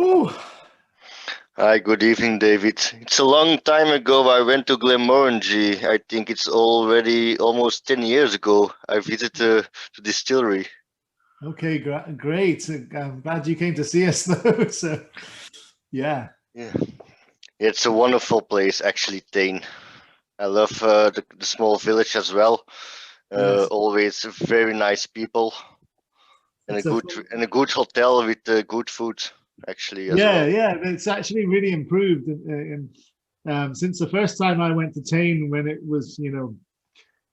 Ooh. Hi, good evening, David. It's a long time ago I went to Glenmorangie. I think it's already almost 10 years ago. I visited the distillery. Okay, great. I'm glad you came to see us though. So, yeah. Yeah, it's a wonderful place, actually, Tain. I love the small village as well. Yes. Always very nice people and It's a a good hotel with good food, actually, as yeah, well. yeah. It's actually really improved, since the first time I went to Tain when it was,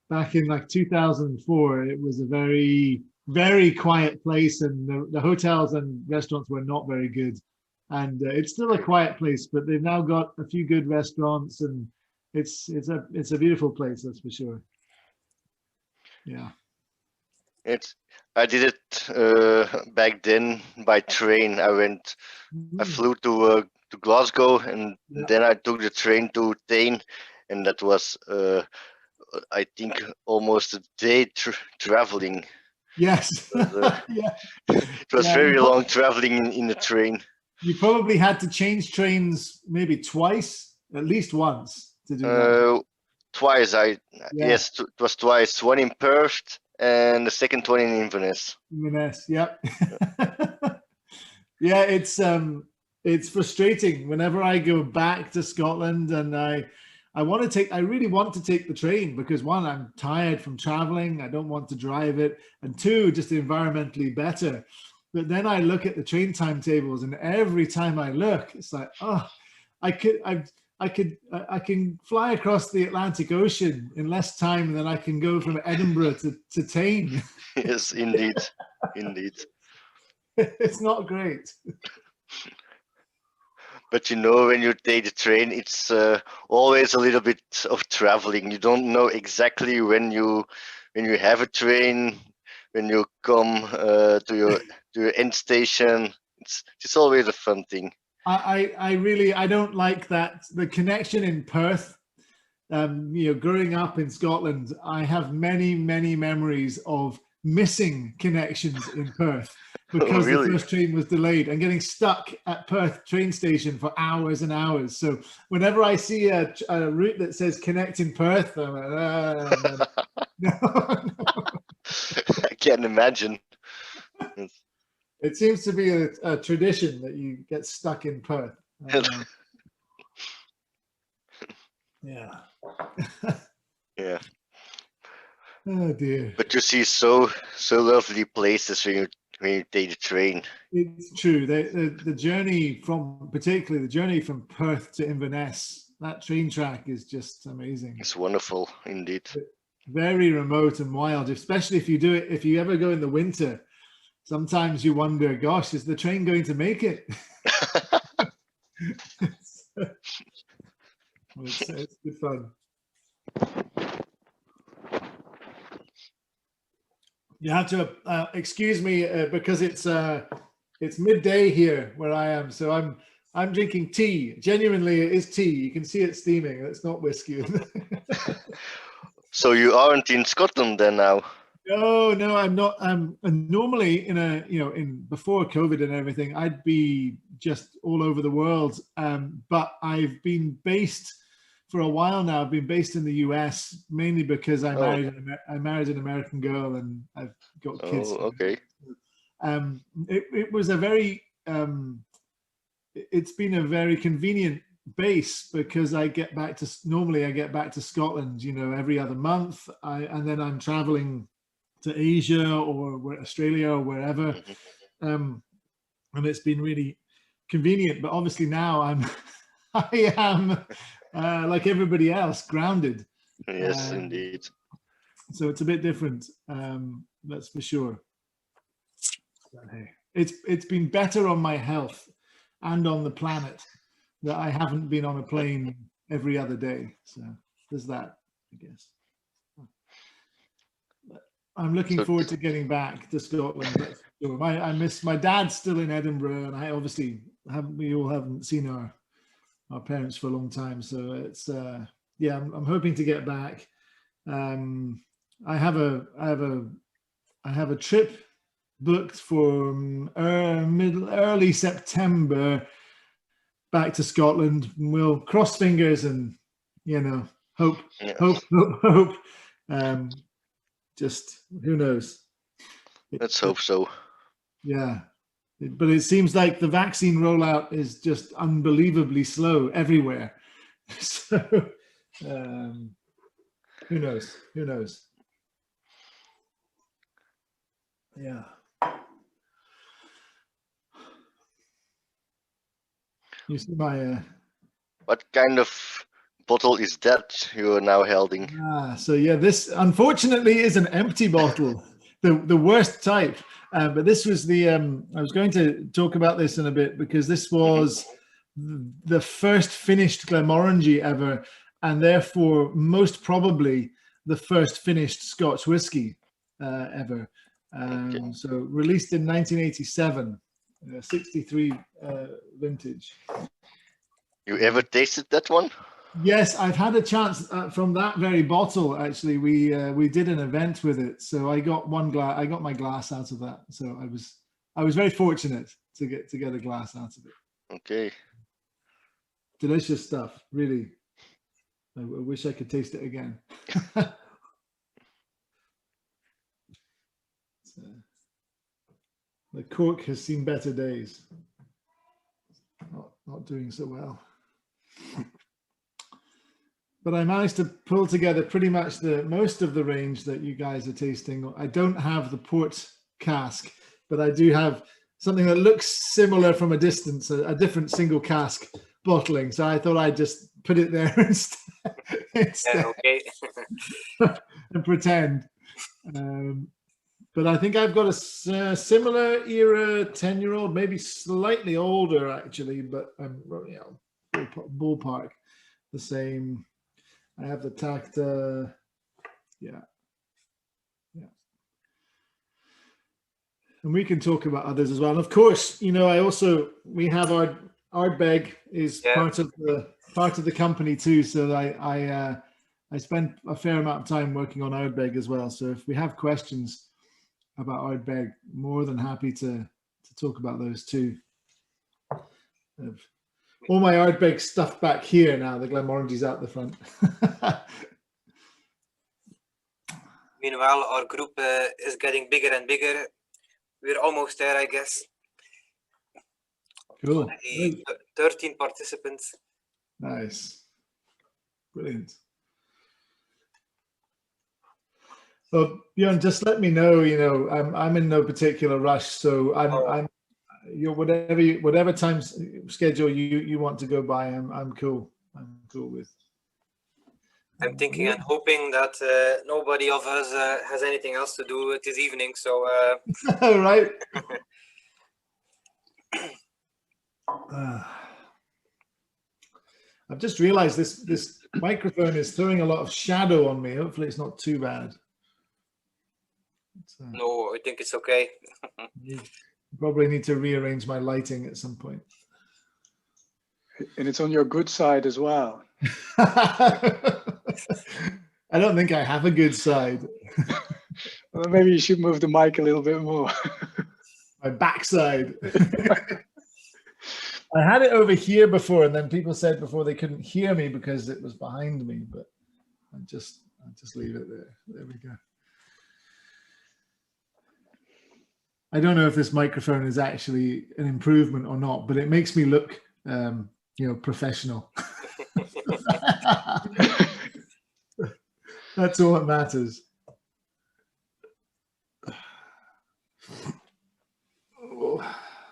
back in like 2004. It was a very, very quiet place, and the hotels and restaurants were not very good. And it's still a quiet place, but they've now got a few good restaurants, and it's a beautiful place, that's for sure. Yeah. It's I did it back then by train. I Mm, flew to Glasgow, and yeah. then I took the train to Tain, and that was I think almost a day traveling. Yes. It was, Yeah. it was Yeah. very long traveling in the train. You probably had to change trains maybe twice, at least once to do that. Uh, Twice. Yeah. Yes, it was twice. One in Perth and the second one in Inverness. Inverness. Yep. Yeah, it's frustrating whenever I go back to Scotland, and I really want to take the train because one, I'm tired from traveling. I don't want to drive it. And two, just environmentally better. But then I look at the train timetables, and every time I look, it's like, oh, I could I can fly across the Atlantic Ocean in less time than I can go from Edinburgh to Tain. Yes, indeed, indeed. It's not great. But when you take the train, it's always a little bit of traveling. You don't know exactly when you have a train, when you come to your end station. It's always a fun thing. I really I don't like that the connection in Perth. Growing up in Scotland, I have many memories of missing connections in Perth because the Really? first train was delayed and getting stuck at Perth train station for hours and hours. So whenever I see a route that says connect in Perth, I'm like, no. I can imagine. It's- It seems to be a tradition that you get stuck in Perth. I don't know. Yeah. yeah, Oh dear. but you see so lovely places when you take the train. It's true. The journey from, particularly the journey from Perth to Inverness, that train track is just amazing. It's wonderful indeed. Very remote and wild, especially if you do it, if you ever go in the winter. Sometimes you wonder, gosh, is the train going to make it? It's good fun. You have to excuse me because it's midday here where I am, so I'm drinking tea. Genuinely, it is tea. You can see it steaming. It's not whiskey. So you aren't in Scotland then now? No, no, I'm not. Normally in before COVID and everything, I'd be just all over the world. But I've been based for a while now. I've been based in the US mainly because Oh, I married an American girl and I've got kids. oh, okay. It was a very it's been a very convenient base because I get back to normally I get back to Scotland, every other month. And then I'm traveling to Asia or Australia or wherever, Mhm. and it's been really convenient. But obviously now I am like everybody else, grounded. Yes, Um, indeed. so it's a bit different, that's for sure. But hey, it's been better on my health and on the planet that I haven't been on a plane every other day. So there's that, I guess. I'm looking So, forward to getting back to Scotland. That's for sure. I miss my dad's still in Edinburgh, and I obviously we all haven't seen our parents for a long time. So it's yeah, I'm hoping to get back. Um, I have a trip booked for early September back to Scotland. We'll cross fingers and, you know, hope. Just who knows? Let's hope so. Yeah. But it seems like the vaccine rollout is just unbelievably slow everywhere. So who knows? Who knows? Yeah. You see my What kind of bottle is that you are now holding? so yeah, this unfortunately is an empty bottle, the worst type. But this was the I was going to talk about this in a bit because this was the first finished Glenmorangie ever, and therefore most probably the first finished Scotch whiskey ever. Okay. So released in 1987, 63 vintage. You ever tasted that one? Yes, I've had a chance from that very bottle. Actually, we did an event with it, so I got I got my glass out of that. So I was very fortunate to get a glass out of it. Okay. Delicious stuff, really. I wish I could taste it again. The cork has seen better days. Not doing so well. But I managed to pull together pretty much most of the range that you guys are tasting. I don't have the port cask, but I do have something that looks similar from a distance, a different single cask bottling. So I thought I'd just put it there instead Okay. and pretend. But I think I've got a similar era 10-year-old, maybe slightly older actually, but ballpark the same. I have the Tacta, yeah. And we can talk about others as well. And of course, you know, we have our Ardbeg is part of the company too. So I spent a fair amount of time working on Ardbeg as well. So if we have questions about Ardbeg, more than happy to talk about those too. All my Ardbeg stuff back here now. The Glenmorangie's out the front. Meanwhile, our group is getting bigger and bigger. We're almost there, I guess. Cool. 13 participants. Nice. Brilliant. So Bjorn, just let me know. You know, I'm in no particular rush, so I'm whatever time schedule you want to go by, I'm cool. I'm cool with. I'm thinking and hoping that nobody of us has anything else to do this evening. So right. I've just realized this microphone is throwing a lot of shadow on me. Hopefully it's not too bad. No, I think it's okay. Probably need to rearrange my lighting at some point. And it's on your good side as well. I don't think I have a good side. Well, maybe you should move the mic a little bit more. My backside. I had it over here before, and then people said before they couldn't hear me because it was behind me, but I'll just leave it there. There we go. I don't know if this microphone is actually an improvement or not, but it makes me look, professional. That's all that matters.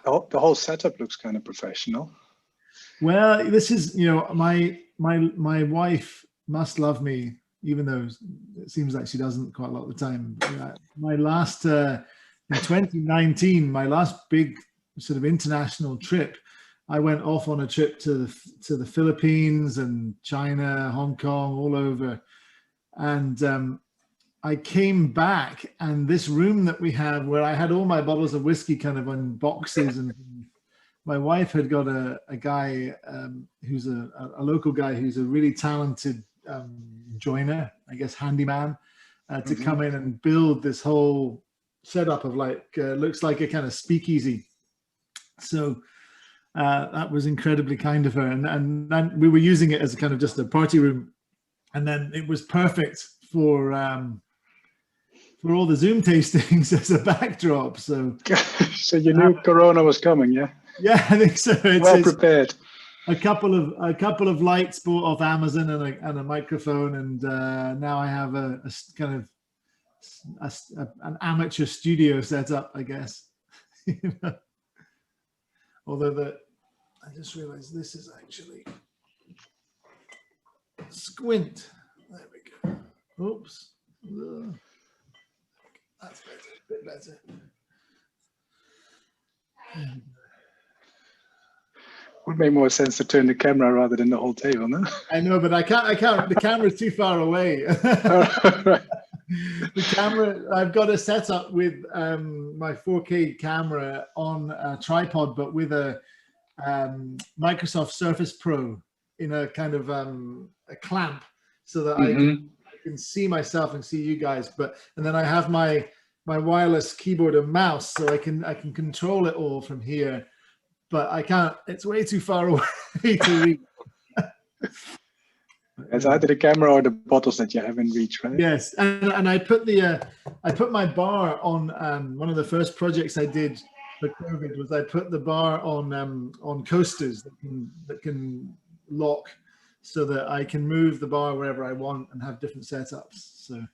The whole setup looks kind of professional. Well, this is, my wife must love me, even though it seems like she doesn't quite a lot of the time. My last, in 2019, my last big sort of international trip, I went off on a trip to the Philippines and China, Hong Kong, all over. And I came back, and this room that we have where I had all my bottles of whiskey kind of on boxes, and my wife had got a guy who's a local guy who's a really talented joiner, I guess handyman, to come in and build this whole setup of like looks like a kind of speakeasy. So that was incredibly kind of her, and then we were using it as a kind of just a party room, and then it was perfect for all the Zoom tastings as a backdrop. So So you knew Corona was coming, yeah? yeah, I think so. Well prepared. A couple of lights bought off Amazon and a microphone, and now I have a kind of an amateur studio set up, I guess. Although I just realized this is actually squint. There we go. Oops. That's better. A bit better. Would make more sense to turn the camera rather than the whole table, no? I know, but I can't. The camera's too far away. Right. The camera, I've got it set up with my 4K camera on a tripod, but with a Microsoft Surface Pro in a kind of a clamp, so that I can see myself and see you guys. And then I have my wireless keyboard and mouse, so I can control it all from here. But I can't. It's way too far away to reach. It's either the camera or the bottles that you have in reach, right? Yes, and I put my bar on one of the first projects I did for COVID was I put the bar on coasters that can lock, so that I can move the bar wherever I want and have different setups. So,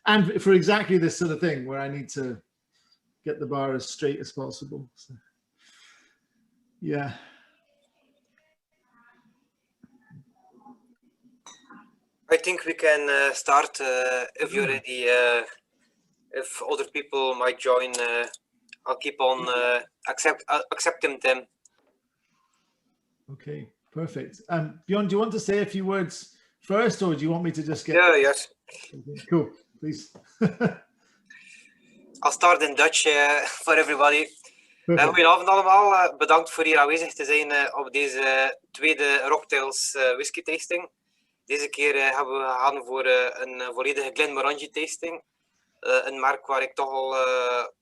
and for exactly this sort of thing where I need to get the bar as straight as possible. So, yeah. I think we can start if you're ready. If other people might join, I'll keep on accepting them. Okay, perfect. Bjorn, do you want to say a few words first, or do you want me to just get? Yeah, yes. Cool, please. I'll start in Dutch voor everybody. Goedenavond allemaal. Bedankt voor hier aanwezig te zijn op deze tweede Rocktails whisky tasting. Deze keer hebben we gegaan voor een volledige Glenmorangie tasting. Een merk waar ik toch al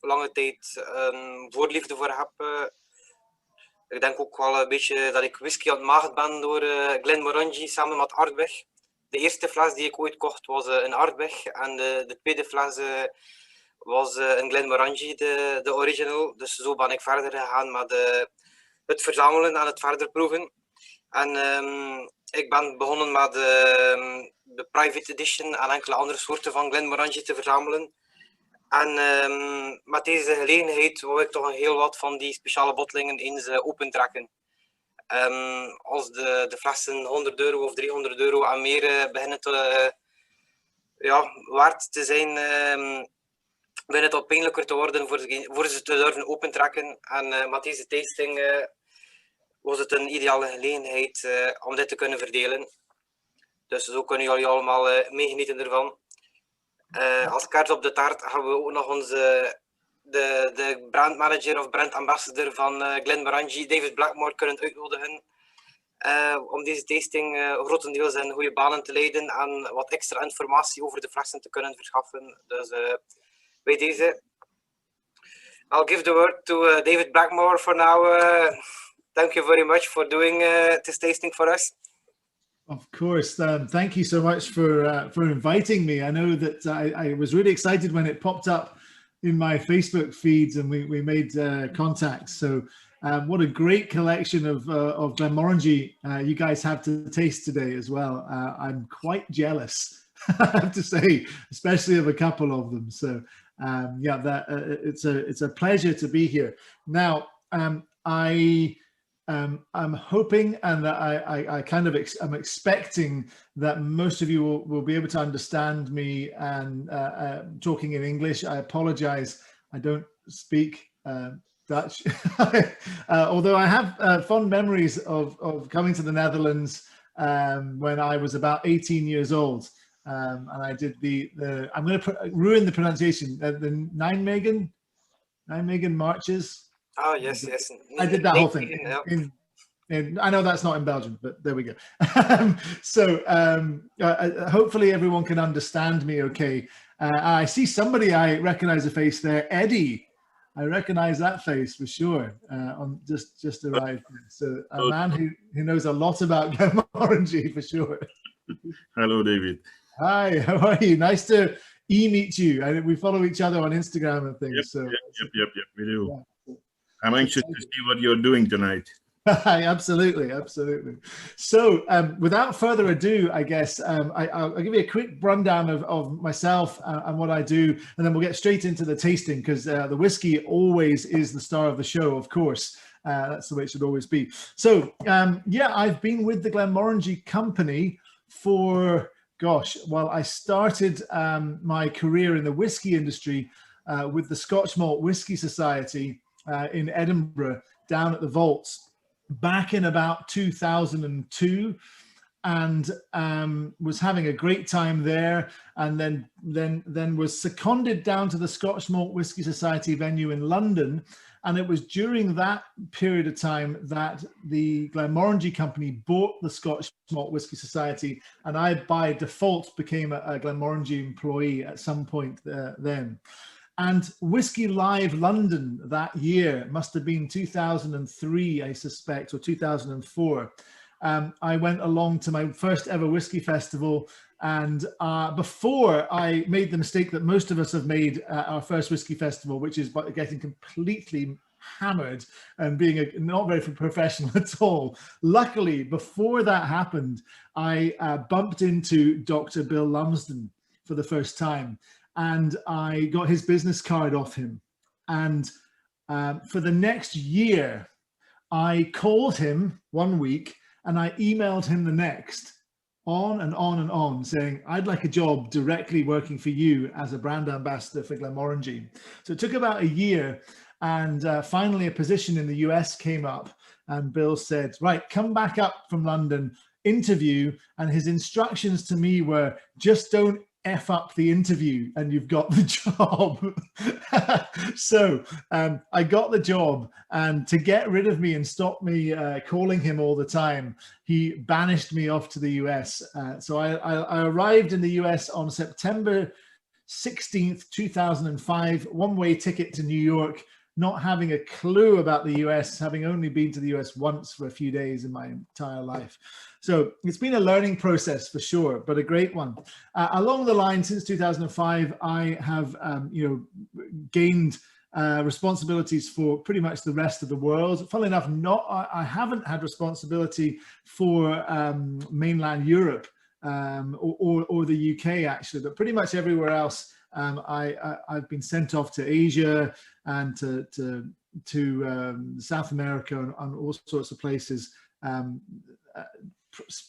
lange tijd een voorliefde voor heb. Ik denk ook wel een beetje dat ik whisky aan het magen ben door Glenmorangie samen met Ardbeg. De eerste fles die ik ooit kocht was een Ardbeg. En de tweede fles was een Glenmorangie, de original. Dus zo ben ik verder gegaan met het verzamelen en het verder proeven. En ik ben begonnen met de private edition en enkele andere soorten van Glenmorangie te verzamelen. En met deze gelegenheid wil ik toch een heel wat van die speciale bottelingen eens opentrekken. Als de flessen €100 of €300 en meer beginnen te waard te zijn, begint het al pijnlijker te worden voor ze te durven opentrekken. En met deze tasting was het een ideale gelegenheid om dit te kunnen verdelen. Dus zo kunnen jullie allemaal meegenieten ervan. Als kaart op de taart hebben we ook nog de brandmanager of brandambassador van Glenmorangie, David Blackmore, kunnen uitnodigen om deze tasting grotendeels in goede banen te leiden en wat extra informatie over de flessen te kunnen verschaffen. Dus bij deze, I'll give the word to David Blackmore for now. Thank you very much for doing this tasting for us. Of course. Thank you so much for inviting me. I know that I was really excited when it popped up in my Facebook feeds and we made contact. So what a great collection of Glenmorangie you guys have to taste today as well. I'm quite jealous, I have to say, especially of a couple of them. So yeah, it's a pleasure to be here. Now, I'm hoping and that I kind of I'm expecting that most of you will be able to understand me and talking in English. I apologize, I don't speak Dutch, although I have fond memories of coming to the Netherlands when I was about 18 years old. And I did I'm going to ruin the pronunciation, the Nijmegen marches. Oh, yes, yes. I did that whole thing. I know that's not in Belgium, but there we go. So hopefully everyone can understand me okay. I see somebody, I recognize a face there, Eddie. I recognize that face for sure. On just arrived. So a man who knows a lot about Glenmorangie for sure. Hello, David. Hi, how are you? Nice to meet you. And we follow each other on Instagram and things. Yep, so yep, we do. yeah. I'm anxious to see what you're doing tonight. Absolutely. So without further ado, I guess I'll give you a quick rundown of myself and what I do, and then we'll get straight into the tasting, because the whiskey always is the star of the show, of course. That's the way it should always be. So yeah, I've been with the Glenmorangie company for, gosh, well, I started my career in the whiskey industry with the Scotch Malt Whisky Society in Edinburgh, down at the Vaults, back in about 2002, and was having a great time there, and then was seconded down to the Scotch Malt Whisky Society venue in London. And it was during that period of time that the Glenmorangie company bought the Scotch Malt Whisky Society, and I by default became a Glenmorangie employee at some point then. And Whiskey Live London that year must have been 2003, I suspect, or 2004. I went along to my first ever whiskey festival, and before I made the mistake that most of us have made at our first whiskey festival, which is getting completely hammered and being not very professional at all. Luckily, before that happened, I bumped into Dr. Bill Lumsden for the first time, and I got his business card off him. And for the next year, I called him one week and I emailed him the next, on and on and on, saying, I'd like a job directly working for you as a brand ambassador for Glenmorangie. So it took about a year, and finally a position in the US came up, and Bill said, right, come back up from London, interview. And his instructions to me were, just don't F up the interview and you've got the job. So I got the job, and to get rid of me and stop me calling him all the time, he banished me off to the US. So I arrived in the US on September 16th, 2005, one-way ticket to New York, not having a clue about the US, having only been to the US once for a few days in my entire life. So it's been a learning process for sure, but a great one. Along the line, since 2005, I have gained responsibilities for pretty much the rest of the world. Funnily enough, I haven't had responsibility for mainland Europe or the UK actually, but pretty much everywhere else. I've been sent off to Asia and to South America and all sorts of places,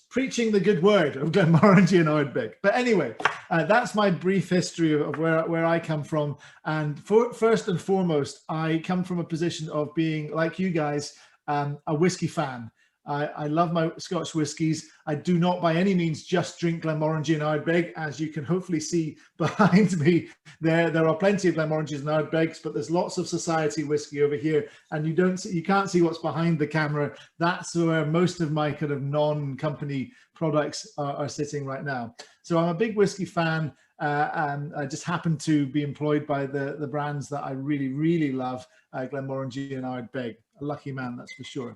preaching the good word of Glenmorangie and Ardbeg. But anyway, that's my brief history of where I come from. And first and foremost, I come from a position of being, like you guys, a whiskey fan. I love my Scotch whiskies. I do not by any means just drink Glenmorangie and Ardbeg, as you can hopefully see behind me. There are plenty of Glenmorangies and Ardbegs, but there's lots of society whiskey over here, and you can't see what's behind the camera. That's where most of my kind of non-company products are sitting right now. So I'm a big whiskey fan, and I just happen to be employed by the brands that I really, really love, Glenmorangie and Ardbeg. A lucky man, that's for sure.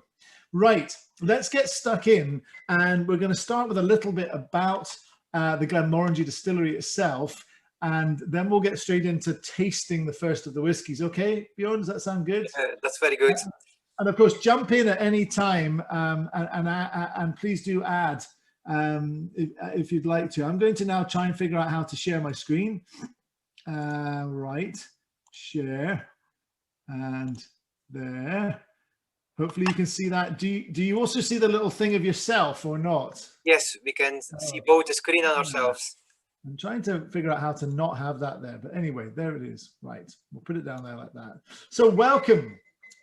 Right, let's get stuck in, and we're going to start with a little bit about the Glenmorangie distillery itself, and then we'll get straight into tasting the first of the whiskies. Okay, Bjorn, does that sound good? That's very good. And of course, jump in at any time, and please do add if you'd like to. I'm going to now try and figure out how to share my screen. Right, share, and there. Hopefully you can see that. Do you also see the little thing of yourself or not? Yes, we can see both the screen and ourselves. I'm trying to figure out how to not have that there. But anyway, there it is. Right. We'll put it down there like that. So welcome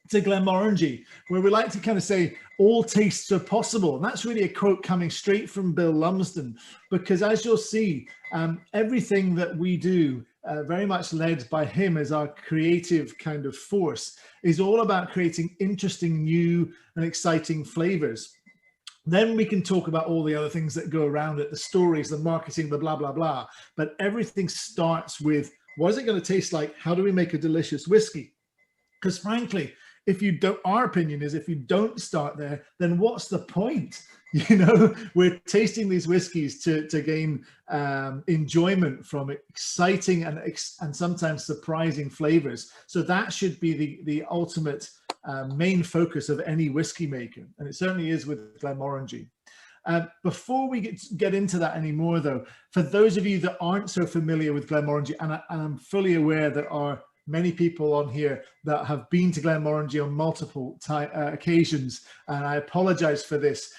to Glenmorangie, where we like to kind of say all tastes are possible. And that's really a quote coming straight from Bill Lumsden, because as you'll see, everything that we do, very much led by him as our creative kind of force, is all about creating interesting, new and exciting flavors. Then we can talk about all the other things that go around it, the stories, the marketing, the blah, blah, blah. But everything starts with, what is it going to taste like? How do we make a delicious whiskey? Because frankly, if you don't, our opinion is if you don't start there, then what's the point? You know, we're tasting these whiskeys to gain enjoyment from exciting and sometimes surprising flavors. So that should be the ultimate main focus of any whiskey maker. And it certainly is with Glenmorangie. Before we get into that anymore, though, for those of you that aren't so familiar with Glenmorangie, and I'm fully aware there are many people on here that have been to Glenmorangie on multiple occasions, and I apologize for this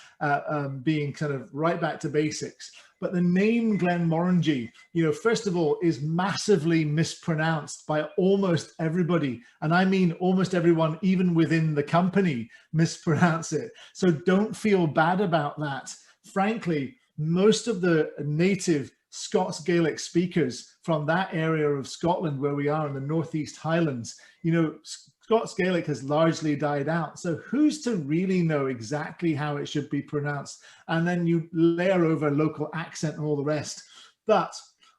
being kind of right back to basics. But the name Glenmorangie, you know, first of all, is massively mispronounced by almost everybody. And I mean almost everyone, even within the company, mispronounce it. So don't feel bad about that. Frankly, most of the native Scots Gaelic speakers from that area of Scotland where we are in the Northeast Highlands, you know, Scots Gaelic has largely died out. So who's to really know exactly how it should be pronounced? And then you layer over local accent and all the rest. But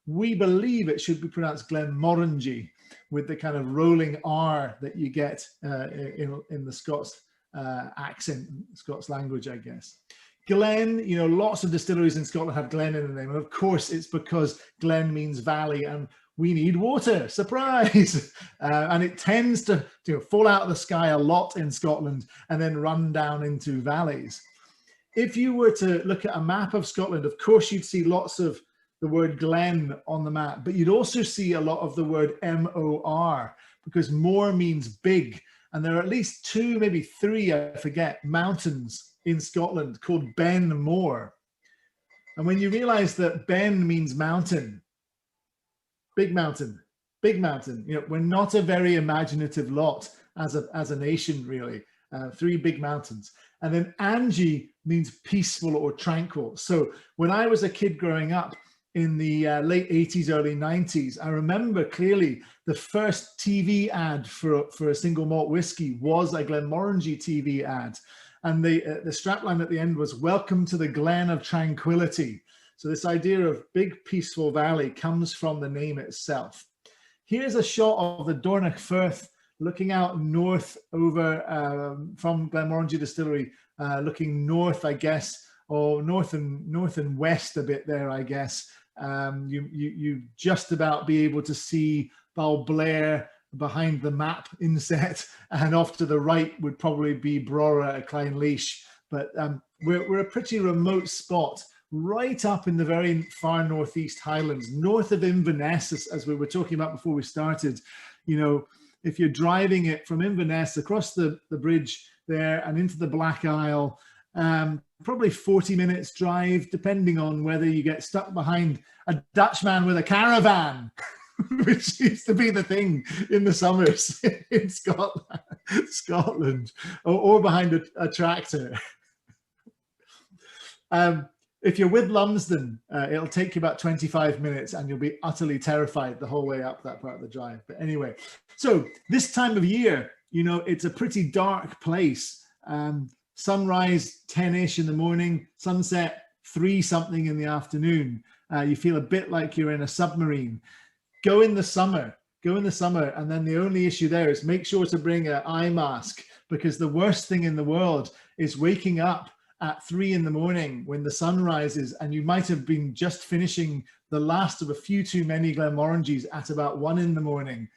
we believe it should be pronounced Glenmorangie with the kind of rolling R that you get in the Scots accent, Scots language, I guess. Glen, you know, lots of distilleries in Scotland have Glen in the name. And of course, it's because Glen means valley and we need water, surprise. And it tends to fall out of the sky a lot in Scotland and then run down into valleys. If you were to look at a map of Scotland, of course, you'd see lots of the word Glen on the map, but you'd also see a lot of the word M-O-R because more means big. And there are at least 2, maybe 3, I forget, mountains in Scotland called Ben More. And when you realize that Ben means mountain, big mountain, you know, we're not a very imaginative lot as a nation, really. 3 big mountains. And then Angie means peaceful or tranquil. So when I was a kid growing up in the late 80s, early 90s, I remember clearly the first TV ad for a single malt whiskey was a Glenmorangie TV ad. And the strapline at the end was, "Welcome to the Glen of Tranquility." So this idea of big peaceful valley comes from the name itself. Here's a shot of the Dornoch Firth looking out north over from Glenmorangie Distillery, looking north, I guess, or north and west a bit there, I guess. You just about be able to see Balblair behind the map inset, and off to the right would probably be Brora at Clynleash. But we're a pretty remote spot, right up in the very far northeast Highlands, north of Inverness, as we were talking about before we started. You know, if you're driving it from Inverness across the bridge there and into the Black Isle, probably 40 minutes drive, depending on whether you get stuck behind a Dutchman with a caravan, which used to be the thing in the summers in Scotland, or behind a tractor. If you're with Lumsden, it'll take you about 25 minutes and you'll be utterly terrified the whole way up that part of the drive. But anyway, so this time of year, you know, it's a pretty dark place. Sunrise 10-ish in the morning, sunset 3-something in the afternoon. You feel a bit like you're in a submarine. Go in the summer, and then the only issue there is make sure to bring an eye mask, because the worst thing in the world is waking up at 3 in the morning when the sun rises and you might have been just finishing the last of a few too many Glenmorangies at about 1 in the morning.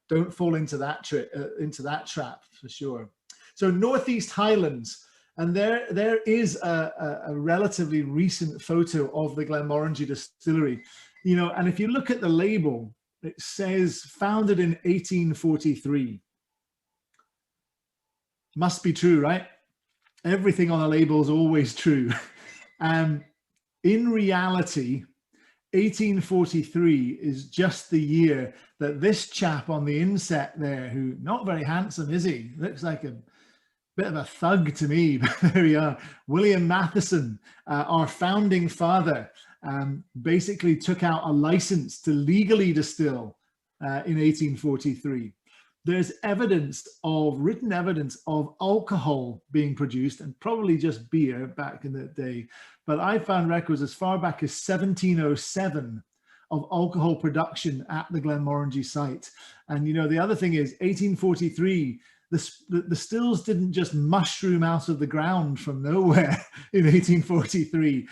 Don't fall into that trap for sure. So Northeast Highlands, and there is a relatively recent photo of the Glenmorangie distillery. You know, and if you look at the label, it says founded in 1843. Must be true, right? Everything on a label is always true. In reality, 1843 is just the year that this chap on the inset there, who not very handsome, is he? Looks like a bit of a thug to me, but there we are. William Matheson, our founding father, basically took out a license to legally distill in 1843. there's written evidence of alcohol being produced, and probably just beer back in the day. But I found records as far back as 1707 of alcohol production at the Glenmorangie site. And, you know, the other thing is 1843, the stills didn't just mushroom out of the ground from nowhere in 1843.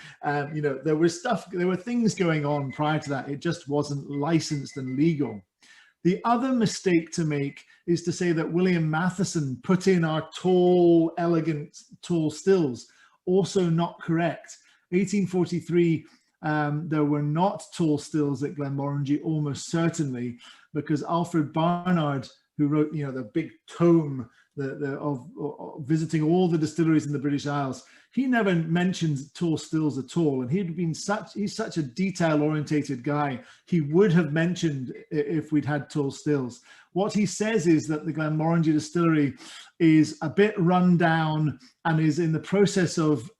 You know, there were things going on prior to that. It just wasn't licensed and legal. The other mistake to make is to say that William Matheson put in our tall, elegant, tall stills. Also not correct. 1843, there were not tall stills at Glenmorangie, almost certainly, because Alfred Barnard, who wrote, you know, the big tome of visiting all the distilleries in the British Isles, he never mentions tall stills at all. And he's such a detail-orientated guy. He would have mentioned if we'd had tall stills. What he says is that the Glenmorangie distillery is a bit run down and is in the process of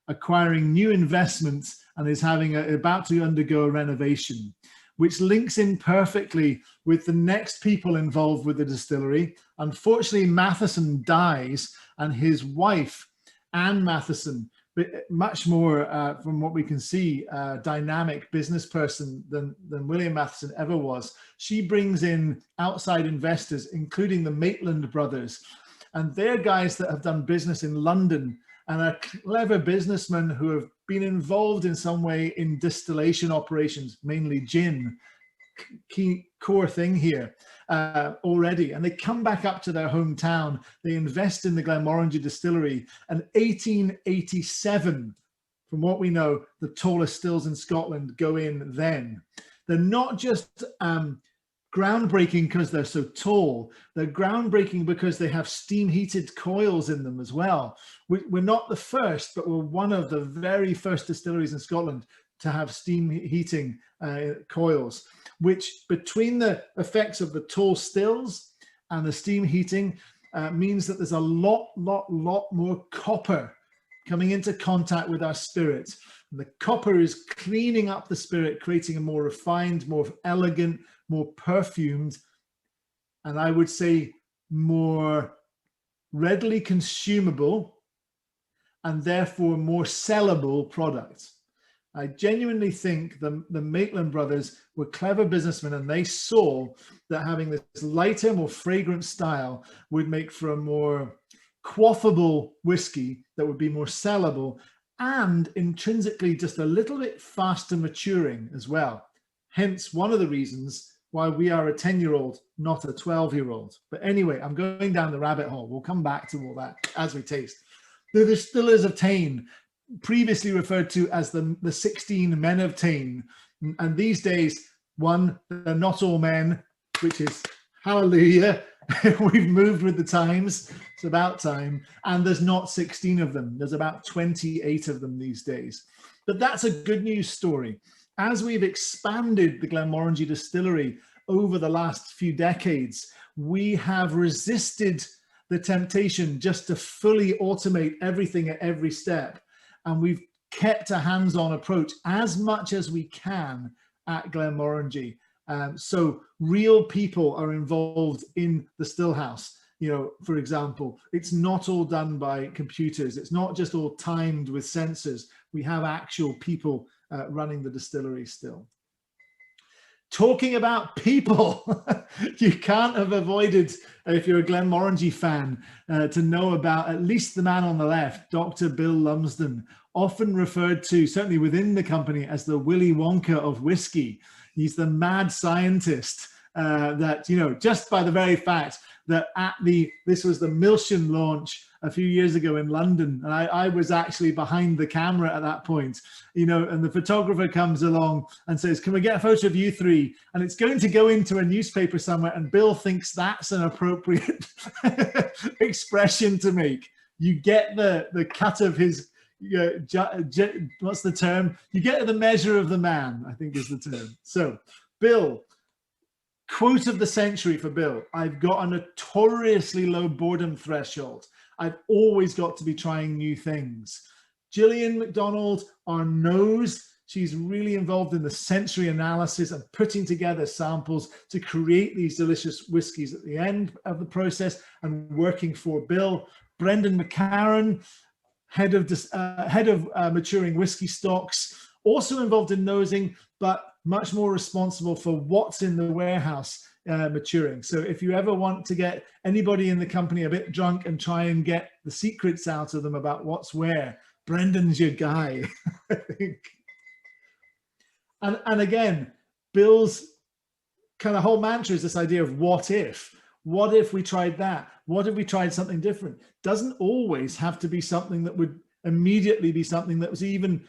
acquiring new investments and is about to undergo a renovation, which links in perfectly with the next people involved with the distillery. Unfortunately, Matheson dies, and his wife, Anne Matheson, much more, from what we can see, dynamic business person than William Matheson ever was. She brings in outside investors, including the Maitland brothers, and they're guys that have done business in London and are clever businessmen who have been involved in some way in distillation operations, mainly gin, key core thing here already. And they come back up to their hometown. They invest in the Glenmorangie distillery. And 1887, from what we know, the tallest stills in Scotland go in then. They're not just groundbreaking because they're so tall. They're groundbreaking because they have steam heated coils in them as well. We're not the first, but we're one of the very first distilleries in Scotland to have steam heating coils, which, between the effects of the tall stills and the steam heating, means that there's a lot more copper coming into contact with our spirit. And the copper is cleaning up the spirit, creating a more refined, more elegant, more perfumed, and I would say more readily consumable and therefore more sellable product. I genuinely think the Maitland brothers were clever businessmen, and they saw that having this lighter, more fragrant style would make for a more quaffable whiskey that would be more sellable and intrinsically just a little bit faster maturing as well. Hence, one of the reasons why we are a 10-year-old, not a 12-year-old. But anyway, I'm going down the rabbit hole. We'll come back to all that as we taste. The distillers of Tain, previously referred to as the 16 men of Tain. And these days, one, they're not all men, which is hallelujah. We've moved with the times. It's about time. And there's not 16 of them. There's about 28 of them these days. But that's a good news story. As we've expanded the Glenmorangie distillery over the last few decades, we have resisted the temptation just to fully automate everything at every step. And we've kept a hands-on approach as much as we can at Glenmorangie. So real people are involved in the still house. You know, for example, it's not all done by computers. It's not just all timed with sensors. We have actual people running the distillery still. Talking about people, you can't have avoided, if you're a Glenmorangie fan, to know about at least the man on the left, Dr. Bill Lumsden, often referred to, certainly within the company, as the Willy Wonka of whiskey. He's the mad scientist that, you know, just by the very fact that this was the Milshin launch a few years ago in London, and I was actually behind the camera at that point, you know, and the photographer comes along and says, "Can we get a photo of you three?" And it's going to go into a newspaper somewhere, and Bill thinks that's an appropriate expression to make. You get the cut of his, what's the term? You get the measure of the man, I think is the term. So, Bill, quote of the century for Bill: "I've got a notoriously low boredom threshold. I've always got to be trying new things." Gillian MacDonald, our nose, She's really involved in the sensory analysis and putting together samples to create these delicious whiskies at the end of the process and working for Bill. Brendan McCarron, head of maturing whiskey stocks, also involved in nosing, but much more responsible for what's in the warehouse maturing. So if you ever want to get anybody in the company a bit drunk and try and get the secrets out of them about what's where, Brendan's your guy, I think. And again, Bill's kind of whole mantra is this idea of what if? What if we tried that? What if we tried something different? Doesn't always have to be something that would immediately be something that was even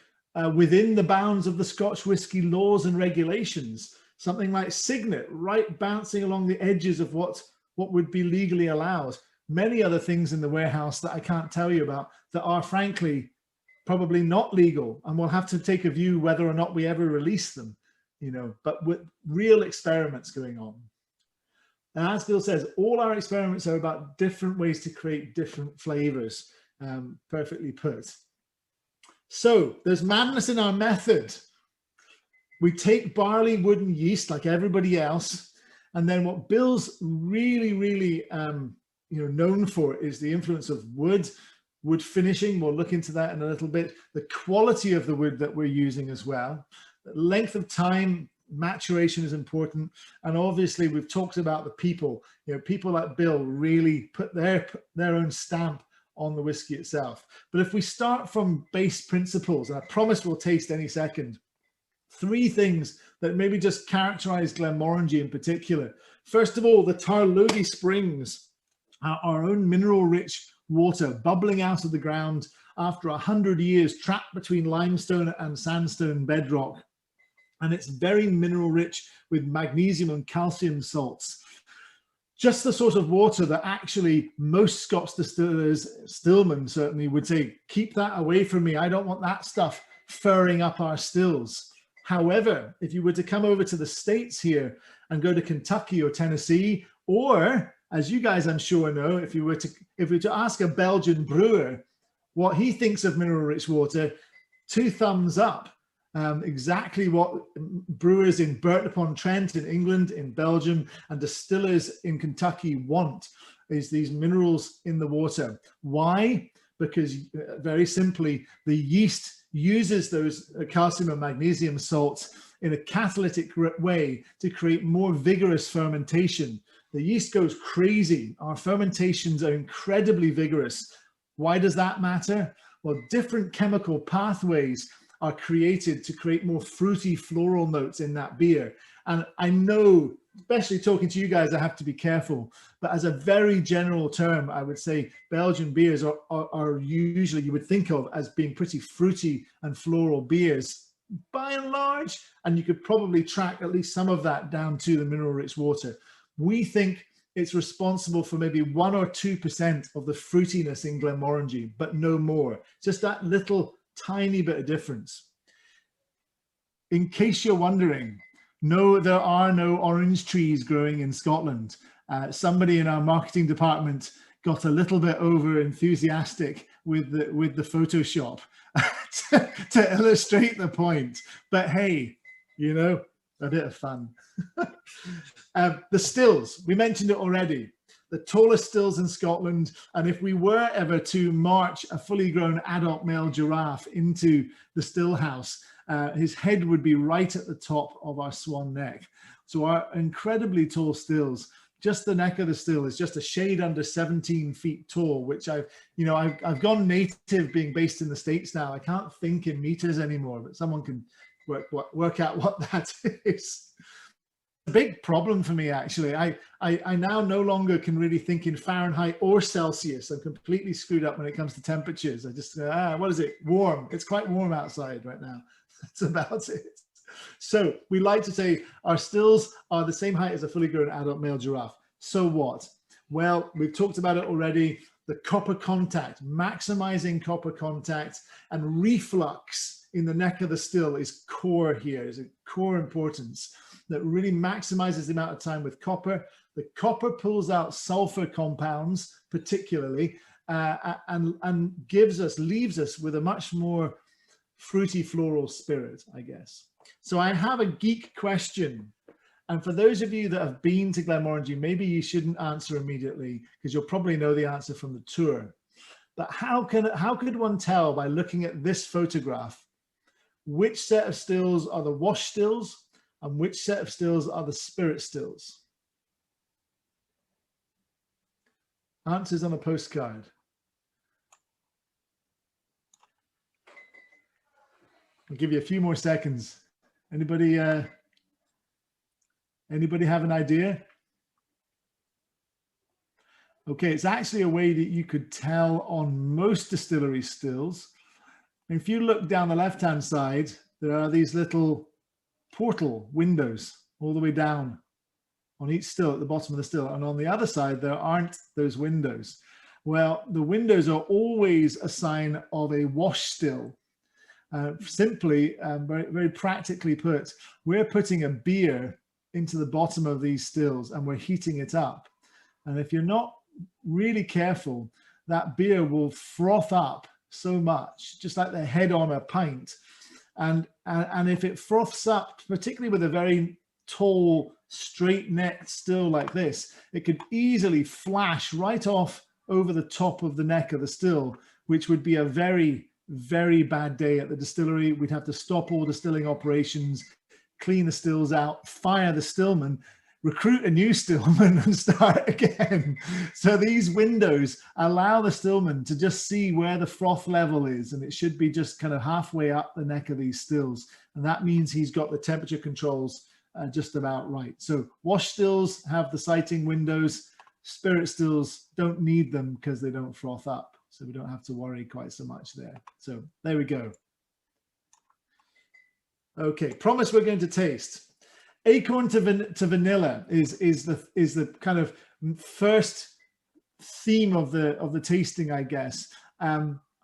within the bounds of the Scotch whisky laws and regulations. Something like Signet, right bouncing along the edges of what would be legally allowed. Many other things in the warehouse that I can't tell you about that are frankly probably not legal, and we'll have to take a view whether or not we ever release them, you know, but with real experiments going on. And as Bill says, all our experiments are about different ways to create different flavors, perfectly put. So there's madness in our method. We take barley, wood, and yeast like everybody else, and then what Bill's really known for is the influence of wood finishing. We'll look into that in a little bit. The quality of the wood that we're using as well. The length of time, maturation is important. And obviously we've talked about the people. You know, people like Bill really put their own stamp on the whiskey itself. But if we start from base principles, and I promise we'll taste any second, 3 things that maybe just characterize Glenmorangie in particular. First of all, the Tarlody Springs, our own mineral-rich water bubbling out of the ground after 100 years trapped between limestone and sandstone bedrock. And it's very mineral rich with magnesium and calcium salts. Just the sort of water that actually most Scotch distillers, Stillman certainly, would say, keep that away from me. I don't want that stuff furring up our stills. However, if you were to come over to the States here and go to Kentucky or Tennessee, or as you guys I'm sure know, if we were to ask a Belgian brewer what he thinks of mineral rich water, 2 thumbs up. Exactly what brewers in Burton-upon-Trent in England, in Belgium, and distillers in Kentucky want is these minerals in the water. Why? Because very simply, the yeast uses those calcium and magnesium salts in a catalytic way to create more vigorous fermentation. The yeast goes crazy. Our fermentations are incredibly vigorous. Why does that matter? Well, different chemical pathways are created to create more fruity floral notes in that beer. And I know, especially talking to you guys, I have to be careful, but as a very general term, I would say Belgian beers are usually, you would think of as being pretty fruity and floral beers by and large, and you could probably track at least some of that down to the mineral rich water. We think it's responsible for maybe 1 or 2% of the fruitiness in Glenmorangie, but no more. Just that little tiny bit of difference. In case you're wondering, no, there are no orange trees growing in Scotland. Somebody in our marketing department got a little bit over enthusiastic with the Photoshop to illustrate the point. But hey, you know, a bit of fun. The stills, we mentioned it already. The tallest stills in Scotland, and if we were ever to march a fully grown adult male giraffe into the still house, his head would be right at the top of our swan neck. So our incredibly tall stills, just the neck of the still is just a shade under 17 feet tall, which I've gone native being based in the States now. I can't think in meters anymore, but someone can work out what that is. A big problem for me, actually. I now no longer can really think in Fahrenheit or Celsius. I'm completely screwed up when it comes to temperatures. I just what is it? Warm. It's quite warm outside right now. That's about it. So we like to say our stills are the same height as a fully grown adult male giraffe. So what? Well, we've talked about it already. The copper contact, maximizing copper contact, and reflux in the neck of the still is core here, is a core importance that really maximizes the amount of time with copper. The copper pulls out sulfur compounds, particularly, and leaves us with a much more fruity floral spirit, I guess. So I have a geek question. And for those of you that have been to Glenmorangie, maybe you shouldn't answer immediately because you'll probably know the answer from the tour. But how could one tell by looking at this photograph which set of stills are the wash stills and which set of stills are the spirit stills? Answers on a postcard. I'll give you a few more seconds. Anybody have an idea? Okay, it's actually a way that you could tell on most distillery stills. If you look down the left-hand side, there are these little portal windows all the way down on each still at the bottom of the still. And on the other side, there aren't those windows. Well, the windows are always a sign of a wash still. Simply, very, very practically put, we're putting a beer into the bottom of these stills and we're heating it up. And if you're not really careful, that beer will froth up so much, just like the head on a pint. And if it froths up, particularly with a very tall, straight-necked still like this, it could easily flash right off over the top of the neck of the still, which would be a very, very bad day at the distillery. We'd have to stop all distilling operations, clean the stills out, fire the stillman, recruit a new stillman and start again. So these windows allow the stillman to just see where the froth level is, and it should be just kind of halfway up the neck of these stills. And that means he's got the temperature controls just about right. So wash stills have the sighting windows, spirit stills don't need them because they don't froth up. So we don't have to worry quite so much there. So there we go. Okay, promise we're going to taste. Acorn to vanilla is the kind of first theme of the tasting, I guess.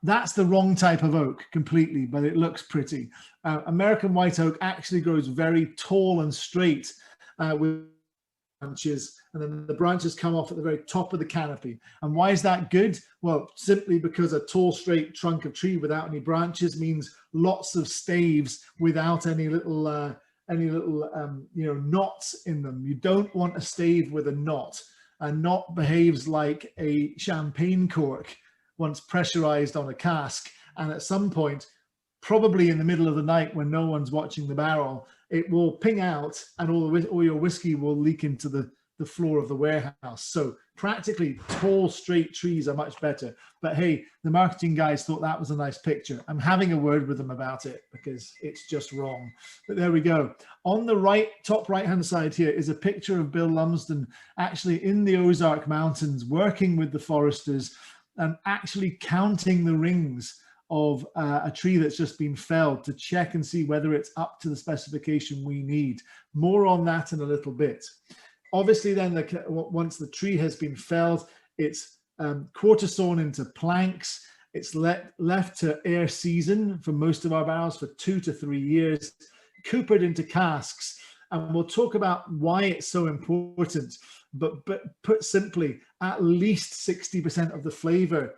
That's the wrong type of oak completely, but it looks pretty. American white oak actually grows very tall and straight with branches, and then the branches come off at the very top of the canopy. And why is that good? Well, simply because a tall, straight trunk of tree without any branches means lots of staves without any little knots in them. You don't want a stave with a knot. A knot behaves like a champagne cork once pressurized on a cask, and at some point, probably in the middle of the night when no one's watching the barrel, it will ping out and all your whiskey will leak into the floor of the warehouse. So practically tall, straight trees are much better. But hey, the marketing guys thought that was a nice picture. I'm having a word with them about it because it's just wrong. But there we go. On the top right-hand side here is a picture of Bill Lumsden actually in the Ozark Mountains working with the foresters and actually counting the rings of a tree that's just been felled to check and see whether it's up to the specification we need. More on that in a little bit. Obviously then, once the tree has been felled, it's quarter sawn into planks. It's left to air season for most of our barrels for 2 to 3 years, coopered into casks. And we'll talk about why it's so important. But put simply, at least 60% of the flavor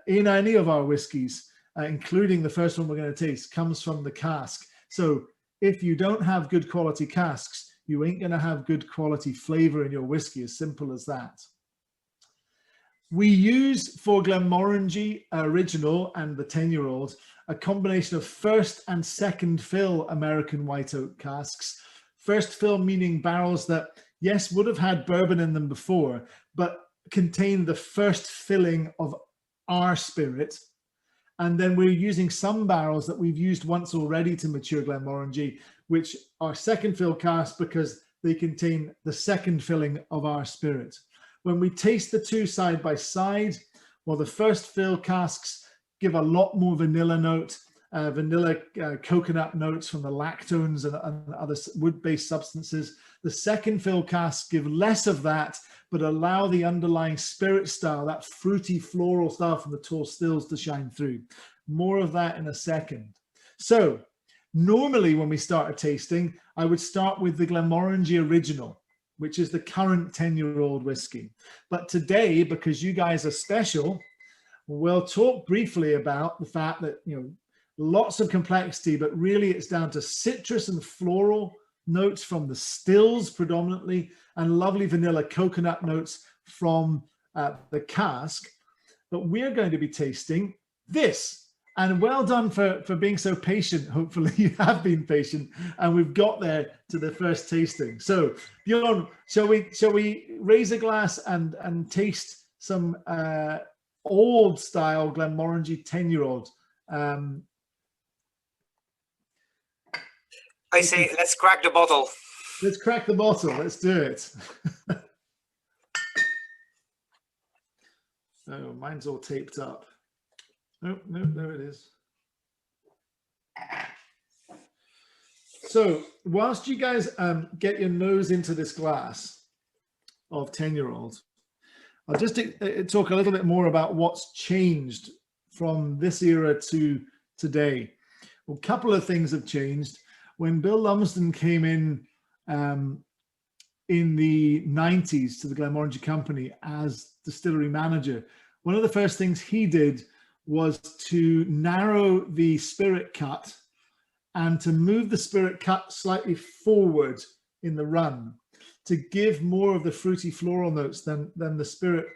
in any of our whiskeys, including the first one we're going to taste, comes from the cask. So if you don't have good quality casks, you ain't going to have good quality flavor in your whiskey, as simple as that. We use for Glenmorangie Original and the 10-year-old a combination of first and second fill American white oak casks. First fill meaning barrels that, yes, would have had bourbon in them before, but contain the first filling of our spirit. And then we're using some barrels that we've used once already to mature Glenmorangie, which are second fill casks because they contain the second filling of our spirit. When we taste the two side by side, well, the first fill casks give a lot more vanilla note, coconut notes from the lactones and other wood-based substances. The second fill casks give less of that, but allow the underlying spirit style, that fruity floral style from the tall stills to shine through. More of that in a second. So normally when we start a tasting, I would start with the Glenmorangie Original, which is the current 10-year-old whiskey. But today, because you guys are special, we'll talk briefly about the fact that, lots of complexity, but really it's down to citrus and floral notes from the stills predominantly, and lovely vanilla coconut notes from the cask. But we're going to be tasting this. And well done for being so patient. Hopefully you have been patient, and we've got there to the first tasting. So Bjorn, shall we raise a glass and taste some old style Glenmorangie 10-year-old? I say, let's crack the bottle. Let's crack the bottle. Let's do it. Oh, mine's all taped up. Oh, no, there it is. So whilst you guys get your nose into this glass of 10-year-old, I'll just talk a little bit more about what's changed from this era to today. Well, a couple of things have changed. When Bill Lumsden came in the 90s to the Glenmorangie Company as distillery manager, one of the first things he did was to narrow the spirit cut and to move the spirit cut slightly forward in the run to give more of the fruity floral notes than the spirit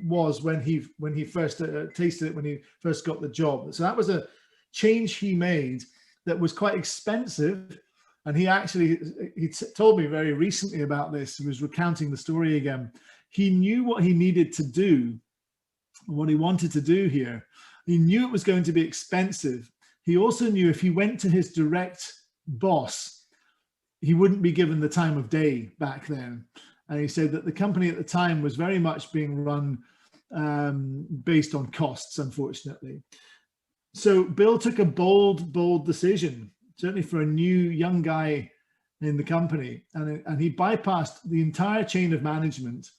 was when he first tasted it, when he first got the job. So that was a change he made that was quite expensive. And he told me very recently about this. He was recounting the story again. He knew what he needed to do, what he wanted to do here. He knew it was going to be expensive. He also knew if he went to his direct boss, he wouldn't be given the time of day back then. And he said that the company at the time was very much being run based on costs, unfortunately. So Bill took a bold decision, certainly for a new young guy in the company, and he bypassed the entire chain of management.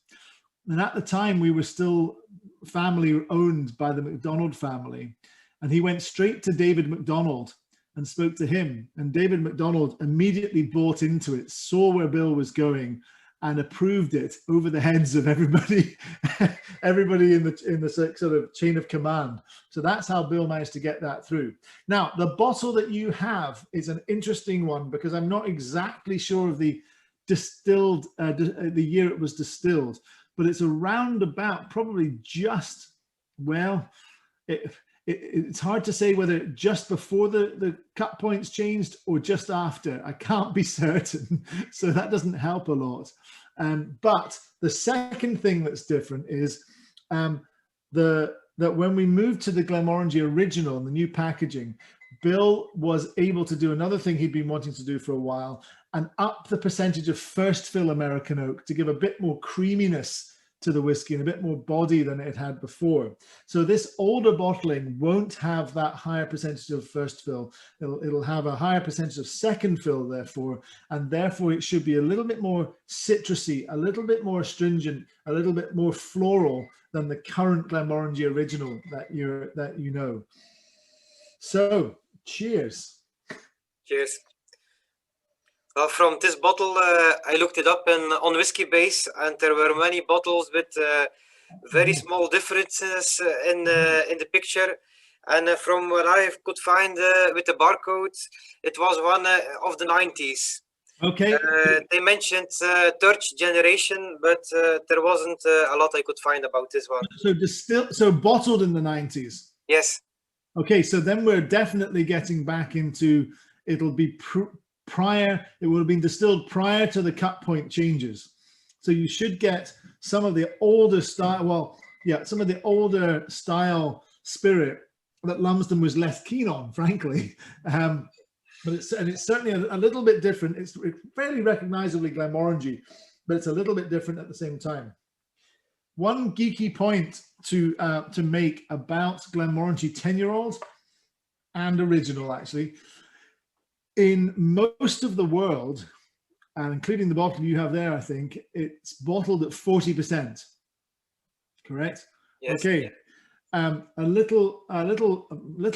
And at the time, we were still family owned by the McDonald family. And he went straight to David McDonald and spoke to him. And David McDonald immediately bought into it, saw where Bill was going, and approved it over the heads of everybody, everybody in the sort of chain of command. So that's how Bill managed to get that through. Now, the bottle that you have is an interesting one because I'm not exactly sure of the distilled, the year it was distilled, but it's around about probably just, well, it's hard to say whether just before the cut points changed or just after. I can't be certain, so that doesn't help a lot. But the second thing that's different is that when we moved to the Glenmorangie Original and the new packaging, Bill was able to do another thing he'd been wanting to do for a while and up the percentage of first fill American oak to give a bit more creaminess to the whiskey and a bit more body than it had before. So this older bottling won't have that higher percentage of first fill. It'll have a higher percentage of second fill, therefore, and therefore it should be a little bit more citrusy, a little bit more astringent, a little bit more floral than the current Glenmorangie Original that you know. So, cheers. Cheers. Well, from this bottle, I looked it up on Whiskey Base, and there were many bottles with very small differences in the picture. And from what I could find with the barcode, it was one of the 90s. Okay. They mentioned third generation, but there wasn't a lot I could find about this one. So bottled in the 90s. Yes. Okay, so then we're definitely getting back into, it'll be prior, it will have been distilled prior to the cut point changes. So you should get some of the older style, well, yeah, some of the older style spirit that Lumsden was less keen on, frankly. But it's certainly a little bit different. It's fairly recognizably Glenmorangie, but it's a little bit different at the same time. One geeky point to make about Glenmorangie 10-year-old and original, actually, in most of the world, and including the bottle you have there, I think it's bottled at 40%. Correct? Yes. Okay. A little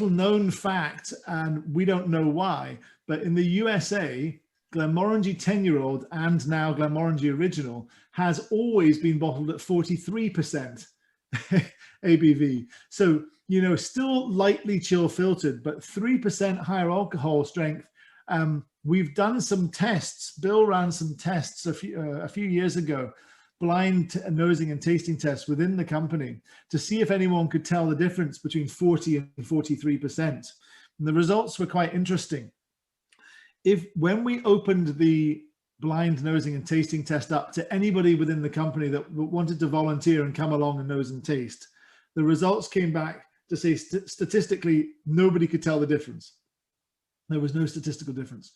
known fact, and we don't know why, but in the USA, Glenmorangie 10-year-old and now Glenmorangie Original has always been bottled at 43% ABV. So you know, still lightly chill filtered, but 3% higher alcohol strength. We've done some tests. Bill ran some tests a few years ago, blind nosing and tasting tests within the company to see if anyone could tell the difference between 40 and 43%. And the results were quite interesting. When we opened the blind nosing and tasting test up to anybody within the company that wanted to volunteer and come along and nose and taste, the results came back to say statistically, nobody could tell the difference. There was no statistical difference.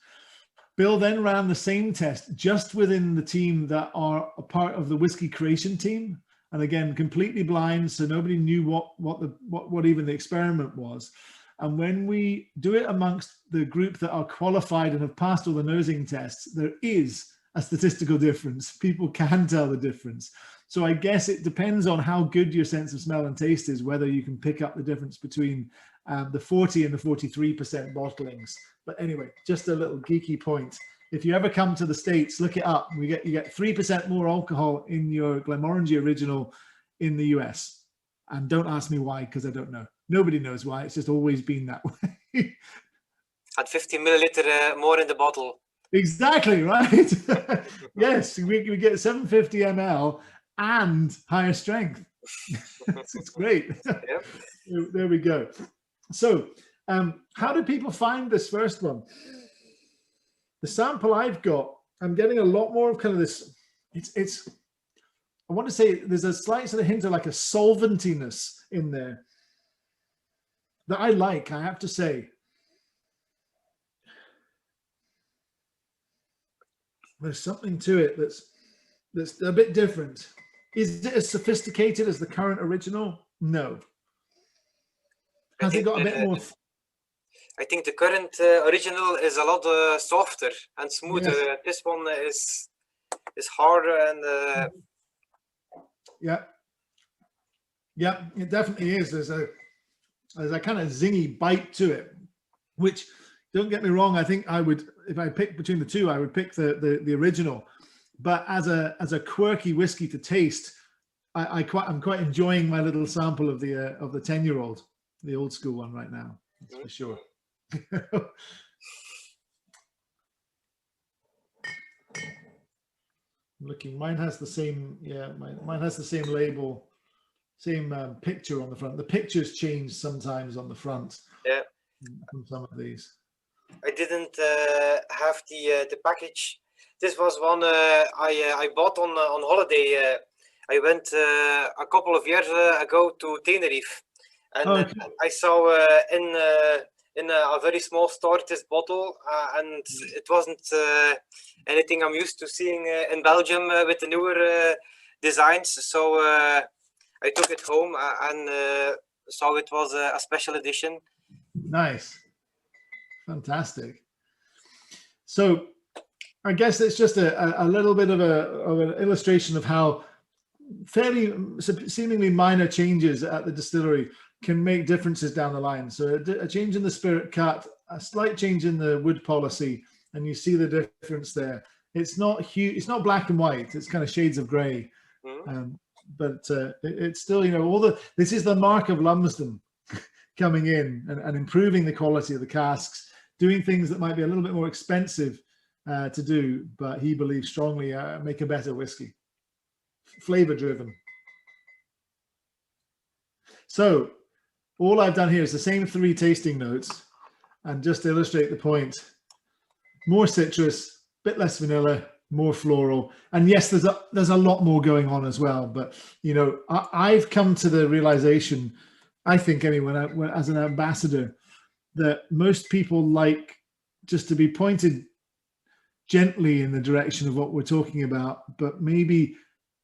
Bill then ran the same test just within the team that are a part of the whiskey creation team. And again, completely blind, so nobody knew what even the experiment was. And when we do it amongst the group that are qualified and have passed all the nosing tests, there is a statistical difference. People can tell the difference. So I guess it depends on how good your sense of smell and taste is, whether you can pick up the difference between the 40 and the 43% bottlings. But anyway, just a little geeky point. If you ever come to the States, look it up. You get 3% more alcohol in your Glenmorangie Original in the US. And don't ask me why, because I don't know. Nobody knows why. It's just always been that way. At 50 milliliter more in the bottle. Exactly, right? Yes, we get 750 ml and higher strength. It's great. Yep. There we go. So how do people find this first one? The sample I've got, I'm getting a lot more of kind of this, it's I want to say there's a slight sort of hint of like a solventiness in there that I like, I have to say. There's something to it that's a bit different. Is it as sophisticated as the current original? No. Has it got a bit more? I think the current original is a lot softer and smoother. Yes. This one is harder and yeah, it definitely is. There's a kind of zingy bite to it, which, don't get me wrong, I think I would, if I pick between the two, I would pick the original. But as a quirky whiskey to taste, I'm quite enjoying my little sample of the 10-year-old, the old school one right now, that's for sure. Looking, mine has the same, mine has the same label, same picture on the front. The pictures change sometimes on the front. Yeah. From some of these. I didn't have the package. This was one I bought on holiday. I went a couple of years ago to Tenerife, and I saw in a very small store this bottle, and it wasn't anything I'm used to seeing in Belgium with the newer designs. So I took it home and saw it was a special edition. Nice. Fantastic. So I guess it's just a little bit of an illustration of how fairly seemingly minor changes at the distillery can make differences down the line. So a change in the spirit cut, a slight change in the wood policy, and you see the difference there. It's not huge, it's not black and white, it's kind of shades of gray. But it's still, you know, this is the mark of Lumsden coming in and improving the quality of the casks, doing things that might be a little bit more expensive to do, but he believes strongly make a better whiskey, flavor driven. So all I've done here is the same 3 tasting notes, and just to illustrate the point, more citrus, bit less vanilla, more floral, and yes, there's a lot more going on as well. But you know, I've come to the realization, I think anyway, as an ambassador, that most people like just to be pointed gently in the direction of what we're talking about, but maybe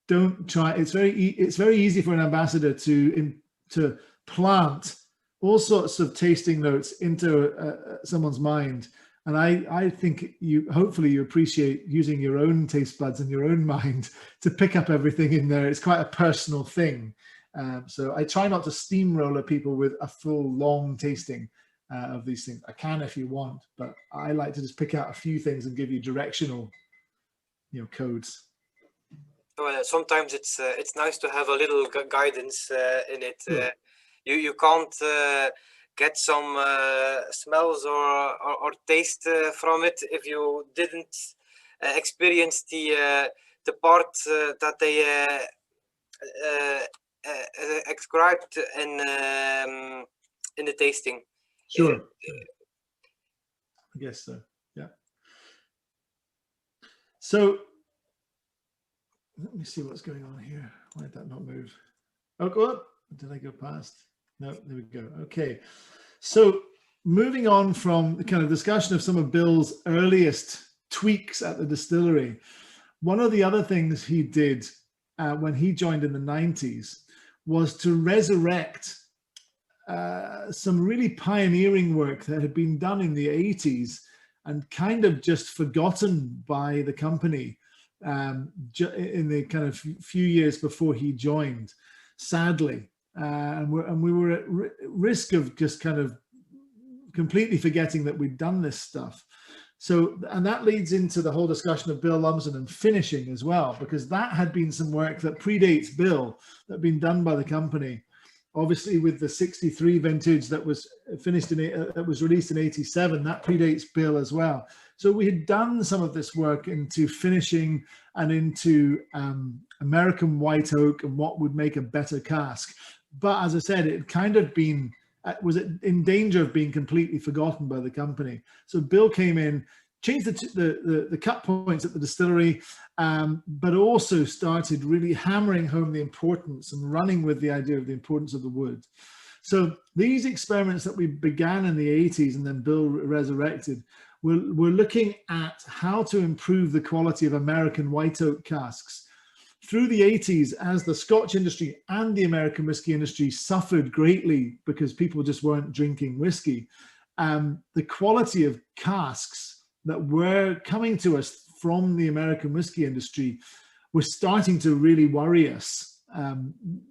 don't try. It's very easy for an ambassador to plant all sorts of tasting notes into someone's mind. And I think hopefully you appreciate using your own taste buds and your own mind to pick up everything in there. It's quite a personal thing. So I try not to steamroller people with a full long tasting of these things. I can if you want, but I like to just pick out a few things and give you directional, you know, codes. Well, sometimes it's nice to have a little guidance in it. Sure. You can't get some smells or taste from it if you didn't experience the part that they ascribed in the tasting. Sure. I guess so. Yeah. So let me see what's going on here. Why did that not move? Oh, go up. Did I go past? No, there we go. Okay. So moving on from the kind of discussion of some of Bill's earliest tweaks at the distillery, one of the other things he did when he joined in the 90s was to resurrect some really pioneering work that had been done in the 80s and kind of just forgotten by the company in the kind of few years before he joined, sadly. And we were at risk of just kind of completely forgetting that we'd done this stuff. So, and that leads into the whole discussion of Bill Lumsden and finishing as well, because that had been some work that predates Bill, that had been done by the company. Obviously, with the 63 vintage that was finished that was released in 87, that predates Bill as well. So we had done some of this work into finishing and into American white oak and what would make a better cask. But as I said, it had kind of been, was in danger of being completely forgotten by the company. So Bill came in, changed the cut points at the distillery, but also started really hammering home the importance and running with the idea of the importance of the wood. So these experiments that we began in the 80s and then Bill resurrected, we're looking at how to improve the quality of American white oak casks. Through the 80s, as the Scotch industry and the American whiskey industry suffered greatly because people just weren't drinking whiskey, the quality of casks that were coming to us from the American whiskey industry was starting to really worry us.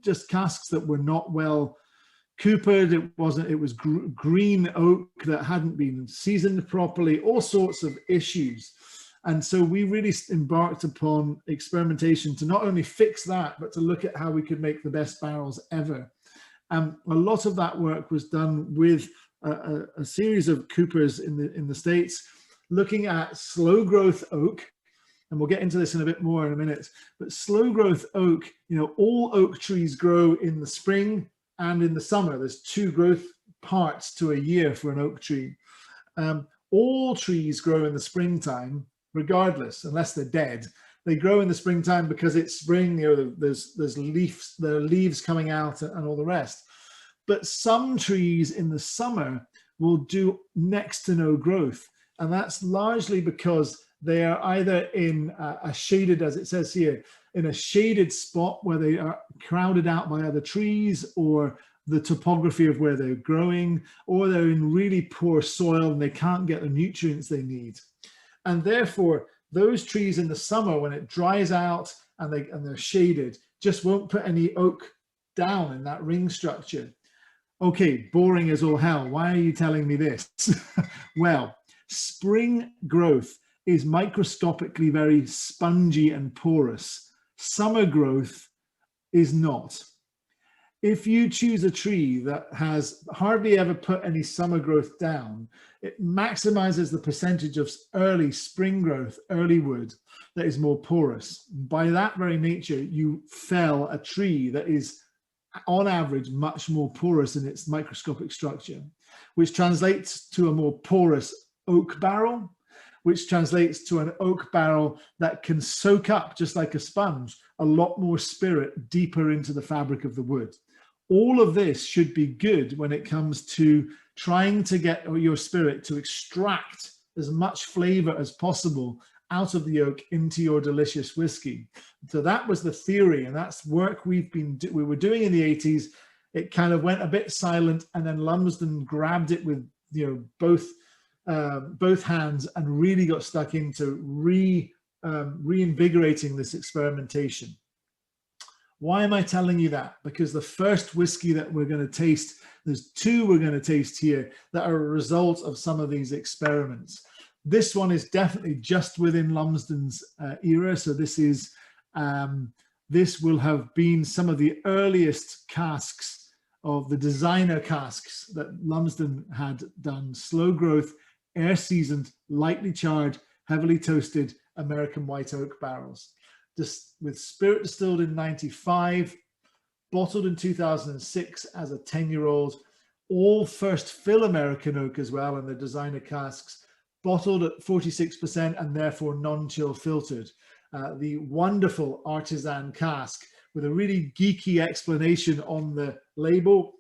Just casks that were not well coopered. It was green oak that hadn't been seasoned properly, all sorts of issues. And so we really embarked upon experimentation to not only fix that, but to look at how we could make the best barrels ever. A lot of that work was done with a series of coopers in the States, looking at slow growth oak, and we'll get into this in a bit more in a minute, but slow growth oak, you know, all oak trees grow in the spring and in the summer. There's 2 growth parts to a year for an oak tree. All trees grow in the springtime, regardless, unless they're dead. They grow in the springtime because it's spring, you know, there's leaves, there are leaves coming out and all the rest. But some trees in the summer will do next to no growth. And that's largely because they are either in a shaded, as it says here, in a shaded spot where they are crowded out by other trees, or the topography of where they're growing, or they're in really poor soil and they can't get the nutrients they need. And therefore, those trees in the summer, when it dries out and they're shaded, just won't put any oak down in that ring structure. Okay, boring as all hell. Why are you telling me this? Well, spring growth is microscopically very spongy and porous. Summer growth is not. If you choose a tree that has hardly ever put any summer growth down, it maximizes the percentage of early spring growth, early wood, that is more porous. By that very nature, you fell a tree that is, on average, much more porous in its microscopic structure, which translates to a more porous oak barrel, which translates to an oak barrel that can soak up, just like a sponge, a lot more spirit deeper into the fabric of the wood. All of this should be good when it comes to trying to get your spirit to extract as much flavor as possible out of the oak into your delicious whiskey. So that was the theory, and that's work we were doing in the 80s. It kind of went a bit silent, and then Lumsden grabbed it with, you know, both hands and really got stuck into reinvigorating this experimentation. Why am I telling you that? Because the first whiskey that we're going to taste, there's 2 we're going to taste here that are a result of some of these experiments. This one is definitely just within Lumsden's era. So this will have been some of the earliest casks of the designer casks that Lumsden had done. Slow growth, air seasoned, lightly charred, heavily toasted American white oak barrels. Just with spirit distilled in 95, bottled in 2006 as a 10-year-old, all first fill American oak as well, and the designer casks, bottled at 46% and therefore non-chill filtered. The wonderful artisan cask with a really geeky explanation on the label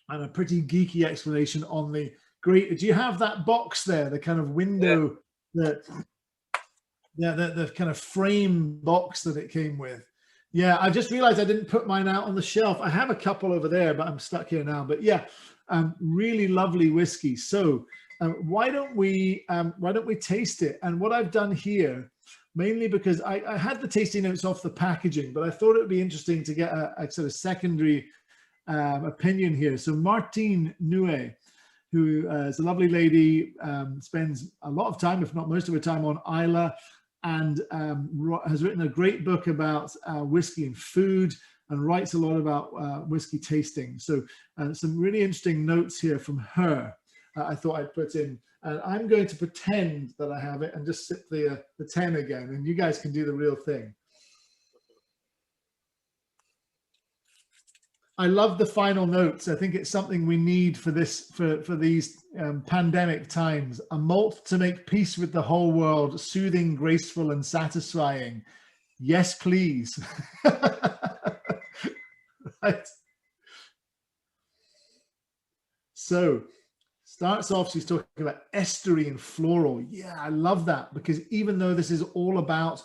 and a pretty geeky explanation on the great. Do you have that box there, the kind of window, the kind of frame box that it came with? Yeah, I just realized I didn't put mine out on the shelf. I have a couple over there, but I'm stuck here now. But yeah, really lovely whiskey. So why don't we taste it? And what I've done here, mainly because I had the tasting notes off the packaging, but I thought it would be interesting to get a sort of secondary opinion here. So Martine Nouet, who is a lovely lady, spends a lot of time, if not most of her time, on Islay, and has written a great book about whiskey and food, and writes a lot about whiskey tasting. So some really interesting notes here from her I thought I'd put in. And I'm going to pretend that I have it and just sip the 10 again, and you guys can do the real thing. I love the final notes. I think it's something we need for this, for these pandemic times. A malt to make peace with the whole world, soothing, graceful, and satisfying. Yes, please. Right. So starts off, she's talking about estery and floral. Yeah, I love that, because even though this is all about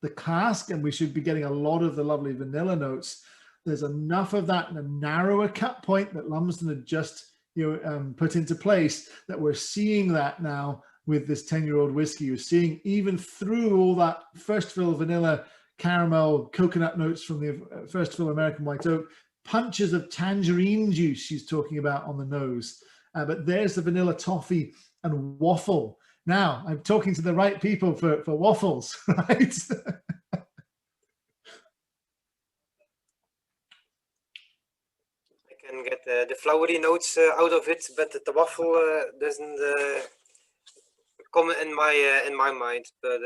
the cask and we should be getting a lot of the lovely vanilla notes, there's enough of that in a narrower cut point that Lumsden had just put into place, that we're seeing that now with this 10-year-old whiskey. You're seeing even through all that first fill vanilla, caramel, coconut notes from the first fill American white oak, punches of tangerine juice she's talking about on the nose. But there's the vanilla toffee and waffle. Now I'm talking to the right people for waffles, right? Can get the flowery notes out of it, but the waffle doesn't come in my mind. But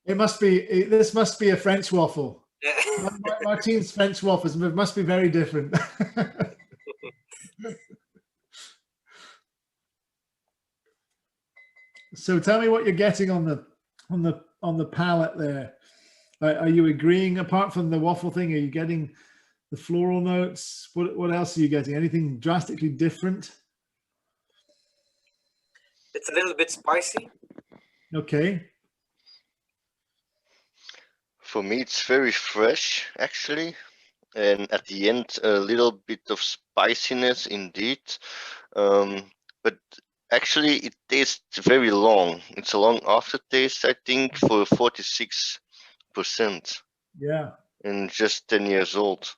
this must be a French waffle. yeah. Martine's French waffles must be very different. So tell me what you're getting on the palate there. Are you agreeing? Apart from the waffle thing, are you getting the floral notes? What else are you getting? Anything drastically different? It's a little bit spicy. Okay. For me, it's very fresh, actually. And at the end, a little bit of spiciness indeed. But actually, it tastes very long. It's a long aftertaste, I think, for 46%. Yeah. And just 10 years old.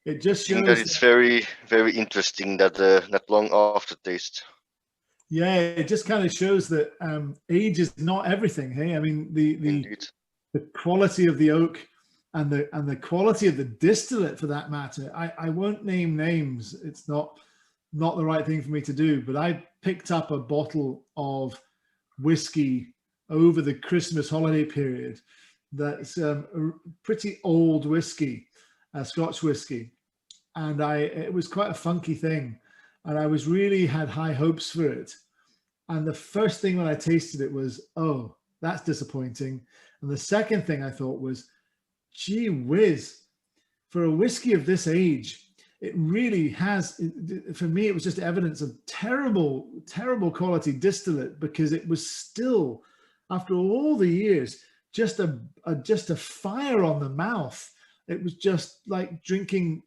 It just shows I think that it's very, very interesting, that that long aftertaste. Yeah, it just kind of shows that age is not everything. Hey, I mean the quality of the oak and the quality of the distillate, for that matter. I won't name names. It's not the right thing for me to do. But I picked up a bottle of whiskey over the Christmas holiday period. That's a pretty old whiskey, Scotch whiskey, and it was quite a funky thing, and I really had high hopes for it. And the first thing when I tasted it was, oh, that's disappointing. And the second thing I thought was, gee whiz, for a whiskey of this age, it really has, for me, it was just evidence of terrible, terrible quality distillate, because it was still, after all the years, just a fire on the mouth. It was just like drinking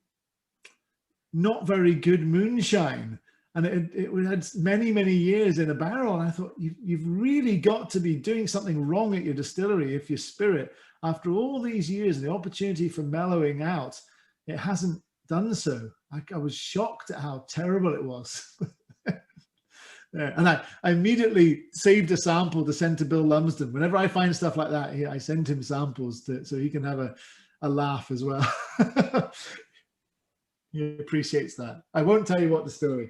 not very good moonshine. And it had many, many years in a barrel. And I thought, you've really got to be doing something wrong at your distillery if your spirit, after all these years and the opportunity for mellowing out, it hasn't done so. I was shocked at how terrible it was. Yeah, and I immediately saved a sample to send to Bill Lumsden. Whenever I find stuff like that, I send him samples so he can have a laugh as well. He appreciates that. I won't tell you what distillery.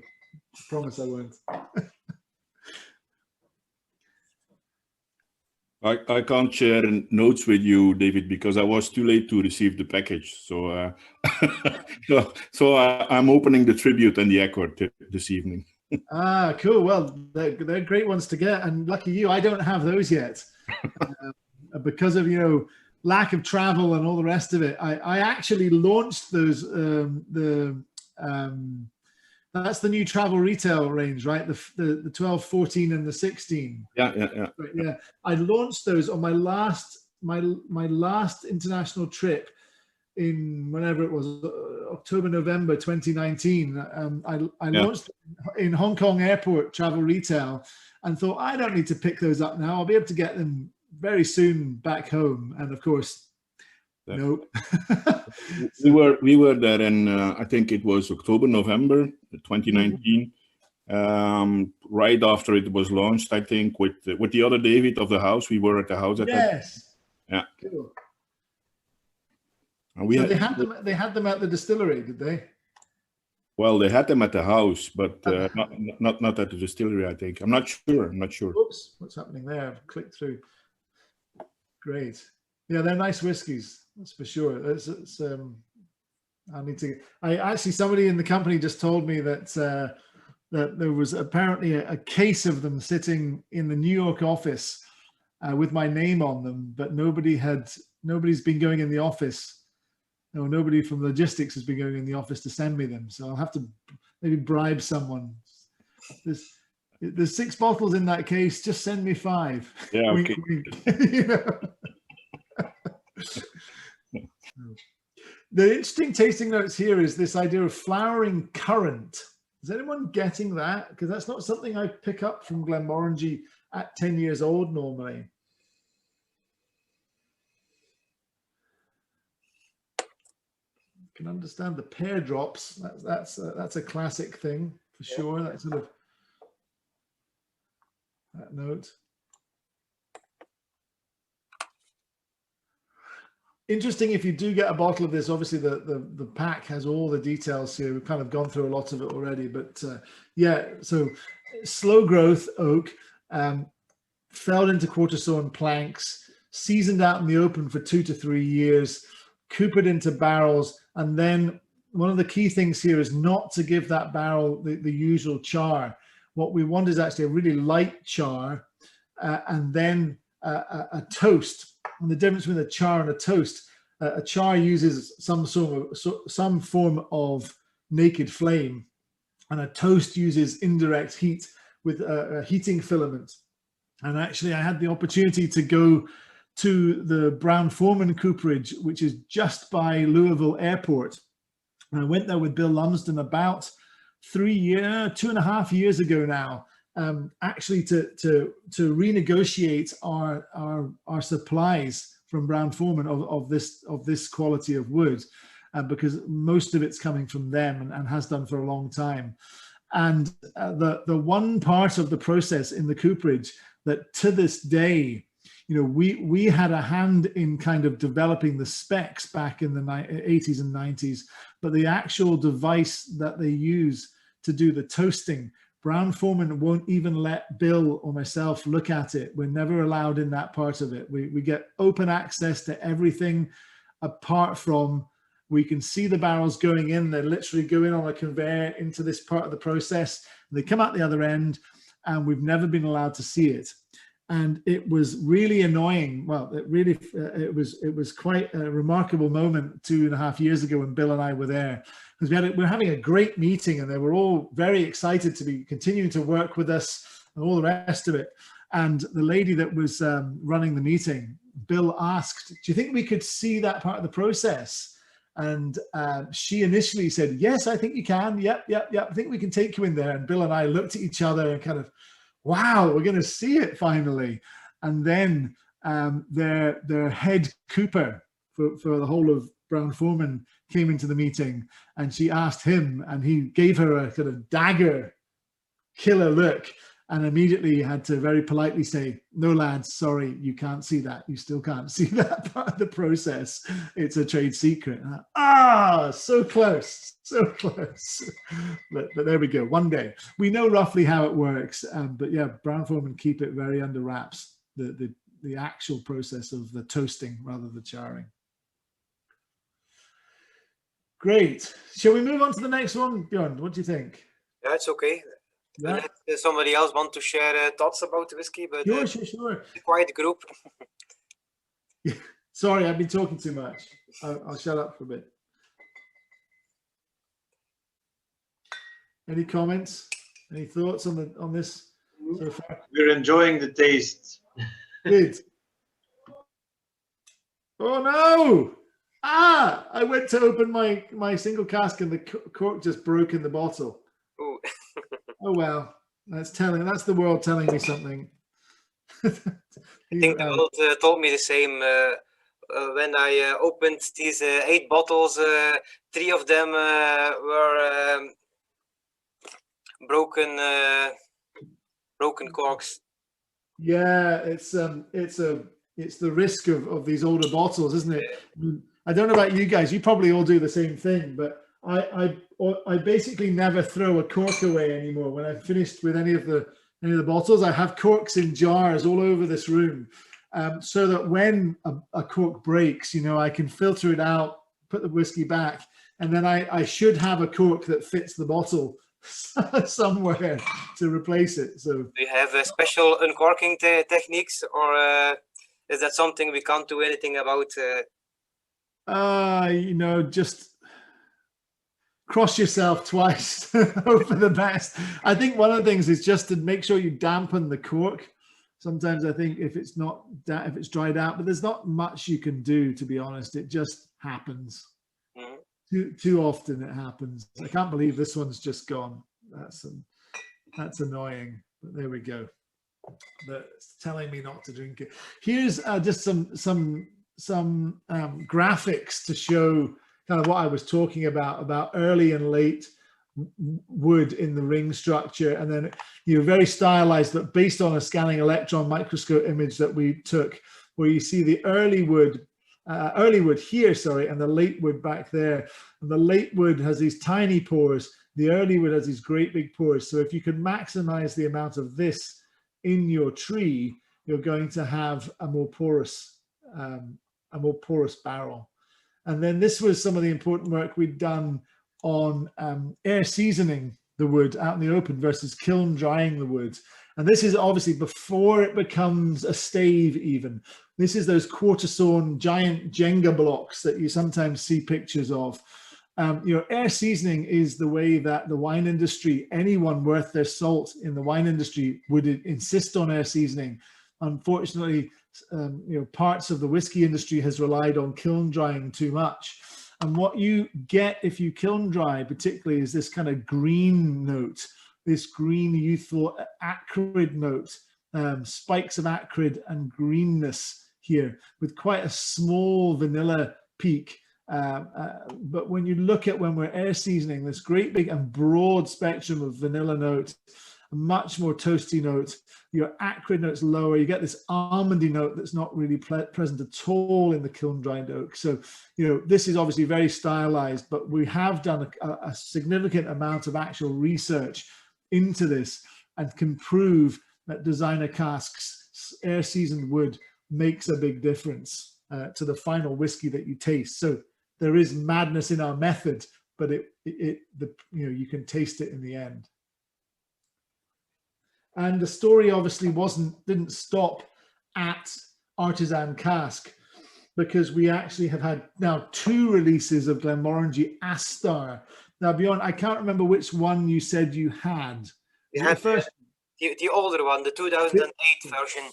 I promise I won't. I can't share notes with you, David, because I was too late to receive the package. So, so I'm opening the tribute and the accord this evening. Ah, cool. Well, they're great ones to get, and lucky you, I don't have those yet because of lack of travel and all the rest of it. I actually launched those. That's the new travel retail range, right? The 12, 14, and the 16. Yeah. Right, yeah. I launched those on my last international trip in whenever it was, October, November 2019. I launched in Hong Kong airport travel retail and thought, I don't need to pick those up now. I'll be able to get them very soon back home. And of course, nope. we were there in I think it was October, November 2019, right after it was launched. I think with the other David of the house, we were at the house at that. Yeah. Cool. And so they had them at the distillery, did they? Well, they had them at the house, but not at the distillery. I think I'm not sure. Oops, what's happening there? I've clicked through. Great. Yeah, they're nice whiskies. That's for sure. I actually, somebody in the company just told me that that there was apparently a case of them sitting in the New York office with my name on them, but nobody's been going in the office. No, nobody from logistics has been going in the office to send me them. So I'll have to maybe bribe someone. There's 6 bottles in that case. Just send me 5. Yeah. Wink, Okay. wink. The interesting tasting notes here is this idea of flowering currant. Is anyone getting that? Because that's not something I pick up from Glenmorangie at 10 years old normally. Can understand the pear drops. That's a classic thing for sure. That sort of that note. Interesting if you do get a bottle of this. Obviously, the pack has all the details here. We've kind of gone through a lot of it already, but yeah. So slow growth oak, felled into quarter sawn planks, seasoned out in the open for 2 to 3 years, coopered into barrels. And then one of the key things here is not to give that barrel the usual char. What we want is actually a really light char and then a toast. And the difference between a char and a toast, a char uses some form of naked flame, and a toast uses indirect heat with a heating filament. And actually, I had the opportunity to go to the Brown-Forman cooperage, which is just by Louisville Airport. And I went there with Bill Lumsden about 2.5 years ago now, actually to renegotiate our supplies from Brown-Forman of this quality of wood, because most of it's coming from them and has done for a long time. And the one part of the process in the cooperage that to this day, we had a hand in kind of developing the specs back in the 80s and 90s, but the actual device that they use to do the toasting, Brown-Forman won't even let Bill or myself look at it. We're never allowed in that part of it. We get open access to everything, apart from we can see the barrels going in. They literally go in on a conveyor into this part of the process. They come out the other end, and we've never been allowed to see it. And it was really annoying. Well, it was quite a remarkable moment 2.5 years ago when Bill and I were there, because we were having a great meeting, and they were all very excited to be continuing to work with us and all the rest of it. And the lady that was running the meeting, Bill asked, "Do you think we could see that part of the process?" And she initially said, "Yes, I think you can. Yep. I think we can take you in there." And Bill and I looked at each other and kind of, wow, we're going to see it finally. And then their head cooper for the whole of Brown-Forman came into the meeting, and she asked him, and he gave her a kind of dagger killer look. And immediately had to very politely say, no, lads, sorry, you can't see that. You still can't see that part of the process. It's a trade secret. So close, so close. But there we go. One day. We know roughly how it works. But yeah, Brown-Forman keep it very under wraps, the actual process of the toasting rather than the charring. Great. Shall we move on to the next one, Bjorn? What do you think? Yeah, it's okay. Yeah. Unless somebody else want to share thoughts about the whiskey, but Sure. a quiet group. Sorry, I've been talking too much. I'll shut up for a bit. Any comments? Any thoughts on this so far? We're enjoying the taste. Good. Oh no! I went to open my single cask and the cork just broke in the bottle. Ooh. Oh well, that's the world telling me something. I think the world told me the same when I opened these 8 bottles. 3 of them were broken corks. Yeah, it's the risk of these older bottles, isn't it? I don't know about you guys. You probably all do the same thing, but I basically never throw a cork away anymore. When I've finished with any of the bottles, I have corks in jars all over this room, so that when a cork breaks, I can filter it out, put the whiskey back, and then I should have a cork that fits the bottle somewhere to replace it. So do you have special uncorking techniques, or is that something we can't do anything about? Just cross yourself twice, hope for the best. I think one of the things is just to make sure you dampen the cork. Sometimes I think if it's dried out, but there's not much you can do, to be honest. It just happens. Mm-hmm. Too often it happens. I can't believe this one's just gone. That's annoying. But there we go. That's telling me not to drink it. Here's just some graphics to show kind of what I was talking about early and late wood in the ring structure, and then very stylized, but based on a scanning electron microscope image that we took, where you see the early wood here, and the late wood back there. And the late wood has these tiny pores. The early wood has these great big pores. So if you can maximize the amount of this in your tree, you're going to have a more porous barrel. And then this was some of the important work we'd done on air seasoning the wood out in the open versus kiln drying the wood. And this is obviously before it becomes a stave even. This is those quarter-sawn giant Jenga blocks that you sometimes see pictures of. Air seasoning is the way that the wine industry, anyone worth their salt in the wine industry would insist on air seasoning. Unfortunately, parts of the whiskey industry has relied on kiln drying too much. And what you get if you kiln dry particularly is this kind of green note, this green, youthful, acrid note, spikes of acrid and greenness here with quite a small vanilla peak. But when you look at when we're air seasoning, this great big and broad spectrum of vanilla note, a much more toasty note, your acrid note's lower, you get this almondy note that's not really present at all in the kiln dried oak. So, this is obviously very stylized, but we have done a significant amount of actual research into this and can prove that designer casks, air seasoned wood makes a big difference to the final whiskey that you taste. So there is madness in our method, but you can taste it in the end. And the story obviously didn't stop at Artisan Cask, because we actually have had now 2 releases of Glenmorangie Astar. Now, Bjorn, I can't remember which one you said you had. You had the older one, the 2008 version.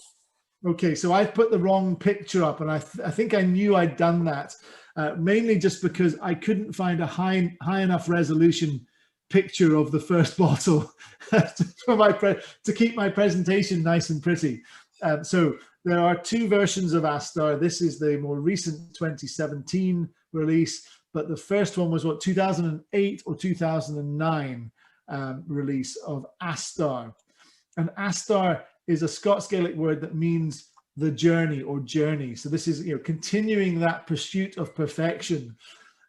Okay, so I put the wrong picture up, and I think I knew I'd done that, mainly just because I couldn't find a high enough resolution picture of the first bottle to keep my presentation nice and pretty. So there are 2 versions of Astar. This is the more recent 2017 release, but the first one was 2008 or 2009 release of Astar. And Astar is a Scots Gaelic word that means the journey or journey. So this is, continuing that pursuit of perfection.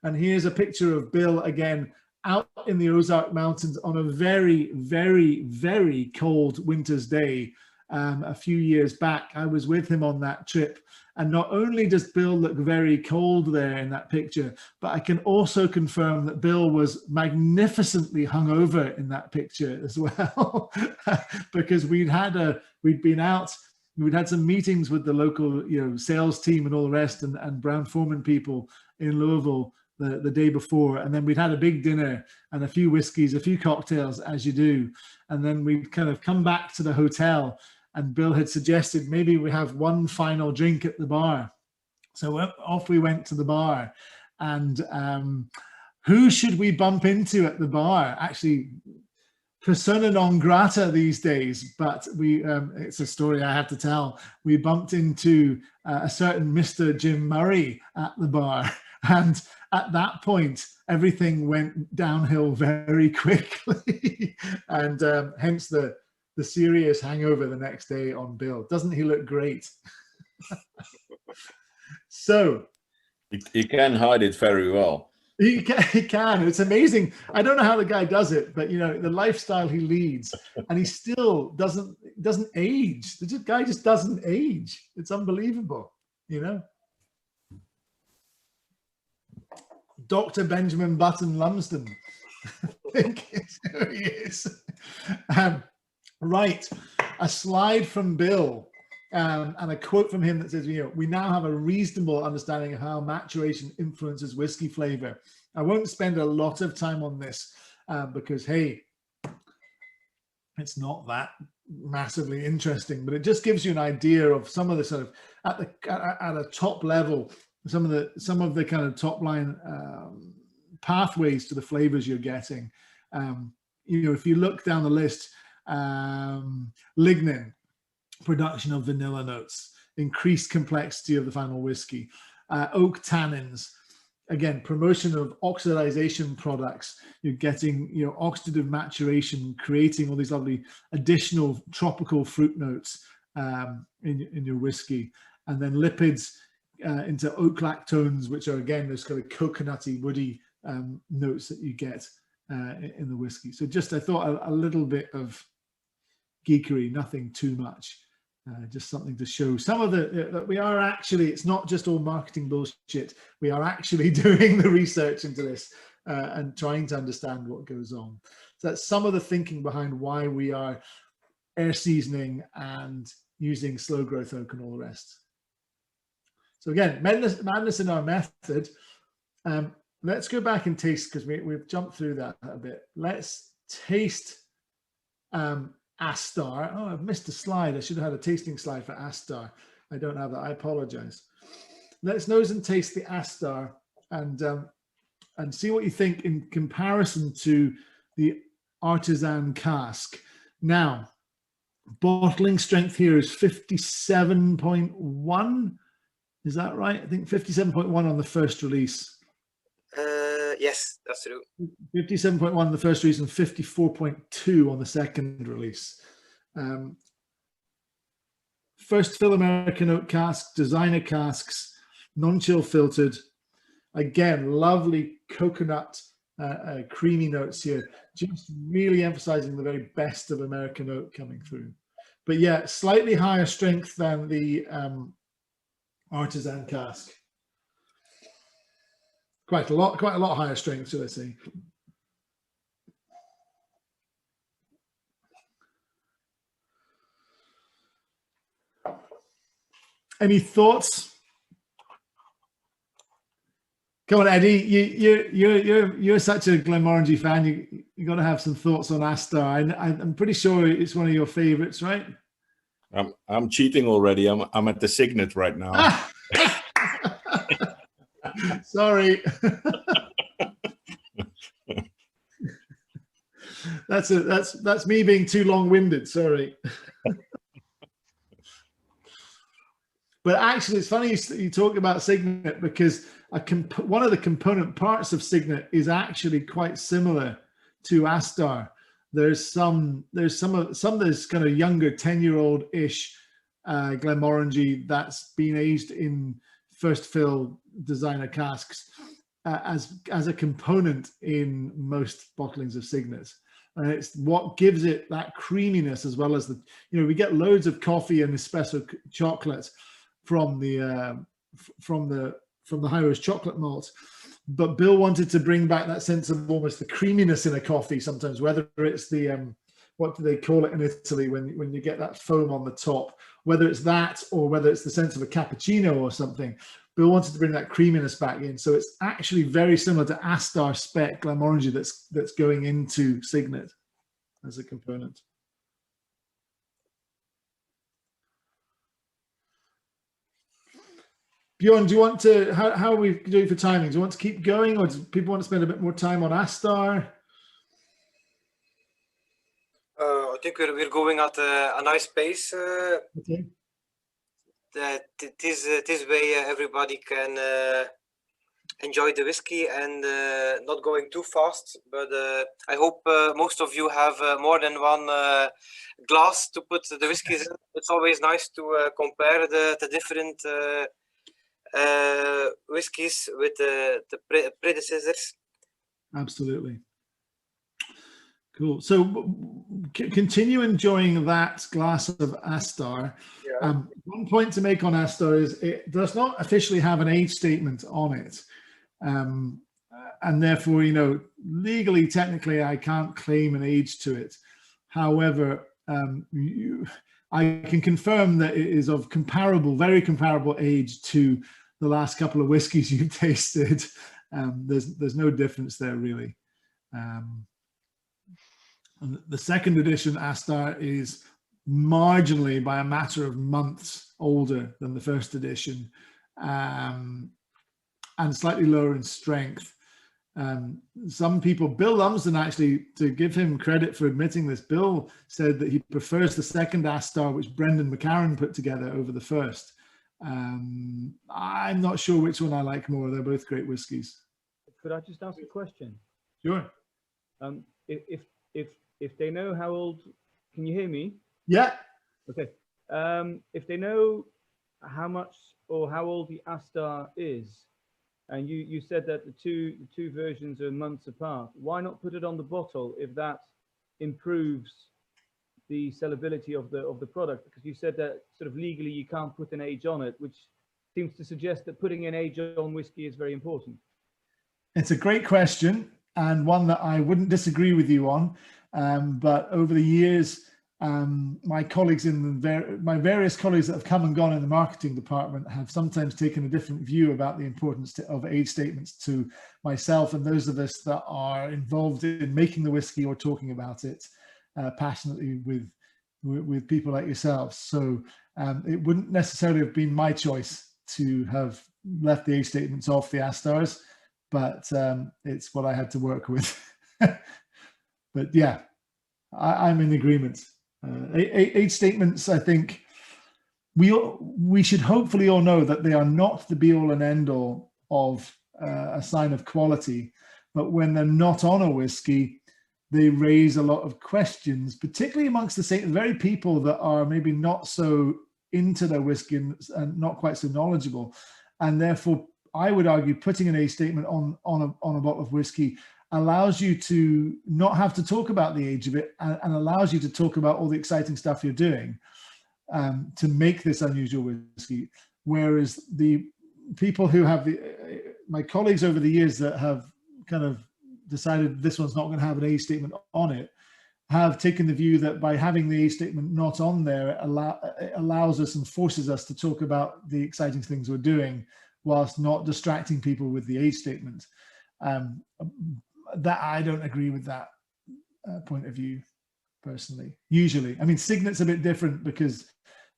And here's a picture of Bill again out in the Ozark Mountains on a very, very, very cold winter's day. A few years back, I was with him on that trip. And not only does Bill look very cold there in that picture, but I can also confirm that Bill was magnificently hungover in that picture as well, because we'd been out, we'd had some meetings with the local, sales team and all the rest, and Brown Foreman people in Louisville the day before, and then we'd had a big dinner and a few whiskeys, a few cocktails, as you do, and then we'd kind of come back to the hotel. And Bill had suggested maybe we have one final drink at the bar. So off we went to the bar. And who should we bump into at the bar? Actually, persona non grata these days, but it's a story I have to tell. We bumped into a certain Mr. Jim Murray at the bar. And at that point, everything went downhill very quickly. And hence the serious hangover the next day on Bill. Doesn't he look great? So he can hide it very well. He can. It's amazing. I don't know how the guy does it, but the lifestyle he leads, and he still doesn't age. The guy just doesn't age. It's unbelievable. Dr. Benjamin Button Lumsden. I think it's who he is. Right, a slide from Bill and a quote from him that says, we now have a reasonable understanding of how maturation influences whiskey flavor. I won't spend a lot of time on this because, hey, it's not that massively interesting, but it just gives you an idea of some of the sort of at a top level, some of the kind of top line pathways to the flavors you're getting. If you look down the list, lignin, production of vanilla notes, increased complexity of the final whiskey, oak tannins, again, promotion of oxidization products, you're getting oxidative maturation, creating all these lovely additional tropical fruit notes in your whiskey, and then lipids into oak lactones, which are again those kind of coconutty, woody notes that you get in the whiskey. So just I thought a little bit of geekery, nothing too much, just something to show some of that we are actually, it's not just all marketing bullshit. We are actually doing the research into this and trying to understand what goes on. So that's some of the thinking behind why we are air seasoning and using slow growth oak and all the rest. So again, madness in our method. Let's go back and taste, because we've jumped through that a bit. Let's taste Astar. Oh, I've missed a slide. I should have had a tasting slide for Astar. I don't have that. I apologize. Let's nose and taste the Astar and see what you think in comparison to the artisan cask. Now, bottling strength here is 57.1. Is that right? I think 57.1 on the first release. Yes, that's true. 57.1 on the first release and 54.2 on the second release. First fill American oak cask, designer casks, non-chill filtered. Again, lovely coconut, creamy notes here. Just really emphasizing the very best of American oak coming through. But yeah, slightly higher strength than the artisan cask. Quite a lot higher strength, should I say. Any thoughts? Come on, Eddie. You're such a Glenmorangie fan. You got to have some thoughts on Astar. I'm pretty sure it's one of your favorites, right? I'm cheating already. I'm at the Signet right now. Sorry. That's me being too long-winded. Sorry. But actually, it's funny you talk about Signet, because one of the component parts of Signet is actually quite similar to Astar. there's some of this kind of younger 10-year-old-ish Glenmorangie that's been aged in first fill designer casks as a component in most bottlings of Signet. And it's what gives it that creaminess, as well as the, you know, we get loads of coffee and espresso chocolate from the high roast chocolate malt, but Bill wanted to bring back that sense of almost the creaminess in a coffee sometimes, whether it's the what do they call it in Italy when you get that foam on the top, whether it's that or whether it's the sense of a cappuccino or something. Bill wanted to bring that creaminess back in, so it's actually very similar to Astar spec Glenmorangie that's going into Signet as a component. Bjorn, do you want to, how are we doing for timing? Do you want to keep going, or do people want to spend a bit more time on Astar? I think we're going at a nice pace. Okay. This way everybody can enjoy the whiskey and not going too fast. But I hope most of you have more than one glass to put the whiskeys in. It's always nice to compare the different whiskeys with the predecessors. Absolutely. Cool. So continue enjoying that glass of Astar. Yeah. One point to make on Astar is it does not officially have an age statement on it. And therefore, you know, legally, technically, I can't claim an age to it. However, I can confirm that it is of comparable, very comparable age to the last couple of whiskeys you've tasted. There's no difference there, really. And the second edition Astar is marginally, by a matter of months, older than the first edition, and slightly lower in strength. Some people, Bill Lumsden, actually, to give him credit for admitting this, Bill said that he prefers the second Astar, which Brendan McCarran put together, over the first. I'm not sure which one I like more. They're both great whiskies. Could I just ask a question? Sure. If they know how old, can you hear me? Yeah. Okay. If they know how much or how old the Astar is, and you said that the two versions are months apart, why not put it on the bottle if that improves the sellability of the product? Because you said that sort of legally you can't put an age on it, which seems to suggest that putting an age on whiskey is very important. It's a great question, and one that I wouldn't disagree with you on. But over the years, my colleagues my various colleagues that have come and gone in the marketing department have sometimes taken a different view about the importance of age statements to myself and those of us that are involved in making the whiskey or talking about it passionately with people like yourselves. So it wouldn't necessarily have been my choice to have left the age statements off the Astars, but it's what I had to work with. But yeah, I'm in agreement. Age statements, I think we should hopefully all know that they are not the be all and end all of a sign of quality, but when they're not on a whiskey, they raise a lot of questions, particularly amongst the very people that are maybe not so into their whiskey and not quite so knowledgeable. And therefore, I would argue putting an age statement on a bottle of whiskey allows you to not have to talk about the age of it, and allows you to talk about all the exciting stuff you're doing to make this unusual whiskey. Whereas the people who have my colleagues over the years that have kind of decided this one's not going to have an age statement on it, have taken the view that by having the age statement not on there, it allows us and forces us to talk about the exciting things we're doing whilst not distracting people with the age statement. That I don't agree with that point of view personally. Usually, I mean, Signet's a bit different because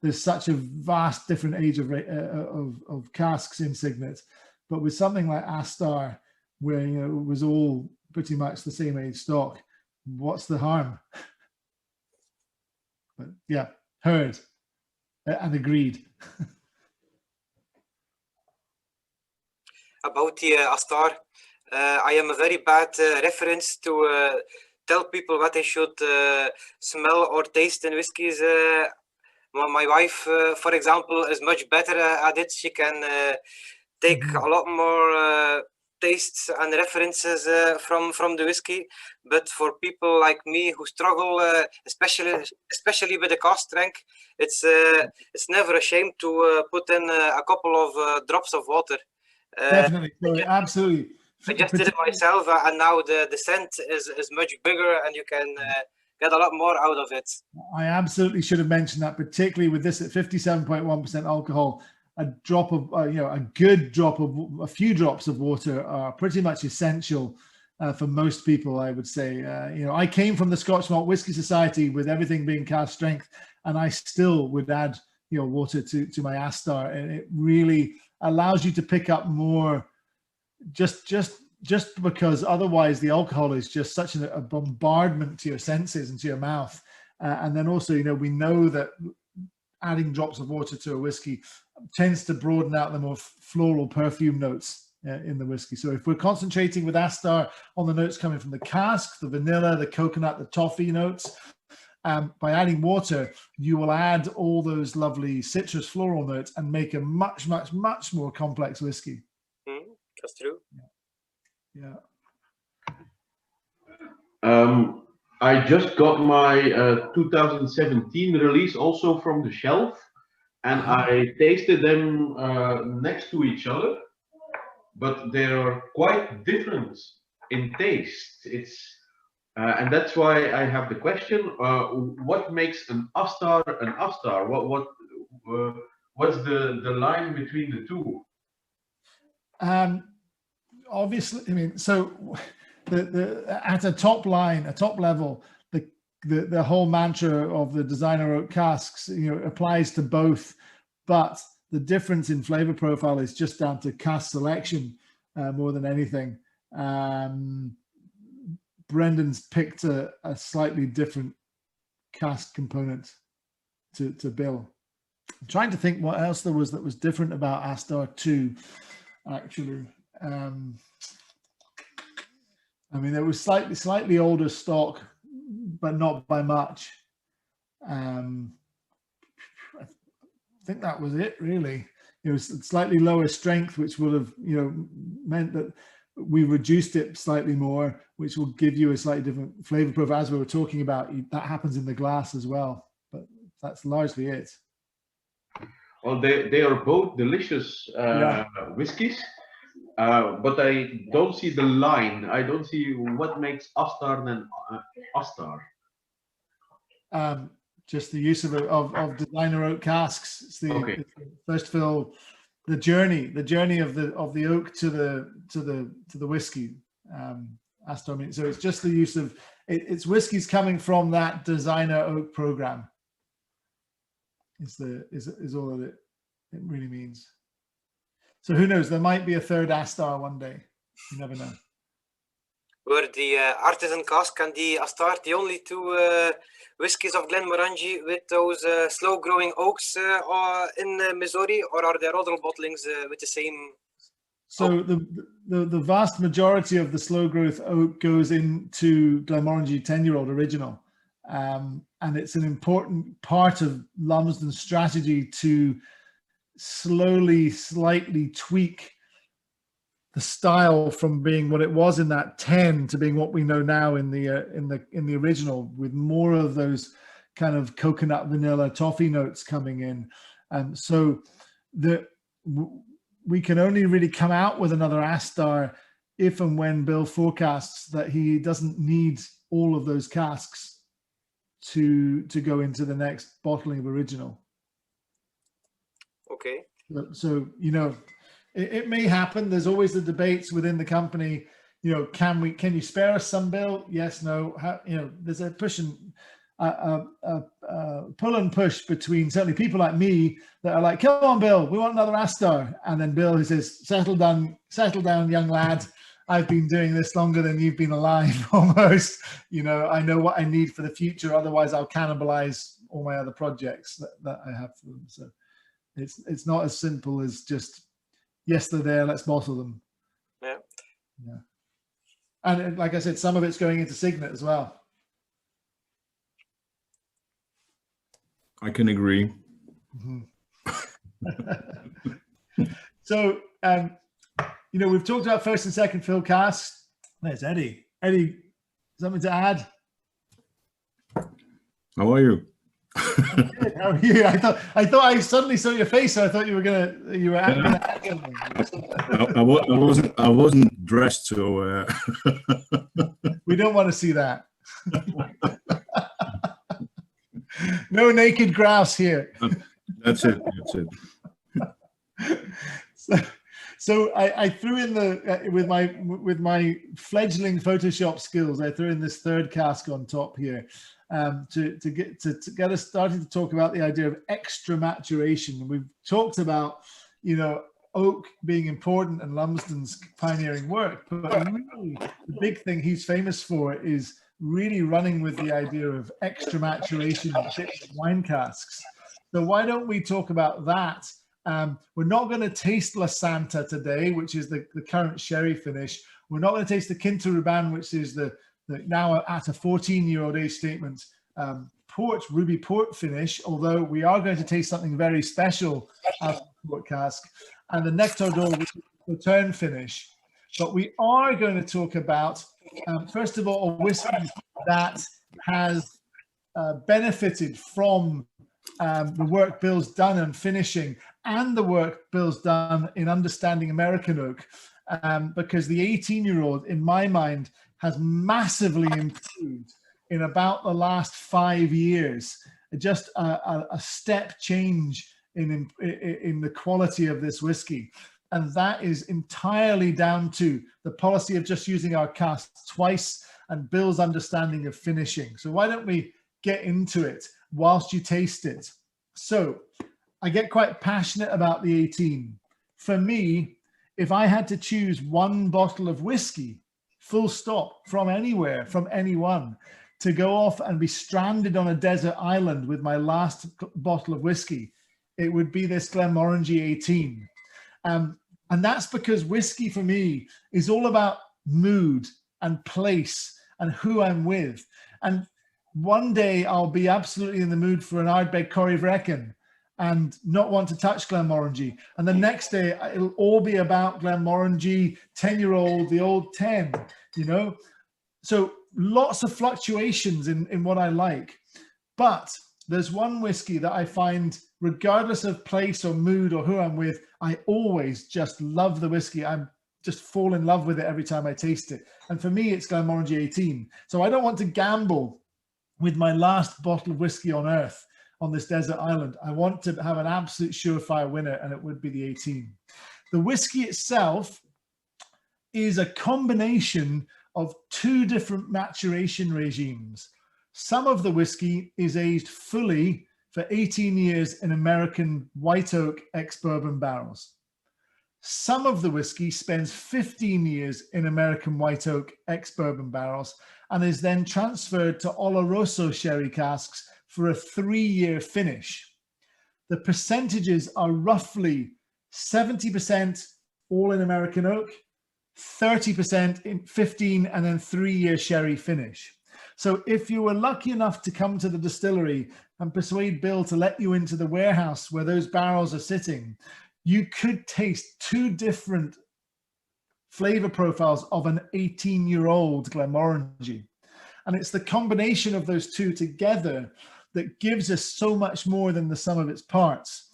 there's such a vast different age of casks in Signet, but with something like Astar, where you know it was all pretty much the same age stock, what's the harm? But yeah, heard and agreed. About the Astar, I am a very bad reference to tell people what they should smell or taste in whiskies. My wife, for example, is much better at it. She can take a lot more tastes and references from the whiskey. But for people like me who struggle, especially with the cask strength, it's never a shame to put in a couple of drops of water. Definitely, absolutely. I just did it myself, and now the scent is much bigger, and you can get a lot more out of it. I absolutely should have mentioned that, particularly with this at 57.1% alcohol. A drop of, a good drop of, a few drops of water are pretty much essential for most people, I would say. I came from the Scotch Malt Whisky Society with everything being cask strength, and I still would add, water to my Astar, and it really allows you to pick up more. Just because otherwise the alcohol is just such a bombardment to your senses and to your mouth. And then also, we know that adding drops of water to a whiskey tends to broaden out the more floral perfume notes in the whiskey. So if we're concentrating with Astar on the notes coming from the cask, the vanilla, the coconut, the toffee notes, by adding water, you will add all those lovely citrus floral notes and make a much, much, much more complex whiskey. That's true. Yeah. I just got my 2017 release also from the shelf, and I tasted them next to each other, but they are quite different in taste. And that's why I have the question: what makes an Astar an Astar? What's the line between the two? Obviously, so at a top level, the whole mantra of the designer oak casks, applies to both, but the difference in flavor profile is just down to cask selection more than anything. Brendan's picked a slightly different cask component to Bill. I'm trying to think what else there was that was different about Astar 2, actually. There was slightly older stock, but not by much. I think that was it, really. It was slightly lower strength, which would have, meant that we reduced it slightly more, which will give you a slightly different flavor profile. As we were talking about, that happens in the glass as well, but that's largely it. Well, they are both delicious whiskies. But I don't see the line. I don't see what makes Astar than Astar. Just the use of designer oak casks. It's the, okay. It's the first fill, the journey of the oak to the whiskey. Astar. So it's just the use of it's whiskies coming from that designer oak program. Is all that it really means. So who knows? There might be a third Astar one day. You never know. Were the artisan cask and the Astar the only two whiskies of Glenmorangie with those slow-growing oaks in Missouri, or are there other bottlings with the same? So the vast majority of the slow-growth oak goes into Glenmorangie 10-year-old original, and it's an important part of Lumsden's strategy to slowly, slightly tweak the style from being what it was in that 10 to being what we know now in the original, with more of those kind of coconut, vanilla, toffee notes coming in. So we can only really come out with another Astar if and when Bill forecasts that he doesn't need all of those casks to go into the next bottling of original. Okay. So, it may happen. There's always the debates within the company. Can you spare us some, Bill? Yes, no. There's a push and pull and push between certainly people like me that are like, come on, Bill, we want another Astar. And then Bill, who says, settle down, young lad. I've been doing this longer than you've been alive, almost. I know what I need for the future. Otherwise, I'll cannibalize all my other projects that I have for them. So it's not as simple as just, yes, they're there, let's bottle them. Yeah. And like I said, some of it's going into Signet as well. I can agree. So, you know, we've talked about first and second fill casks. There's Eddie. Eddie, something to add? How are you? How are you? I thought I suddenly saw your face, so I thought you were gonna add something. I wasn't dressed, so We don't want to see that. No naked grouse here. that's it. That's it. So I threw in the with my fledgling Photoshop skills. I threw in this third cask on top here to get us started to talk about the idea of extra maturation. We've talked about, you know, oak being important and Lumsden's pioneering work, but really the big thing he's famous for is really running with the idea of extra maturation wine casks. So why don't we talk about that? We're not going to taste La Santa today, which is the current sherry finish. We're not going to taste the Quinta Ruban, which is the now at a 14-year-old age statement ruby port finish, although we are going to taste something very special out of the port cask, and the Nectar d'Or, which is the turn finish. But we are going to talk about, first of all, a whiskey that has benefited from the work Bill's done in finishing and the work Bill's done in understanding American oak, because the 18-year-old, in my mind, has massively improved in about the last 5 years. Just a step change in the quality of this whiskey. And that is entirely down to the policy of just using our casks twice and Bill's understanding of finishing. So why don't we get into it whilst you taste it? So I get quite passionate about the 18. For me, if I had to choose one bottle of whiskey, full stop, from anywhere, from anyone, to go off and be stranded on a desert island with my last bottle of whiskey, it would be this Glenmorangie 18. And that's because whiskey for me is all about mood and place and who I'm with. And one day I'll be absolutely in the mood for an Ardbeg Corrie Vrecken and not want to touch Glenmorangie. And the next day it'll all be about Glenmorangie, 10-year-old, the old 10, you know? So lots of fluctuations in what I like. But there's one whiskey that I find, regardless of place or mood or who I'm with, I always just love the whiskey. I'm just fall in love with it every time I taste it. And for me, it's Glenmorangie 18. So I don't want to gamble with my last bottle of whiskey on earth on this desert island. I want to have an absolute surefire winner, and it would be the 18. The whiskey itself is a combination of two different maturation regimes. Some of the whiskey is aged fully for 18 years in American white oak ex-bourbon barrels. Some of the whiskey spends 15 years in American white oak ex-bourbon barrels and is then transferred to Oloroso sherry casks for a 3-year finish. The percentages are roughly 70% all in American oak, 30% in 15, and then 3-year sherry finish. So if you were lucky enough to come to the distillery and persuade Bill to let you into the warehouse where those barrels are sitting, you could taste two different flavor profiles of an 18-year-old Glenmorangie. And it's the combination of those two together that gives us so much more than the sum of its parts.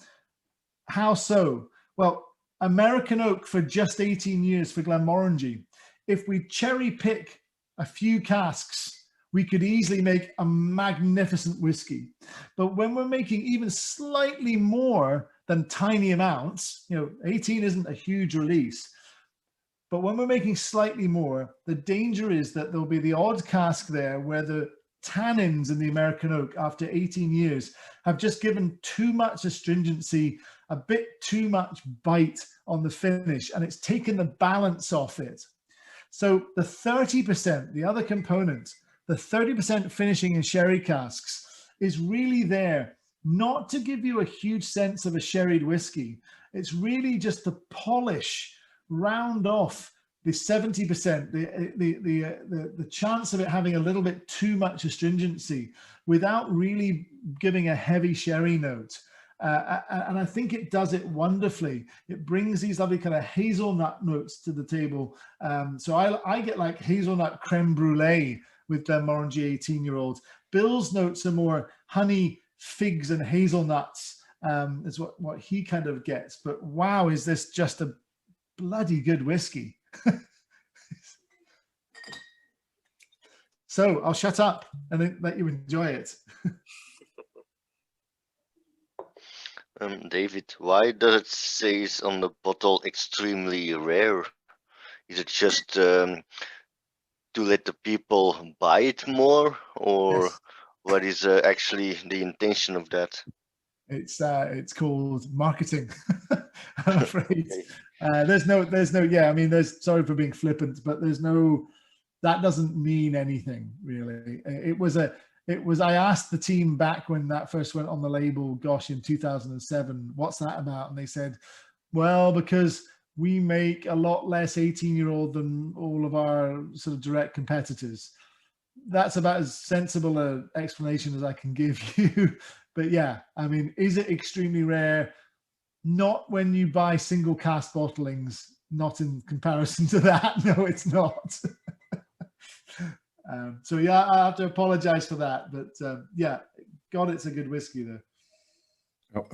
How so? Well, American oak for just 18 years for Glenmorangie. If we cherry pick a few casks, we could easily make a magnificent whiskey. But when we're making even slightly more than tiny amounts, you know, 18 isn't a huge release, but when we're making slightly more, the danger is that there'll be the odd cask there where the tannins in the American oak after 18 years have just given too much astringency, a bit too much bite on the finish, and it's taken the balance off it. So the 30%, the other component, the 30% finishing in sherry casks is really there not to give you a huge sense of a sherried whiskey. It's really just to polish, round off 70%, the chance of it having a little bit too much astringency without really giving a heavy sherry note. And I think it does it wonderfully. It brings these lovely kind of hazelnut notes to the table. So I get like hazelnut creme brulee with Glenmorangie 18-year-old. Bill's notes are more honey, figs, and hazelnuts. Is what he kind of gets. But wow, is this just a bloody good whiskey? So I'll shut up and let you enjoy it. David, why does it say on the bottle extremely rare? Is it just to let the people buy it more, or Yes. what is actually the intention of that? It's called marketing. I'm afraid. Okay. There's no, yeah, I mean, sorry for being flippant, but that doesn't mean anything really. I asked the team back when that first went on the label, gosh, in 2007, what's that about? And they said, well, because we make a lot less 18-year-old than all of our sort of direct competitors. That's about as sensible an explanation as I can give you. But yeah, I mean, is it extremely rare? Not when you buy single cask bottlings, not in comparison to that. No, it's not. So yeah, I have to apologize for that. But yeah, God, it's a good whiskey though.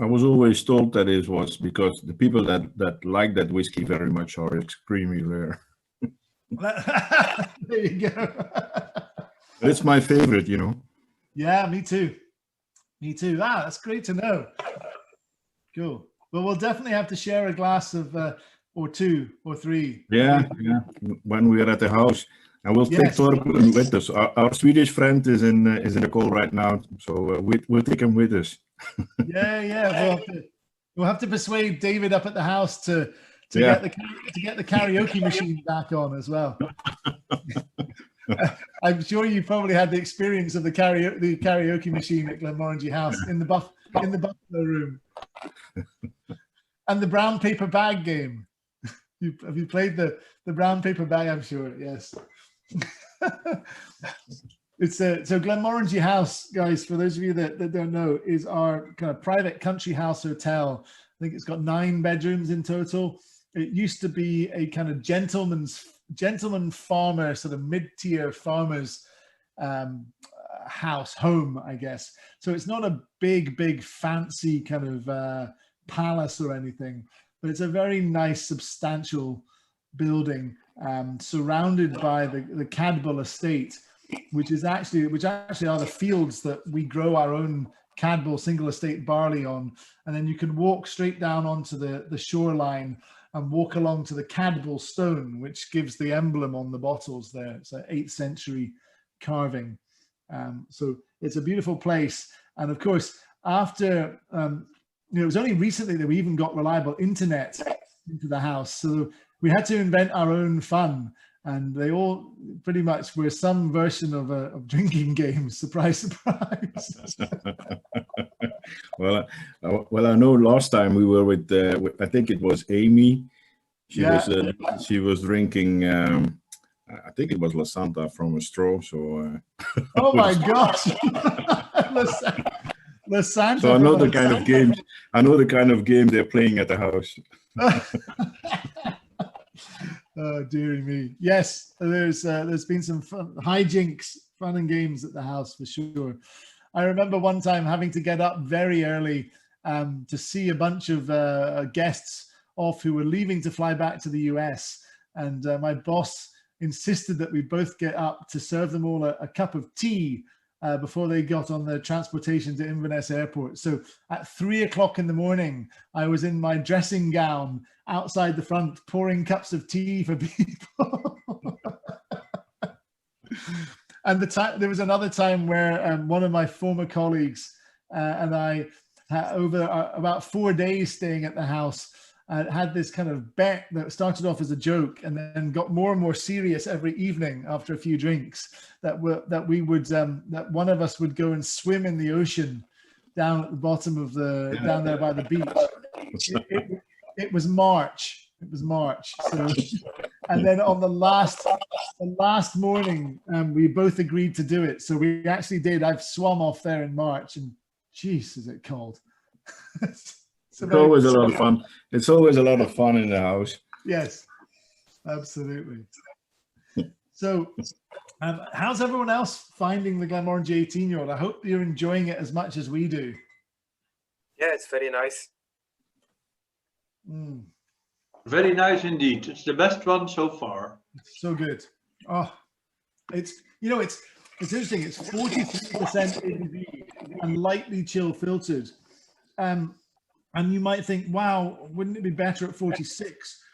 I was always told that it was because the people that like that whiskey very much are extremely rare. There you go. It's my favorite, you know. Yeah, me too. Me too. Ah, that's great to know. Cool. Well, we'll definitely have to share a glass of or two or three. Yeah, yeah. When we are at the house, and we'll take Yes. Torben with us. Our Swedish friend is in the call right now, so we'll take him with us. Yeah. We'll have to persuade David up at the house to Yeah. get the karaoke machine back on as well. I'm sure you probably had the experience of the karaoke machine at Glenmorangie House in the Buffalo room, and the brown paper bag game. Have you played the brown paper bag? I'm sure, yes. It's so Glenmorangie House, guys. For those of you that don't know, is our kind of private country house hotel. I think it's got 9 bedrooms in total. It used to be a kind of gentleman farmer, sort of mid-tier farmers home, I guess. So it's not a big fancy kind of palace or anything, but it's a very nice, substantial building surrounded by the Cadbull estate, which actually are the fields that we grow our own Cadbull single estate barley on. And then you can walk straight down onto the shoreline and walk along to the Cadbull stone, which gives the emblem on the bottles there. It's an 8th century carving. So it's a beautiful place. And of course, after, it was only recently that we even got reliable internet into the house. So we had to invent our own fun. And they all pretty much were some version of drinking games. Surprise, surprise. Well, I know last time we were with I think it was Amy. She was drinking. I think it was La Santa from a straw. So. Oh my gosh, La Santa. So I know the kind of games. I know the kind of game they're playing at the house. Oh dearie me. Yes, there's been some hijinks, fun and games at the house for sure. I remember one time having to get up very early to see a bunch of guests off who were leaving to fly back to the US, and my boss insisted that we both get up to serve them all a cup of tea before they got on the transportation to Inverness Airport. So at 3 o'clock in the morning, I was in my dressing gown outside the front pouring cups of tea for people. And there was another time where one of my former colleagues and I, over about 4 days staying at the house, had this kind of bet that started off as a joke and then got more and more serious every evening after a few drinks, that one of us would go and swim in the ocean down at the bottom of down there by the beach. It was March, It was March. So, and then on the last morning, we both agreed to do it. So we actually did. I've swum off there in March, and geez, is it cold? It's always a lot of fun. It's always a lot of fun in the house. Yes, absolutely. So, how's everyone else finding the Glenmorangie 18-year-old? I hope you're enjoying it as much as we do. Yeah, it's very nice. Very nice indeed. It's the best one so far. It's so good. Oh, it's interesting. It's 43% ABV and lightly chill filtered. And you might think, wow, wouldn't it be better at 46?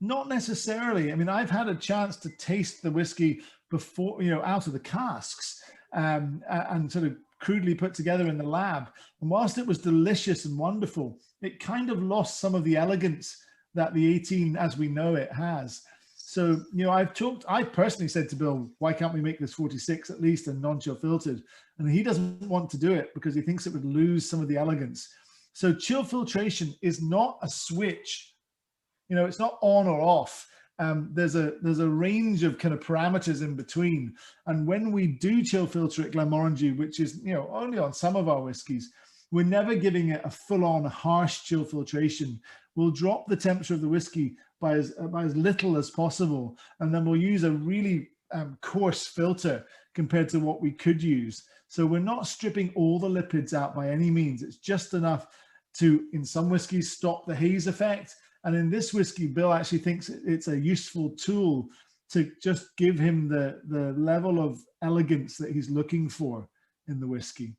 Not necessarily. I mean, I've had a chance to taste the whiskey before, out of the casks and sort of crudely put together in the lab. And whilst it was delicious and wonderful, it kind of lost some of the elegance that the 18 as we know it has. So, I personally said to Bill, why can't we make this 46 at least and non-chill filtered? And he doesn't want to do it because he thinks it would lose some of the elegance. So chill filtration is not a switch. It's not on or off. There's a range of kind of parameters in between. And when we do chill filter at Glenmorangie, which is, only on some of our whiskies, we're never giving it a full-on harsh chill filtration. We'll drop the temperature of the whiskey by as little as possible. And then we'll use a really coarse filter compared to what we could use. So we're not stripping all the lipids out by any means. It's just enough to, in some whiskeys, stop the haze effect. And in this whiskey, Bill actually thinks it's a useful tool to just give him the level of elegance that he's looking for in the whiskey.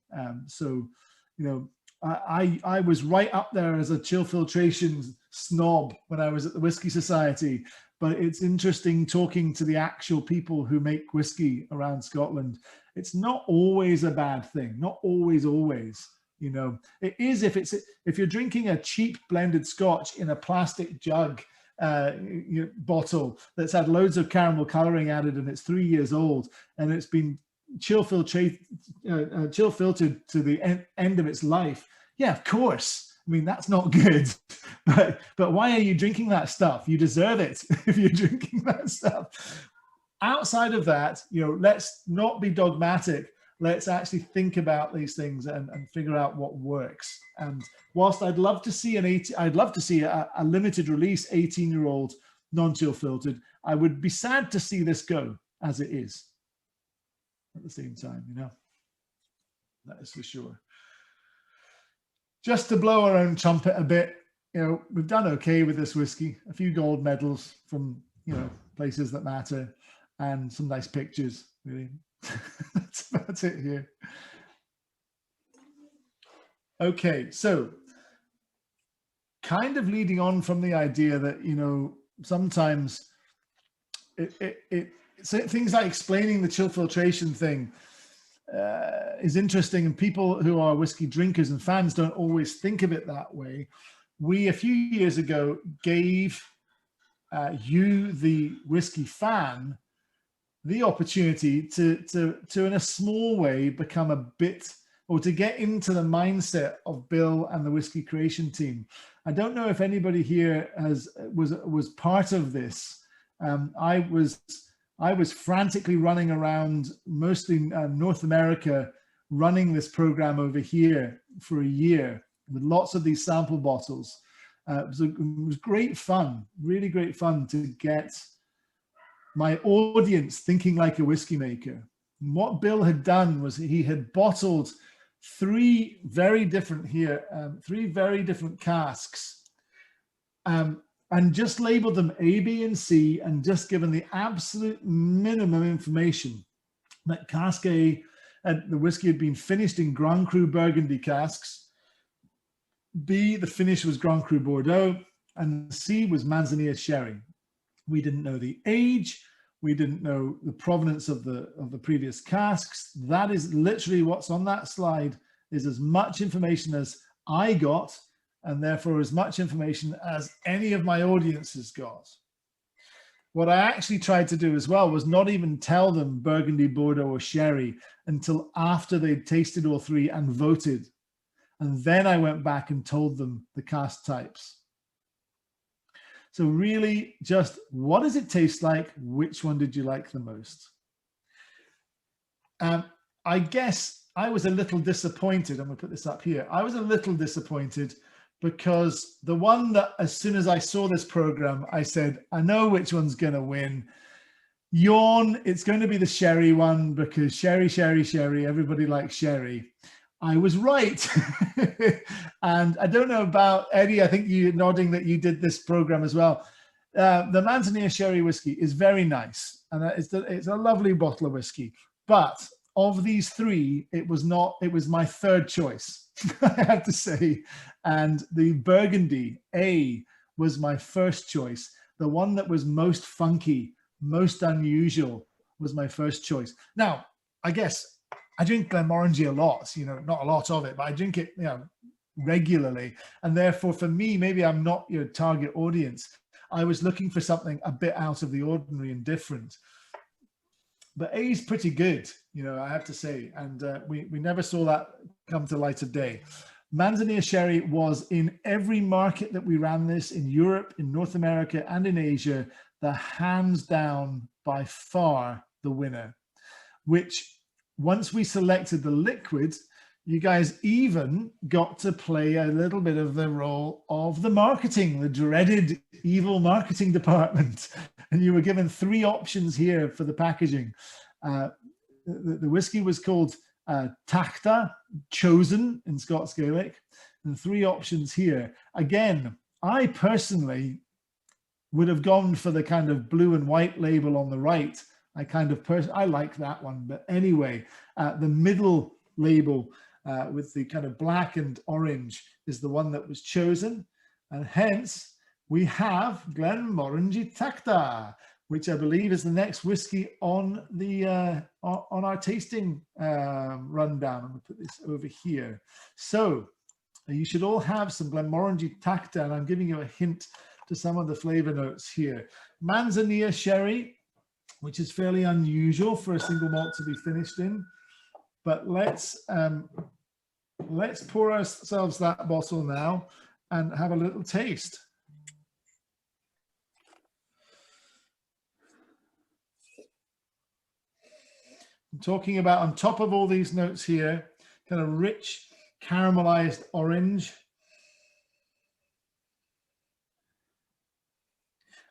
I was right up there as a chill filtration snob when I was at the Whiskey Society, but it's interesting talking to the actual people who make whiskey around Scotland. It's not always a bad thing, not always. It is if you're drinking a cheap blended Scotch in a plastic jug bottle that's had loads of caramel coloring added and it's 3 years old and it's been chill filtered to the end of its life. Yeah, of course. I mean, that's not good. But why are you drinking that stuff? You deserve it if you're drinking that stuff. Outside of that, let's not be dogmatic. Let's actually think about these things and figure out what works. And whilst I'd love to see a limited release 18-year-old non-chill filtered, I would be sad to see this go as it is at the same time, that is for sure. Just to blow our own trumpet a bit, we've done okay with this whiskey. A few gold medals from, places that matter and some nice pictures, really. That's about it here. Okay, so kind of leading on from the idea that, sometimes things like explaining the chill filtration thing is interesting, and people who are whiskey drinkers and fans don't always think of it that way. We, a few years ago, gave you, the whiskey fan, the opportunity to in a small way become a bit, or to get into the mindset of Bill and the whiskey creation team. I don't know if anybody here was part of this. I was frantically running around, mostly North America, running this program over here for a year with lots of these sample bottles. It was great fun, really great fun to get my audience thinking like a whiskey maker. And what Bill had done was he had bottled three very different casks, and just labeled them A, B, and C, and just given the absolute minimum information that cask A, the whiskey had been finished in Grand Cru Burgundy casks, B, the finish was Grand Cru Bordeaux, and C was Manzanilla Sherry. We didn't know the age. We didn't know the provenance of the previous casks. That is literally what's on that slide, is as much information as I got, and therefore as much information as any of my audiences got. What I actually tried to do as well was not even tell them Burgundy, Bordeaux, or Sherry until after they'd tasted all three and voted. And then I went back and told them the cask types. So really just, what does it taste like? Which one did you like the most? I guess I was a little disappointed. I'm gonna put this up here. I was a little disappointed because the one that, as soon as I saw this program, I said, I know which one's gonna win. Yawn, it's going to be the sherry one because sherry, everybody likes sherry. I was right. And I don't know about Eddie, I think you're nodding that you did this program as well. The Manzanilla Sherry Whiskey is very nice, and it's a lovely bottle of whiskey. But of these three, it was my third choice, I have to say. And the Burgundy A was my first choice. The one that was most funky, most unusual was my first choice. Now, I guess I drink Glenmorangie a lot, not a lot of it, but I drink it, regularly. And therefore, for me, maybe I'm not your target audience. I was looking for something a bit out of the ordinary and different. But A is pretty good, I have to say. And we never saw that come to light of day. Manzanilla Sherry was in every market that we ran this, in Europe, in North America, and in Asia, the hands down by far the winner, which once we selected the liquid, you guys even got to play a little bit of the role of the marketing, the dreaded evil marketing department. And you were given three options here for the packaging. The whiskey was called Tachta, chosen in Scots Gaelic, and three options here. Again, I personally would have gone for the kind of blue and white label on the right. I like that one. But anyway, the middle label with the kind of black and orange is the one that was chosen. And hence we have Glenmorangie Tachta, which I believe is the next whiskey on the on our tasting rundown. I'm gonna put this over here. So you should all have some Glenmorangie Tachta, and I'm giving you a hint to some of the flavor notes here. Manzanilla Sherry, which is fairly unusual for a single malt to be finished in. But let's pour ourselves that bottle now and have a little taste. I'm talking about, on top of all these notes here, kind of rich caramelized orange.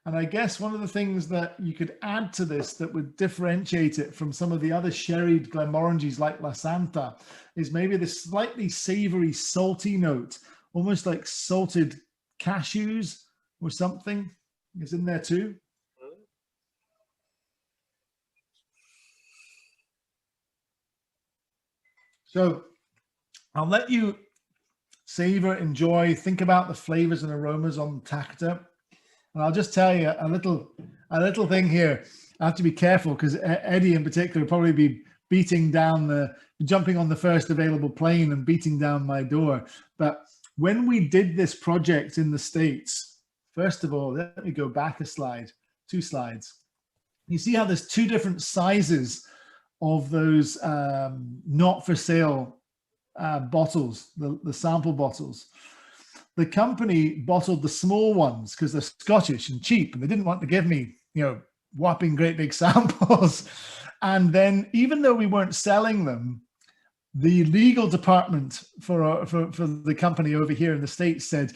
And I guess one of the things that you could add to this that would differentiate it from some of the other sherried Glenmorangies like La Santa is maybe this slightly savory, salty note, almost like salted cashews or something is in there too. So I'll let you savor, enjoy, think about the flavors and aromas on Tachta. And I'll just tell you a little thing here. I have to be careful because Eddie in particular will probably be jumping on the first available plane and beating down my door. But when we did this project in the States, first of all, let me go back a slide, 2 slides. You see how there's 2 different sizes of those not for sale bottles, the sample bottles. The company bottled the small ones because they're Scottish and cheap, and they didn't want to give me, whopping great big samples. And then, even though we weren't selling them, the legal department for the company over here in the States said,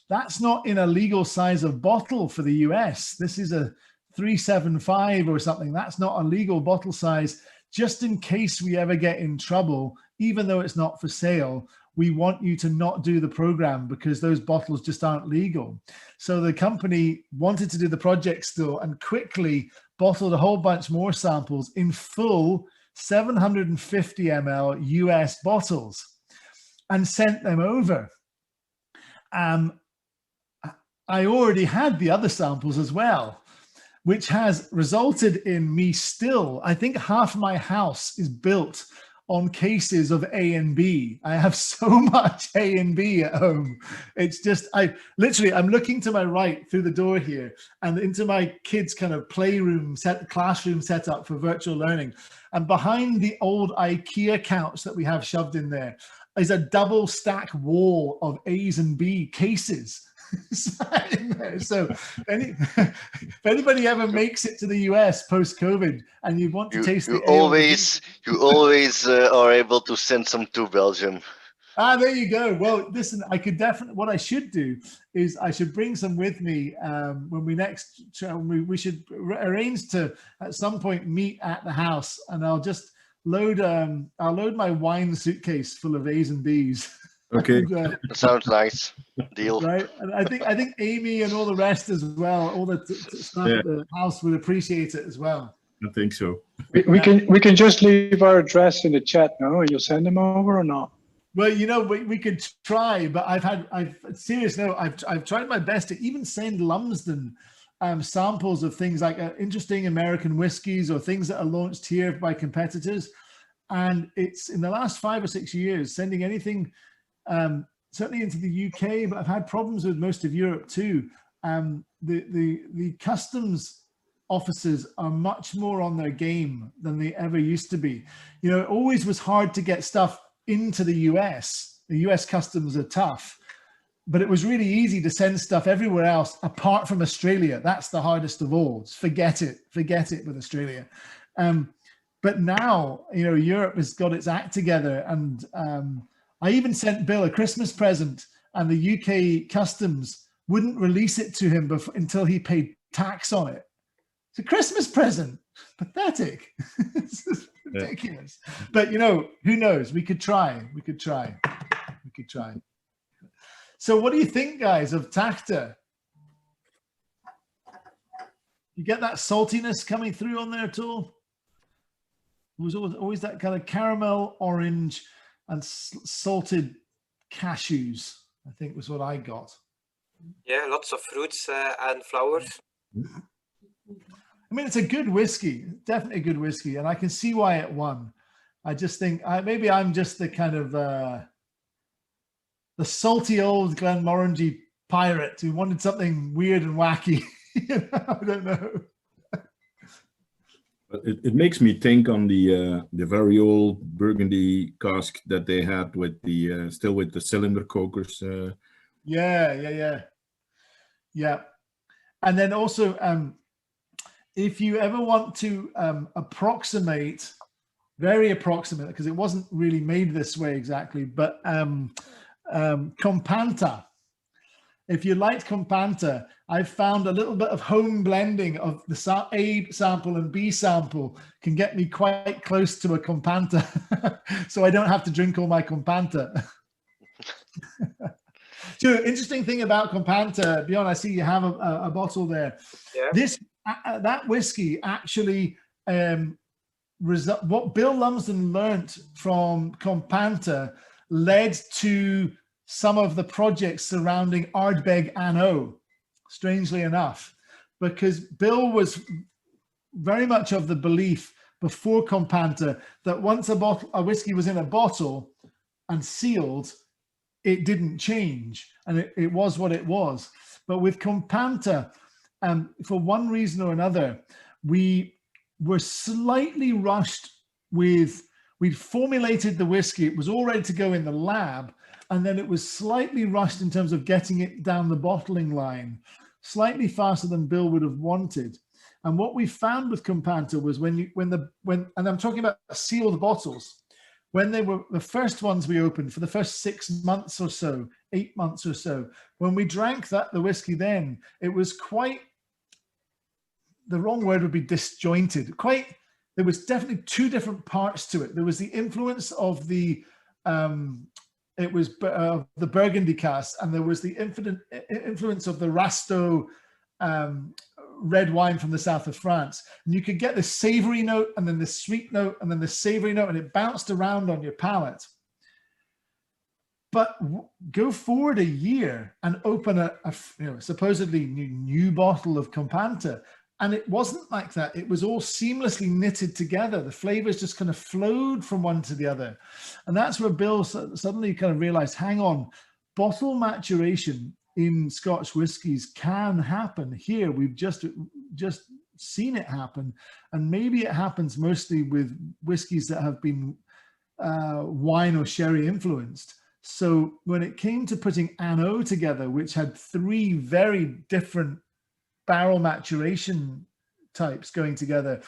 that's not in a legal size of bottle for the US. This is a 375 or something. That's not a legal bottle size. Just in case we ever get in trouble, even though it's not for sale, we want you to not do the program because those bottles just aren't legal. So the company wanted to do the project still and quickly bottled a whole bunch more samples in full 750 ml US bottles and sent them over. I already had the other samples as well, which has resulted in me still, I think half my house is built on cases of A and B. I have so much A and B at home. It's just, I'm looking to my right through the door here and into my kids' kind of classroom setup for virtual learning. And behind the old IKEA couch that we have shoved in there is a double stack wall of A's and B cases. So if anybody ever makes it to the US post-COVID and you want to taste the ale, you always are able to send some to Belgium. Ah, there you go. Well, listen, I could definitely, what I should do is I should bring some with me when we next, we should arrange to at some point meet at the house, and I'll just load, I'll load my wine suitcase full of A's and B's. Okay. And, That sounds nice. Deal. right. And I think Amy and all the rest as well, all the staff at the house would appreciate it as well. I think so. We can just leave our address in the chat now, and you'll send them over or not? Well, you know, we could try, but I've tried my best to even send Lumsden samples of things like interesting American whiskies or things that are launched here by competitors. And it's in the last 5 or 6 years, sending anything, certainly into the UK, but I've had problems with most of Europe too. The customs officers are much more on their game than they ever used to be. You know, it always was hard to get stuff into the US. The US customs are tough, but it was really easy to send stuff everywhere else apart from Australia. That's the hardest of all. Forget it with Australia. But now, you know, Europe has got its act together, and I even sent Bill a Christmas present, and the UK customs wouldn't release it to him until he paid tax on it. It's a Christmas present. Pathetic. It's ridiculous. Yeah. But, you know, who knows? We could try. So what do you think, guys, of Tacta? You get that saltiness coming through on there at all? It was always that kind of caramel, orange, and salted cashews, I think was what I got. Yeah, lots of fruits and flowers. I mean, it's a good whiskey, definitely a good whiskey, and I can see why it won. I just think maybe I'm just the kind of the salty old Glenmorangie pirate who wanted something weird and wacky. You know, I don't know. It makes me think on the very old Burgundy cask that they had with the still with the cylinder cokers. Yeah. And then also, if you ever want to approximate, very approximate, because it wasn't really made this way exactly, but Companta. If you liked Companta, I've found a little bit of home blending of the A sample and B sample can get me quite close to a Companta. So I don't have to drink all my Companta. So interesting thing about Companta, Bjorn, I see you have a bottle there. Yeah. That whiskey actually, what Bill Lumsden learnt from Companta led to some of the projects surrounding Ardbeg Anno, strangely enough, because Bill was very much of the belief before Companta that once a whiskey was in a bottle and sealed, it didn't change, and it was what it was. But with Companta, for one reason or another, we were slightly rushed with, we'd formulated the whiskey, it was all ready to go in the lab, and then it was slightly rushed in terms of getting it down the bottling line, slightly faster than Bill would have wanted. And what we found with Companta was when and I'm talking about sealed bottles, when they were the first ones we opened for the first 6 months or so, 8 months or so, when we drank the whiskey then, it was quite, the wrong word would be disjointed. There was definitely two different parts to it. There was the influence of the Burgundy cask, and there was the influence of the Rasteau red wine from the south of France. And you could get the savory note, and then the sweet note, and then the savory note, and it bounced around on your palate. But go forward a year and open a supposedly new bottle of Companta, and it wasn't like that. It was all seamlessly knitted together. The flavors just kind of flowed from one to the other. And that's where Bill suddenly kind of realized, hang on, bottle maturation in Scotch whiskies can happen here. We've just seen it happen. And maybe it happens mostly with whiskies that have been wine or sherry influenced. So when it came to putting Anno together, which had 3 very different barrel maturation types going together,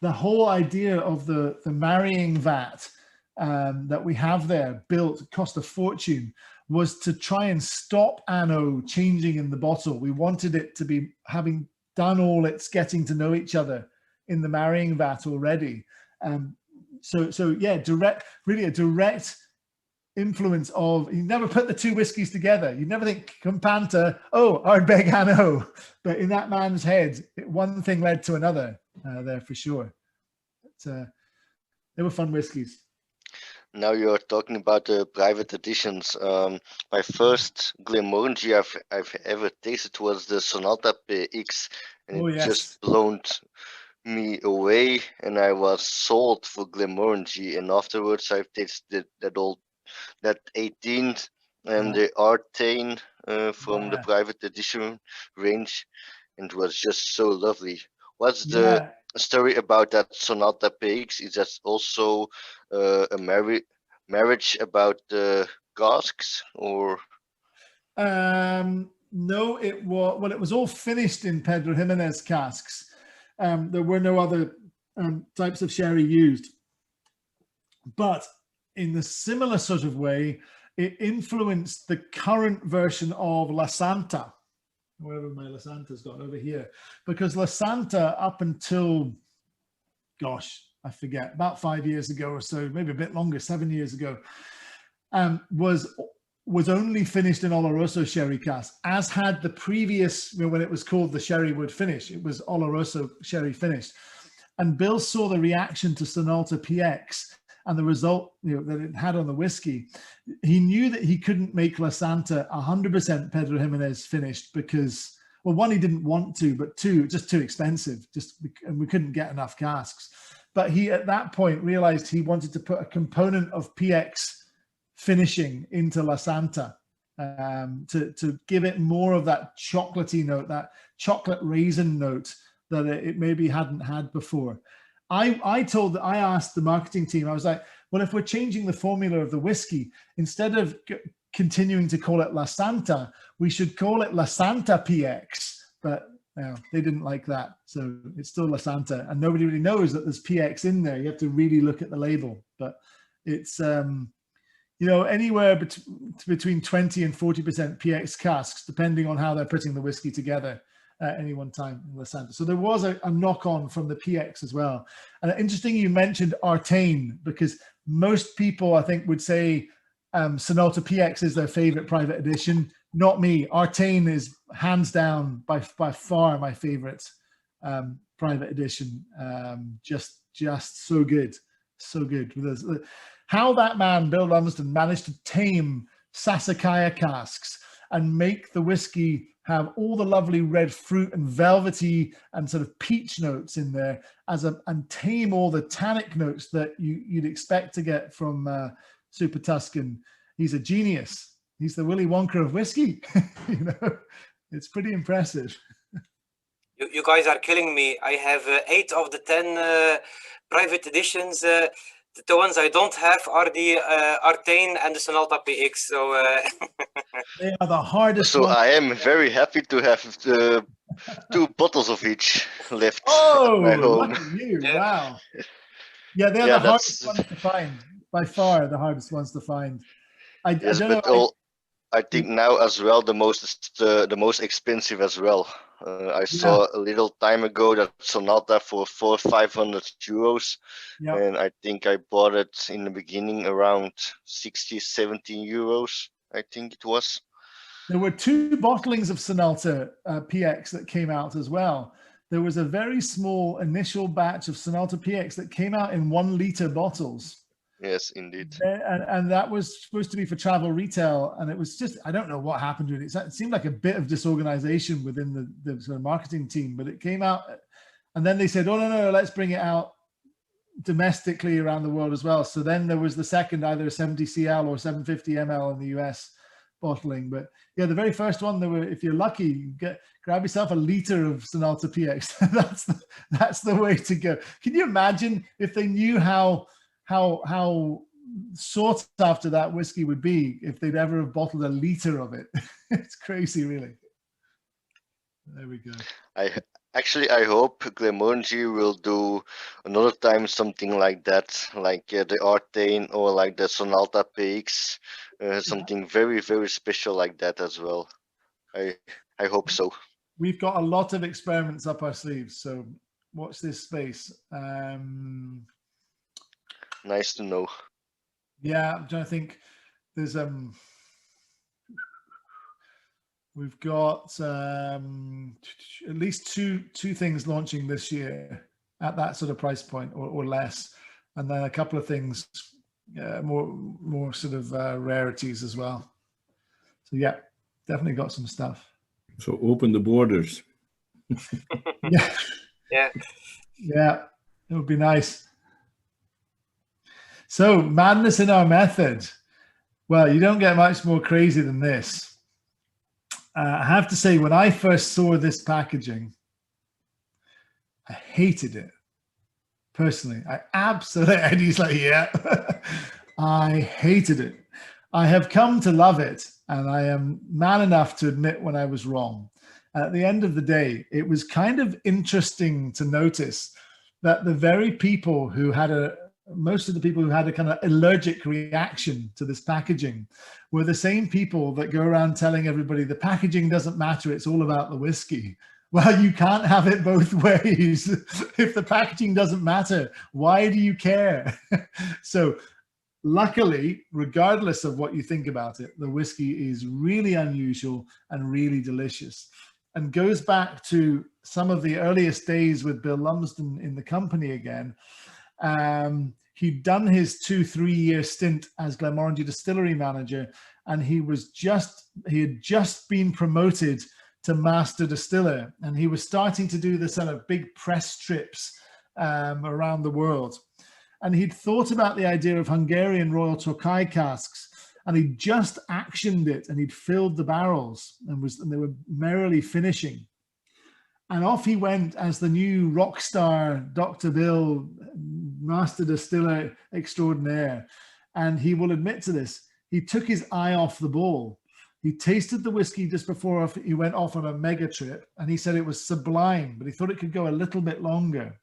the whole idea of the marrying vat that we have there built, cost a fortune, was to try and stop Anno changing in the bottle. We wanted it to be having done all its getting to know each other in the marrying vat already. So yeah, really a direct influence of, you never put the 2 whiskies together. You never think Campanta, oh, Ardbeg Anno. But in that man's head, one thing led to another there for sure. But, they were fun whiskies. Now you're talking about the private editions. My first Glenmorangie I've ever tasted was the Sonata PX, and Oh, it yes. just blown me away, and I was sold for Glenmorangie. And afterwards, I've tasted that 18th and the Artane from the private edition range, and it was just so lovely. What's the story about that Sonata PX? Is that also a marriage about the casks, or? No, it was all finished in Pedro Jimenez casks. There were no other types of sherry used, but in the similar sort of way, it influenced the current version of La Santa, wherever my La Santa's gone over here, because La Santa up until, gosh, I forget, about 5 years ago or so, maybe a bit longer, 7 years ago, was only finished in Oloroso sherry cask, as had the previous, when it was called the Sherry Wood finish, it was Oloroso sherry finished. And Bill saw the reaction to Sonalta PX and the result that it had on the whiskey. He knew that he couldn't make La Santa 100% Pedro Jimenez finished because, well, one, he didn't want to, but two, just too expensive, and we couldn't get enough casks. But he, at that point, realized he wanted to put a component of PX finishing into La Santa to give it more of that chocolatey note, that chocolate raisin note that it maybe hadn't had before. I asked the marketing team, I was like, well, if we're changing the formula of the whiskey, instead of continuing to call it La Santa, we should call it La Santa PX. But they didn't like that. So it's still La Santa, and nobody really knows that there's PX in there. You have to really look at the label. But it's, anywhere between 20 and 40% PX casks, depending on how they're putting the whiskey together at any one time in La Santa. So there was a knock-on from the PX as well. And interesting you mentioned Artane, because most people, I think, would say Sonalta PX is their favorite private edition. Not me. Artane is hands down by far my favorite private edition. Just so good. So good. How that man, Bill Lumsden, managed to tame Sassicaia casks and make the whiskey have all the lovely red fruit and velvety and sort of peach notes in there, and tame all the tannic notes that you'd expect to get from Super Tuscan. He's a genius. He's the Willy Wonka of whiskey. It's pretty impressive. You guys are killing me. I have 8 of the 10 private editions. The ones I don't have are the Artane and the Sonalta PX. So they are the hardest. So I am very happy to have 2 bottles of each left at my home. Look at you. Yeah. Wow. Yeah, they're the hardest ones to find. By far, the hardest ones to find. I don't know. I think now as well the most expensive as well. I saw a little time ago that Sonata for 500 euros, and I think I bought it in the beginning around 60-70 euros. I think it was. There were 2 bottlings of Sonalta PX that came out as well. There was a very small initial batch of Sonalta PX that came out in 1 liter bottles. Yes, indeed. And that was supposed to be for travel retail, and it was just, I don't know what happened to it. It seemed like a bit of disorganization within the sort of marketing team, but it came out, and then they said, oh, no, let's bring it out domestically around the world as well. So then there was the second, either 70 CL or 750 ml in the US bottling. But yeah, the very first one, there were, if you're lucky, grab yourself a liter of Sonalta PX. That's the way to go. Can you imagine if they knew how sought after that whiskey would be if they'd ever have bottled a liter of it. It's crazy, really. There we go. I hope Glenmorangie will do another time something like that, like the Artane or like the Sonalta PX, something very, very special like that as well. I hope so. We've got a lot of experiments up our sleeves, so watch this space. Nice to know. Yeah, I'm trying to think. There's we've got at least two things launching this year at that sort of price point or less, and then a couple of things more sort of rarities as well. So yeah, definitely got some stuff. So open the borders. Yeah. Yeah. Yeah, it would be nice. So madness in our method. Well, you don't get much more crazy than this. I have to say, when I first saw this packaging, I hated it. Personally, I absolutely, and he's like, yeah, I hated it. I have come to love it, and I am man enough to admit when I was wrong. At the end of the day, it was kind of interesting to notice that the very people who had most of the people who had a kind of allergic reaction to this packaging were the same people that go around telling everybody the packaging doesn't matter, it's all about the whiskey. Well, you can't have it both ways. If the packaging doesn't matter, why do you care? So luckily, regardless of what you think about it, the whiskey is really unusual and really delicious, and goes back to some of the earliest days with Bill Lumsden in the company again. He'd done his 2-3 year stint as Glenmorangie distillery manager, and he had just been promoted to master distiller, and he was starting to do the sort of big press trips around the world. And he'd thought about the idea of Hungarian Royal Tokai casks, and he'd just actioned it, and he'd filled the barrels, and they were merrily finishing. And off he went as the new rock star, Dr. Bill, master distiller extraordinaire. And he will admit to this, he took his eye off the ball. He tasted the whiskey just before he went off on a mega trip, and he said it was sublime, but he thought it could go a little bit longer.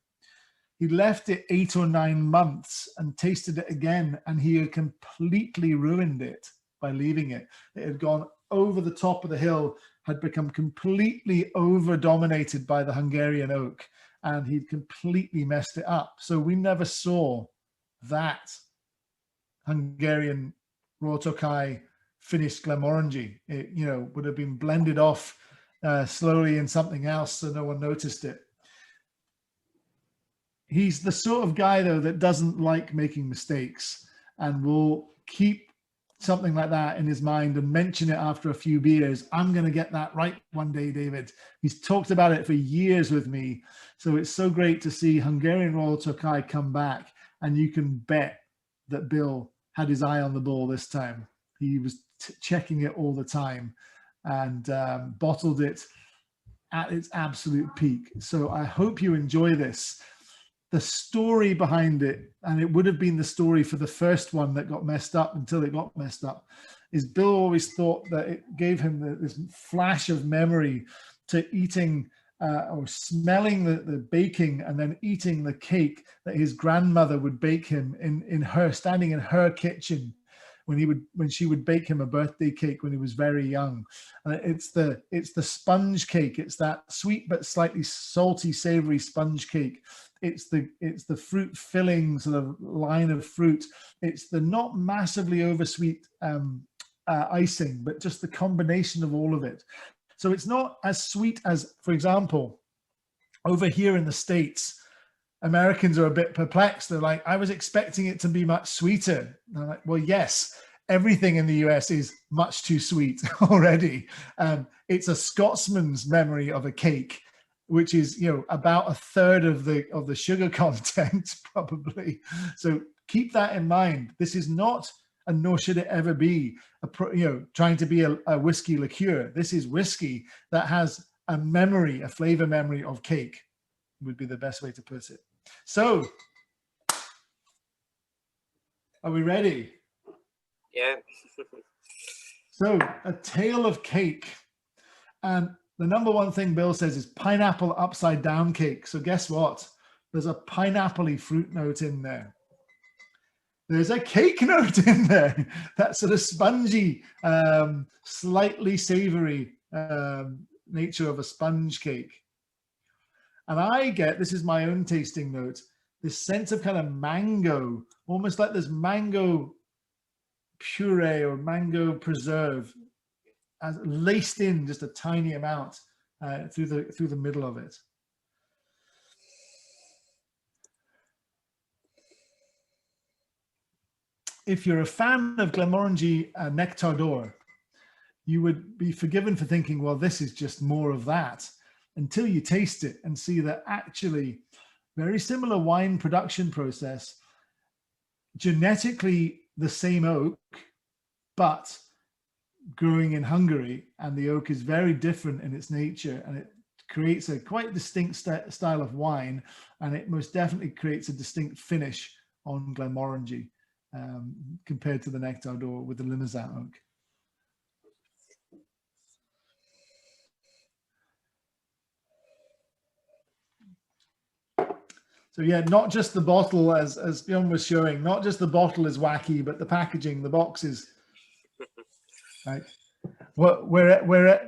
He left it 8 or 9 months and tasted it again, and he had completely ruined it by leaving it. It had gone over the top of the hill, had become completely over-dominated by the Hungarian oak, and he'd completely messed it up. So we never saw that Hungarian Royal Tokai finished Glenmorangie. It, would have been blended off slowly in something else, so no one noticed it. He's the sort of guy, though, that doesn't like making mistakes and will keep something like that in his mind and mention it after a few beers. I'm going to get that right one day, David. He's talked about it for years with me. So it's so great to see Hungarian Royal Tokai come back, and you can bet that Bill had his eye on the ball this time. He was checking it all the time and bottled it at its absolute peak. So I hope you enjoy this. The story behind it, and it would have been the story for the first one that got messed up until it got messed up, is Bill always thought that it gave him this flash of memory to eating or smelling the baking and then eating the cake that his grandmother would bake him standing in her kitchen when she would bake him a birthday cake when he was very young. And it's the sponge cake. It's that sweet but slightly salty, savory sponge cake. It's the fruit filling sort of line of fruit. It's the not massively oversweet icing, but just the combination of all of it. So it's not as sweet as, for example, over here in the States, Americans are a bit perplexed. They're like, I was expecting it to be much sweeter. And I'm like, well, yes, everything in the US is much too sweet already. It's a Scotsman's memory of a cake, which is, about a third of the sugar content probably. So keep that in mind. This is not, and nor should it ever be, trying to be a whiskey liqueur. This is whiskey that has a flavor memory of cake, would be the best way to put it. So Are we ready? Yeah. So, a tale of cake. And the number one thing Bill says is pineapple upside down cake. So guess what? There's a pineapple-y fruit note in there. There's a cake note in there. That sort of spongy, slightly savory nature of a sponge cake. And I get, this is my own tasting note, this sense of kind of mango, almost like there's mango puree or mango preserve as laced in just a tiny amount through the middle of it. If you're a fan of Glenmorangie Nectar d'Or, you would be forgiven for thinking, well, this is just more of that, until you taste it and see that actually very similar wine production process, genetically the same oak, but growing in Hungary, and the oak is very different in its nature, and it creates a quite distinct style of wine, and it most definitely creates a distinct finish on Glenmorangie compared to the Nectar d'Or with the Limousin oak. So yeah, not just the bottle, as Bjorn was showing, not just the bottle is wacky, but the packaging, the box is right. Whoever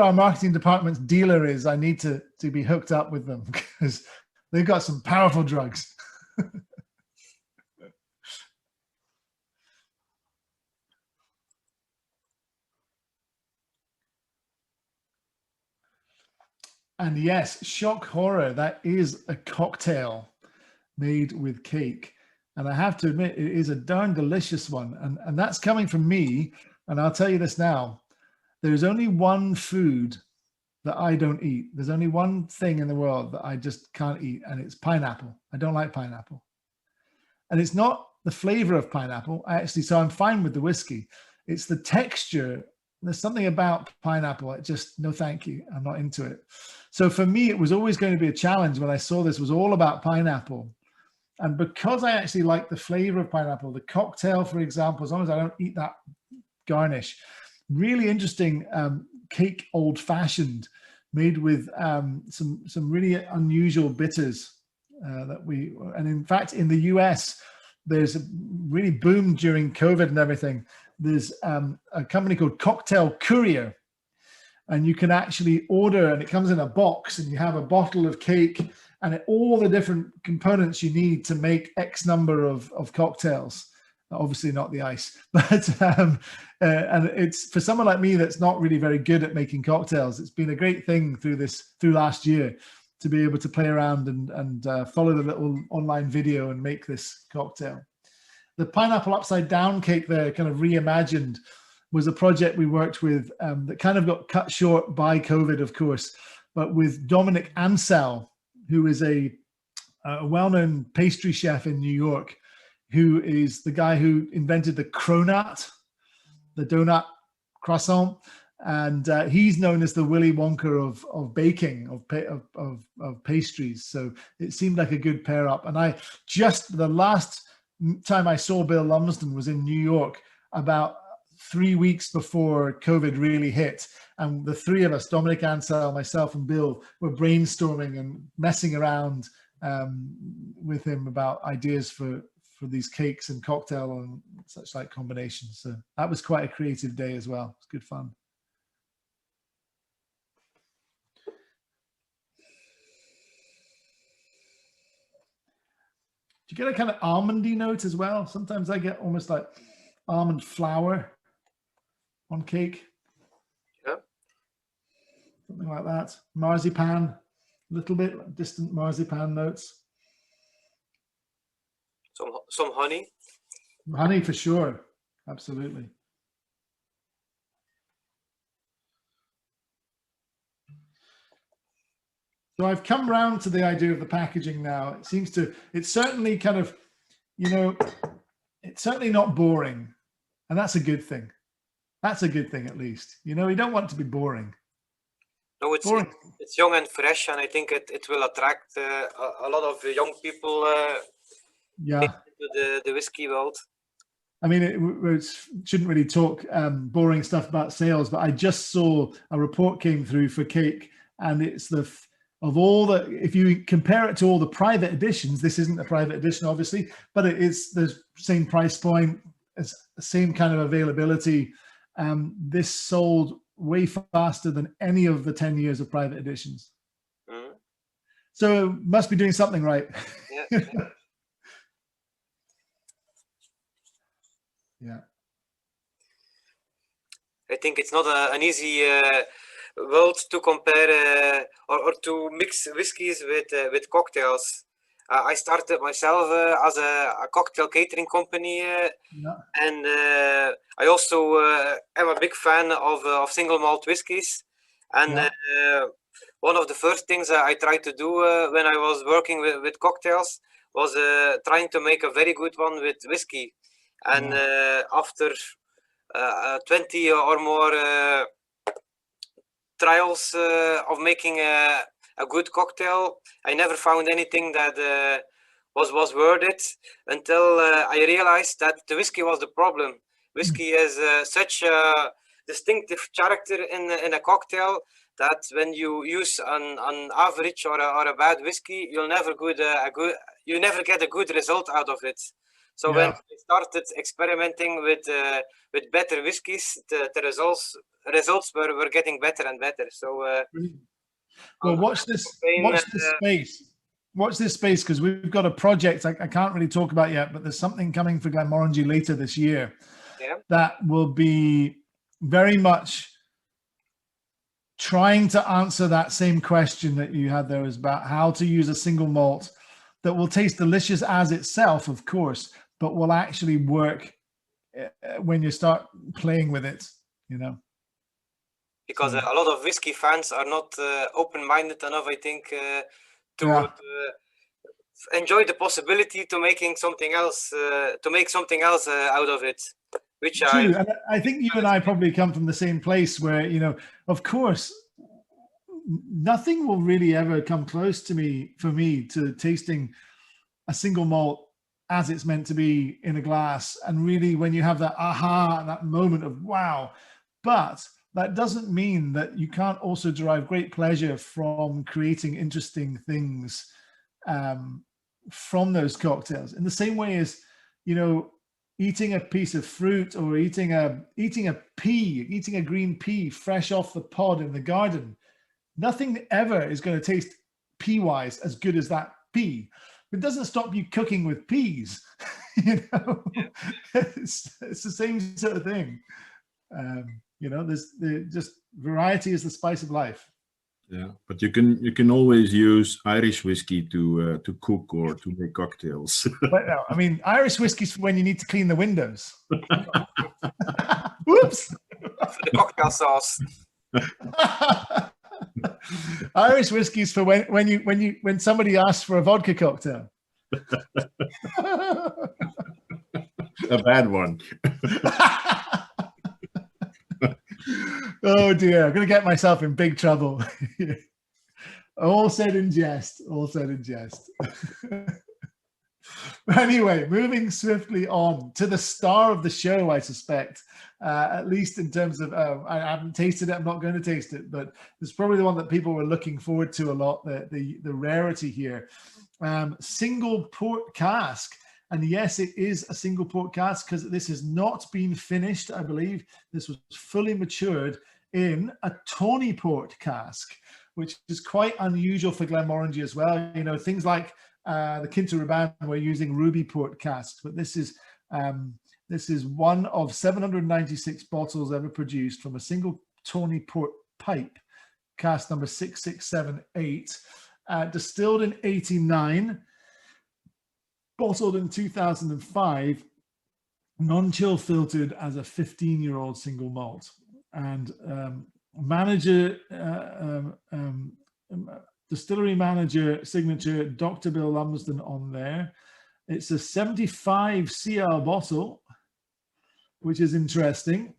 our marketing department's dealer is, I need to be hooked up with them because they've got some powerful drugs. And yes, shock horror, that is a cocktail made with cake. And I have to admit, it is a darn delicious one. And that's coming from me. And I'll tell you this now, there's only one food that I don't eat. There's only one thing in the world that I just can't eat, and it's pineapple. I don't like pineapple. And it's not the flavor of pineapple, so I'm fine with the whiskey. It's the texture. There's something about pineapple. I just, no, thank you. I'm not into it. So for me, it was always going to be a challenge when I saw this was all about pineapple. And because I actually like the flavor of pineapple, the cocktail, for example, as long as I don't eat that garnish, really interesting cake, old fashioned, made with some really unusual bitters and in fact, in the US, there's a really boomed during COVID and everything. There's a company called Cocktail Courier, and you can actually order, and it comes in a box, and you have a bottle of cake and all the different components you need to make X number of cocktails. Obviously not the ice, but and it's for someone like me that's not really very good at making cocktails. It's been a great thing through last year to be able to play around and follow the little online video and make this cocktail. The pineapple upside down cake there, kind of reimagined, was a project we worked with that kind of got cut short by COVID, of course, but with Dominic Ansel, who is a well-known pastry chef in New York, who is the guy who invented the cronut, the donut croissant. And he's known as the Willy Wonka of baking, of pastries. So it seemed like a good pair up. And the last time I saw Bill Lumsden was in New York about 3 weeks before COVID really hit. And the three of us, Dominic Ansel, myself and Bill, were brainstorming and messing around with him about ideas for these cakes and cocktail and such like combinations. So that was quite a creative day as well. It's good fun. Do you get a kind of almondy note as well? Sometimes I get almost like almond flour on cake. Yeah. Something like that. Marzipan, a little bit distant marzipan notes. Some honey. Honey for sure. Absolutely. So I've come round to the idea of the packaging now. It's certainly kind of, it's certainly not boring. And that's a good thing. That's a good thing, at least. You don't want it to be boring. No, it's young and fresh, and I think it will attract a lot of young people yeah, into the whiskey world. I mean, it shouldn't really talk boring stuff about sales, but I just saw a report came through for Cake, and it's of all the, if you compare it to all the private editions, this isn't a private edition, obviously, but it's the same price point, it's the same kind of availability. This sold way faster than any of the 10 years of private editions. Mm. So must be doing something right. Yeah. Yeah. I think it's not an easy world to compare or to mix whiskies with cocktails. I started myself as a cocktail catering company, and I also am a big fan of single malt whiskies. And one of the first things I tried to do when I was working with cocktails was trying to make a very good one with whiskey. And after 20 or more trials of making a good cocktail, I never found anything that was worth it until I realized that the whiskey was the problem. Whiskey is such a distinctive character in a cocktail that when you use an average or a bad whiskey, you'll never get a good result out of it. So when I started experimenting with better whiskies, the results were getting better and better. So well, watch this space. Watch this space, because we've got a project I can't really talk about yet, but there's something coming for Glenmorangie later this year that will be very much trying to answer that same question that you had there, is about how to use a single malt that will taste delicious as itself, of course, but will actually work when you start playing with it, you know. Because a lot of whiskey fans are not open-minded enough, I think, to enjoy the possibility to making something else, to make something else out of it. Which true, and I think you and I probably come from the same place where, you know, of course, nothing will really ever come close to me to tasting a single malt as it's meant to be in a glass, and really when you have that aha, that moment of wow. But that doesn't mean that you can't also derive great pleasure from creating interesting things from those cocktails, in the same way as, you know, eating a piece of fruit or eating a green pea fresh off the pod in the garden. Nothing ever is going to taste pea-wise as good as that pea. It doesn't stop you cooking with peas. You know, it's the same sort of thing. You know, there's just variety is the spice of life. Yeah, but you can always use Irish whiskey to cook or to make cocktails. But no, I mean, Irish whiskey's for when you need to clean the windows. Whoops. For the cocktail sauce. Irish whiskey's for when somebody asks for a vodka cocktail. A bad one. Oh dear, I'm going to get myself in big trouble. All said in jest, all said in jest. Anyway, moving swiftly on to the star of the show, I suspect, at least in terms of, I haven't tasted it, I'm not going to taste it, but it's probably the one that people were looking forward to a lot, the rarity here. Single port cask. And yes, it is a single port cask because this has not been finished, I believe. This was fully matured in a Tawny port cask, which is quite unusual for Glenmorangie as well. You know, things like the Quinta Ruban were using ruby port casks, but this is one of 796 bottles ever produced from a single Tawny port pipe, cask number 6678, distilled in 89. Bottled in 2005, non-chill filtered as a 15-year-old single malt. And distillery manager signature, Dr. Bill Lumsden on there. It's a 75 CL bottle, which is interesting.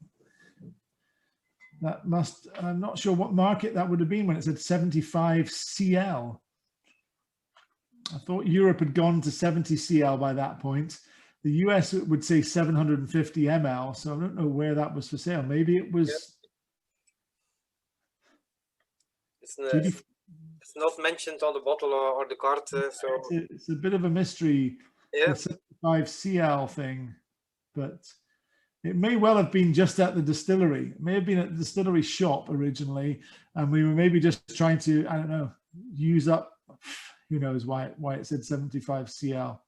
That must, I'm not sure what market that would have been when it said 75 CL. I thought Europe had gone to 70 CL by that point. The US would say 750 ml, so I don't know where that was for sale. Maybe it was. Yep. It's not mentioned on the bottle or the card, so it's a bit of a mystery. Yeah. The 75 CL thing, but it may well have been just at the distillery. It may have been at the distillery shop originally, and we were maybe just trying to, I don't know, use up. Who knows why it said 75 CL.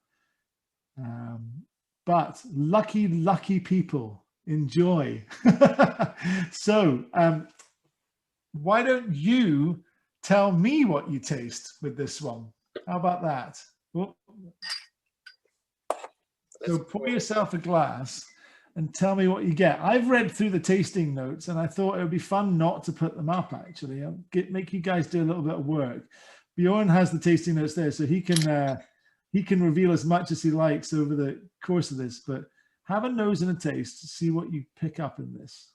But lucky people enjoy. So why don't you tell me what you taste with this one? How about that? Well, so pour yourself a glass and tell me what you get. I've read through the tasting notes and I thought it would be fun not to put them up, actually. I'll make you guys do a little bit of work. Bjorn has the tasting notes there, so he can reveal as much as he likes over the course of this, but have a nose and a taste to see what you pick up in this.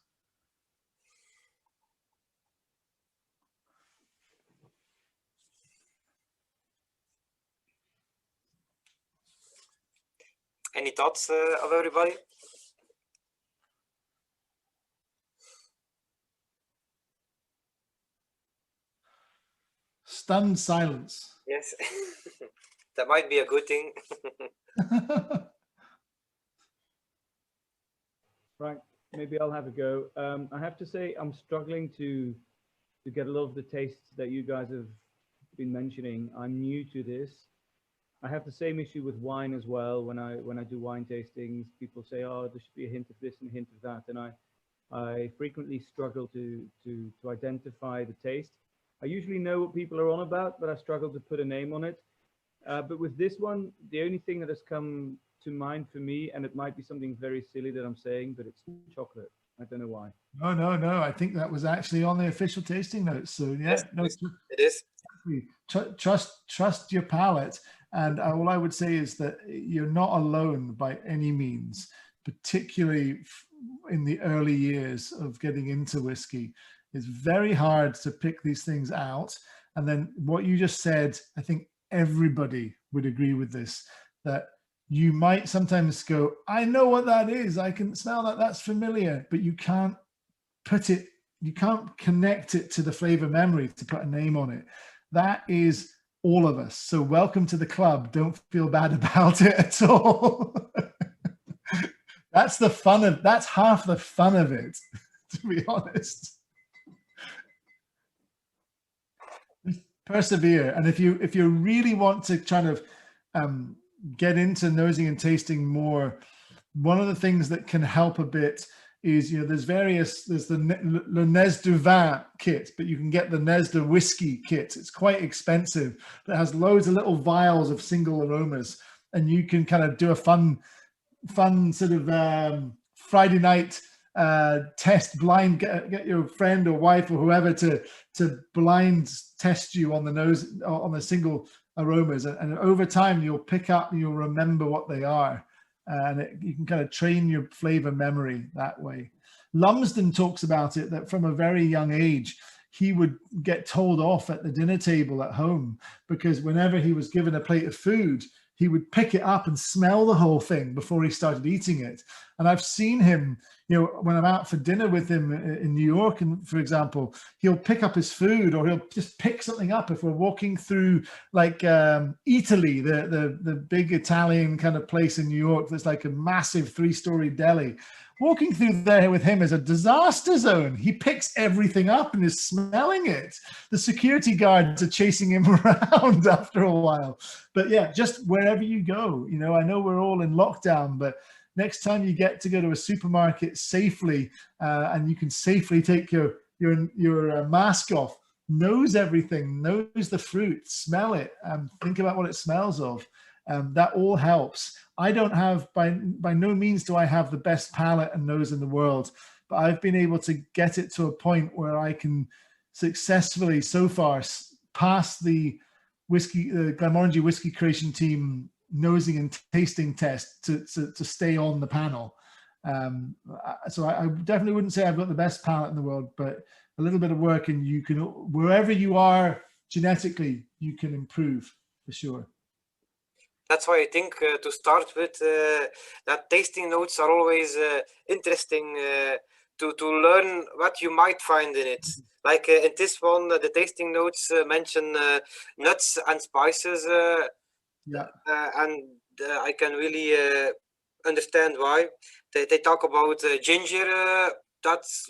Any thoughts of everybody? Stunned silence. Yes, that might be a good thing. Frank, maybe I'll have a go. I have to say I'm struggling to get a lot of the tastes that you guys have been mentioning. I'm new to this. I have the same issue with wine as well. When I do wine tastings, people say, "Oh, there should be a hint of this and a hint of that," and I frequently struggle to identify the taste. I usually know what people are on about, but I struggle to put a name on it. But with this one, the only thing that has come to mind for me, and it might be something very silly that I'm saying, but it's chocolate. I don't know why. No. I think that was actually on the official tasting notes. So yeah, Yes, no, it is. Trust your palate. And all I would say is that you're not alone by any means, particularly in the early years of getting into whiskey. It's very hard to pick these things out. And then what you just said, I think everybody would agree with this, that you might sometimes go, I know what that is. I can smell that. That's familiar, but you can't put it, you can't connect it to the flavor memory to put a name on it. That is all of us. So welcome to the club. Don't feel bad about it at all. That's the fun of, that's half the fun of it, to be honest. Persevere. And if you really want to kind of get into nosing and tasting more, one of the things that can help a bit is, there's the Le Nez du Vin kit, but you can get the Nez de Whiskey kit. It's quite expensive, but it has loads of little vials of single aromas, and you can kind of do a fun sort of Friday night test blind, get your friend or wife or whoever to blind test you on the nose, on the single aromas, and over time you'll pick up and you'll remember what they are, and you can kind of train your flavor memory that way. Lumsden talks about it, that from a very young age he would get told off at the dinner table at home because whenever he was given a plate of food, he would pick it up and smell the whole thing before he started eating it. And I've seen him, when I'm out for dinner with him in New York, and for example, he'll pick up his food, or he'll just pick something up if we're walking through like Italy, the big Italian kind of place in New York that's like a massive 3-story deli. Walking through there with him is a disaster zone. He picks everything up and is smelling it. The security guards are chasing him around after a while. But yeah, just wherever you go, I know we're all in lockdown, but next time you get to go to a supermarket safely, and you can safely take your mask off, nose everything, nose the fruit, smell it, think about what it smells of. That all helps. I don't have, by no means do I have the best palate and nose in the world, but I've been able to get it to a point where I can successfully so far pass the Glenmorangie Whiskey Creation Team nosing and tasting test to stay on the panel. So I definitely wouldn't say I've got the best palate in the world, but a little bit of work, and you can, wherever you are genetically, you can improve for sure. That's why I think to start with, that tasting notes are always interesting to learn what you might find in it. Like in this one, the tasting notes mention nuts and spices, and I can really understand why. They talk about ginger. That's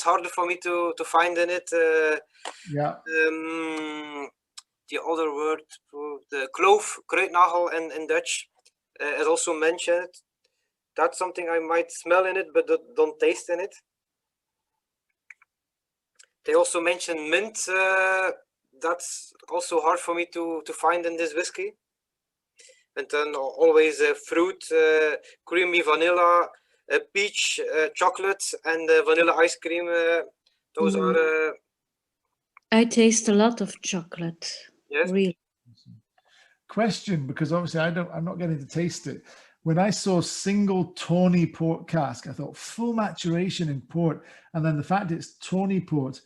harder for me to find in it. The other word, the clove, kruidnagel in Dutch, is also mentioned. That's something I might smell in it, but don't taste in it. They also mention mint. That's also hard for me to find in this whiskey. And then always fruit, creamy vanilla, peach, chocolate, and vanilla ice cream. Those are. I taste a lot of chocolate. Yes. Really. Question, because obviously I'm not getting to taste it. When I saw single tawny port cask, I thought full maturation in port, and then the fact it's tawny port,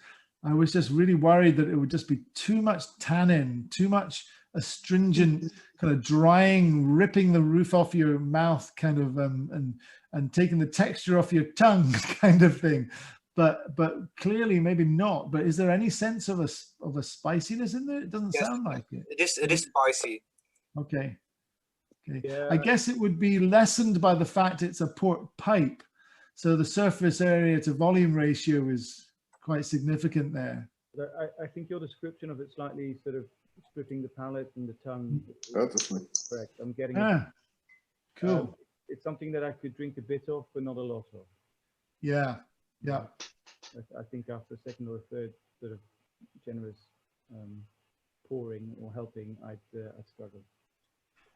I was just really worried that it would just be too much tannin, too much astringent, kind of drying, ripping the roof off your mouth, kind of, and taking the texture off your tongue, kind of thing. But clearly maybe not. But is there any sense of a spiciness in there? It doesn't sound like it. It is spicy. Okay. Yeah. I guess it would be lessened by the fact it's a port pipe, so the surface area to volume ratio is quite significant there. I think your description of it slightly sort of stripping the palate and the tongue. Correct. I'm getting it. Cool. It's something that I could drink a bit of, but not a lot of. Yeah. I think after a second or a third sort of generous pouring or helping, I'd struggle.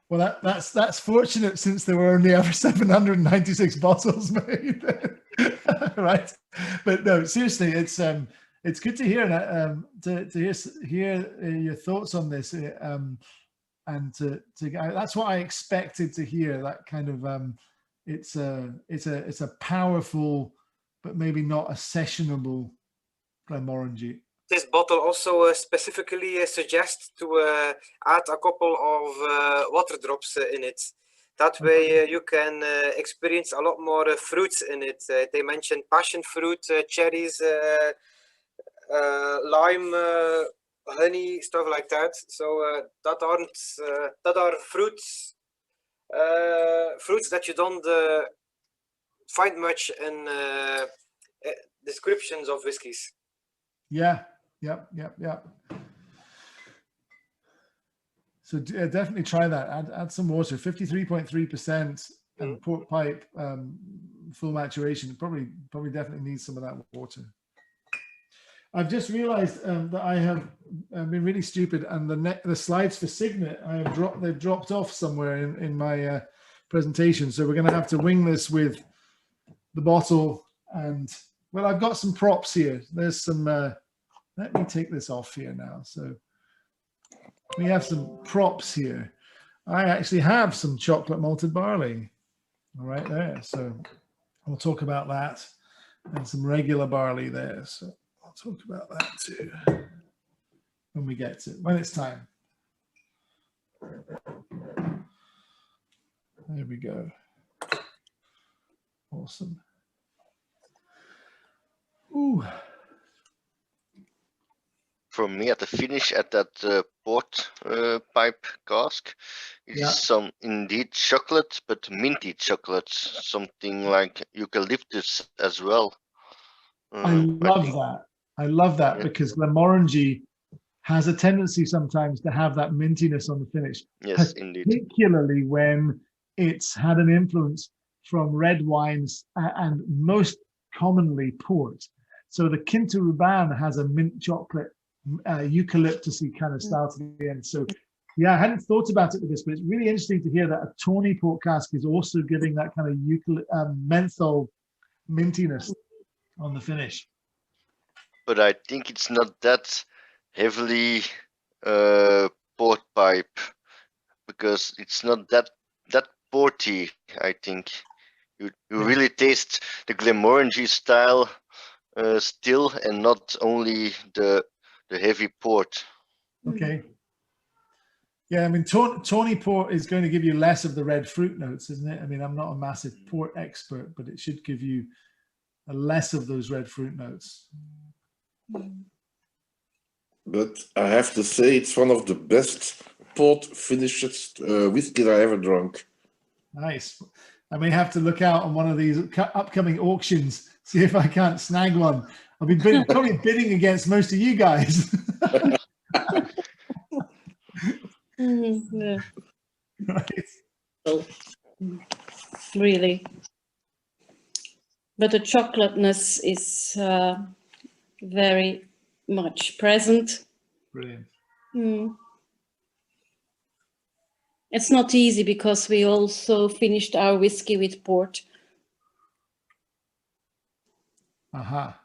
Well, that's fortunate, since there were only ever 796 bottles made, right? But no, seriously, it's good to hear, to hear your thoughts on this, and that's what I expected to hear. That kind of it's a powerful, but maybe not a sessionable Glenmorangie. This bottle also specifically suggests to add a couple of water drops in it. That way you can experience a lot more fruits in it. They mention passion fruit, cherries, lime, honey, stuff like that. So that are fruits that you don't find much in descriptions of whiskies. Yeah. So definitely try that. Add some water. 53.3% and port pipe, full maturation. Probably definitely needs some of that water. I've just realized that I have been really stupid, and the slides for Signet they've dropped off somewhere in my presentation. So we're going to have to wing this with the bottle. And well, I've got some props here. There's some. Let me take this off here now. So we have some props here. I actually have some chocolate malted barley right there. So we'll talk about that, and some regular barley there. So I'll talk about that too when we get to it, when it's time. There we go. Awesome. Ooh. For me, at the finish, at that port pipe cask, is some indeed chocolate, but minty chocolate, something like eucalyptus as well. I love that because Glenmorangie has a tendency sometimes to have that mintiness on the finish. Yes, indeed. Particularly when it's had an influence from red wines and most commonly port. So the Quinta Ruban has a mint chocolate, eucalyptusy kind of style to the end. So yeah, I hadn't thought about it with this, but it's really interesting to hear that a tawny port cask is also giving that kind of menthol mintiness on the finish. But I think it's not that heavily port pipe, because it's not that porty. I think you really taste the Glenmorangie style still, and not only the heavy port. Okay. Yeah, I mean, Tawny port is going to give you less of the red fruit notes, isn't it? I mean, I'm not a massive port expert, but it should give you less of those red fruit notes. But I have to say, it's one of the best port finished whiskey I ever drank. Nice. I may have to look out on one of these upcoming auctions, see if I can't snag one. I'll be probably bidding against most of you guys. Yeah. Right. Oh, really. But the chocolateness is very much present. Brilliant. It's not easy because we also finished our whiskey with port. Aha.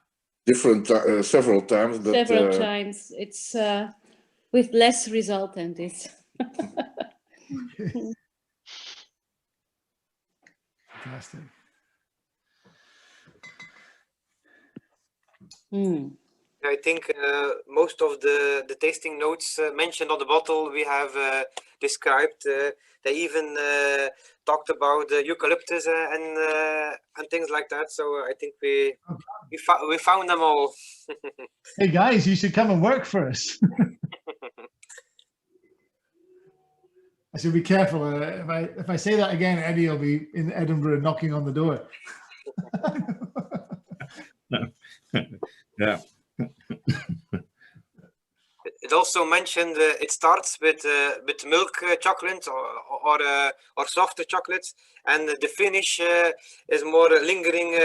Different, several times. But, several times. It's with less result than this. Fantastic. I think most of the tasting notes mentioned on the bottle we have described. They even talked about eucalyptus and things like that. So I think we found them all. Hey guys, you should come and work for us. I should be careful. If I say that again, Eddie will be in Edinburgh knocking on the door. Yeah. It also mentioned it starts with milk chocolate or softer chocolates, and the finish is more lingering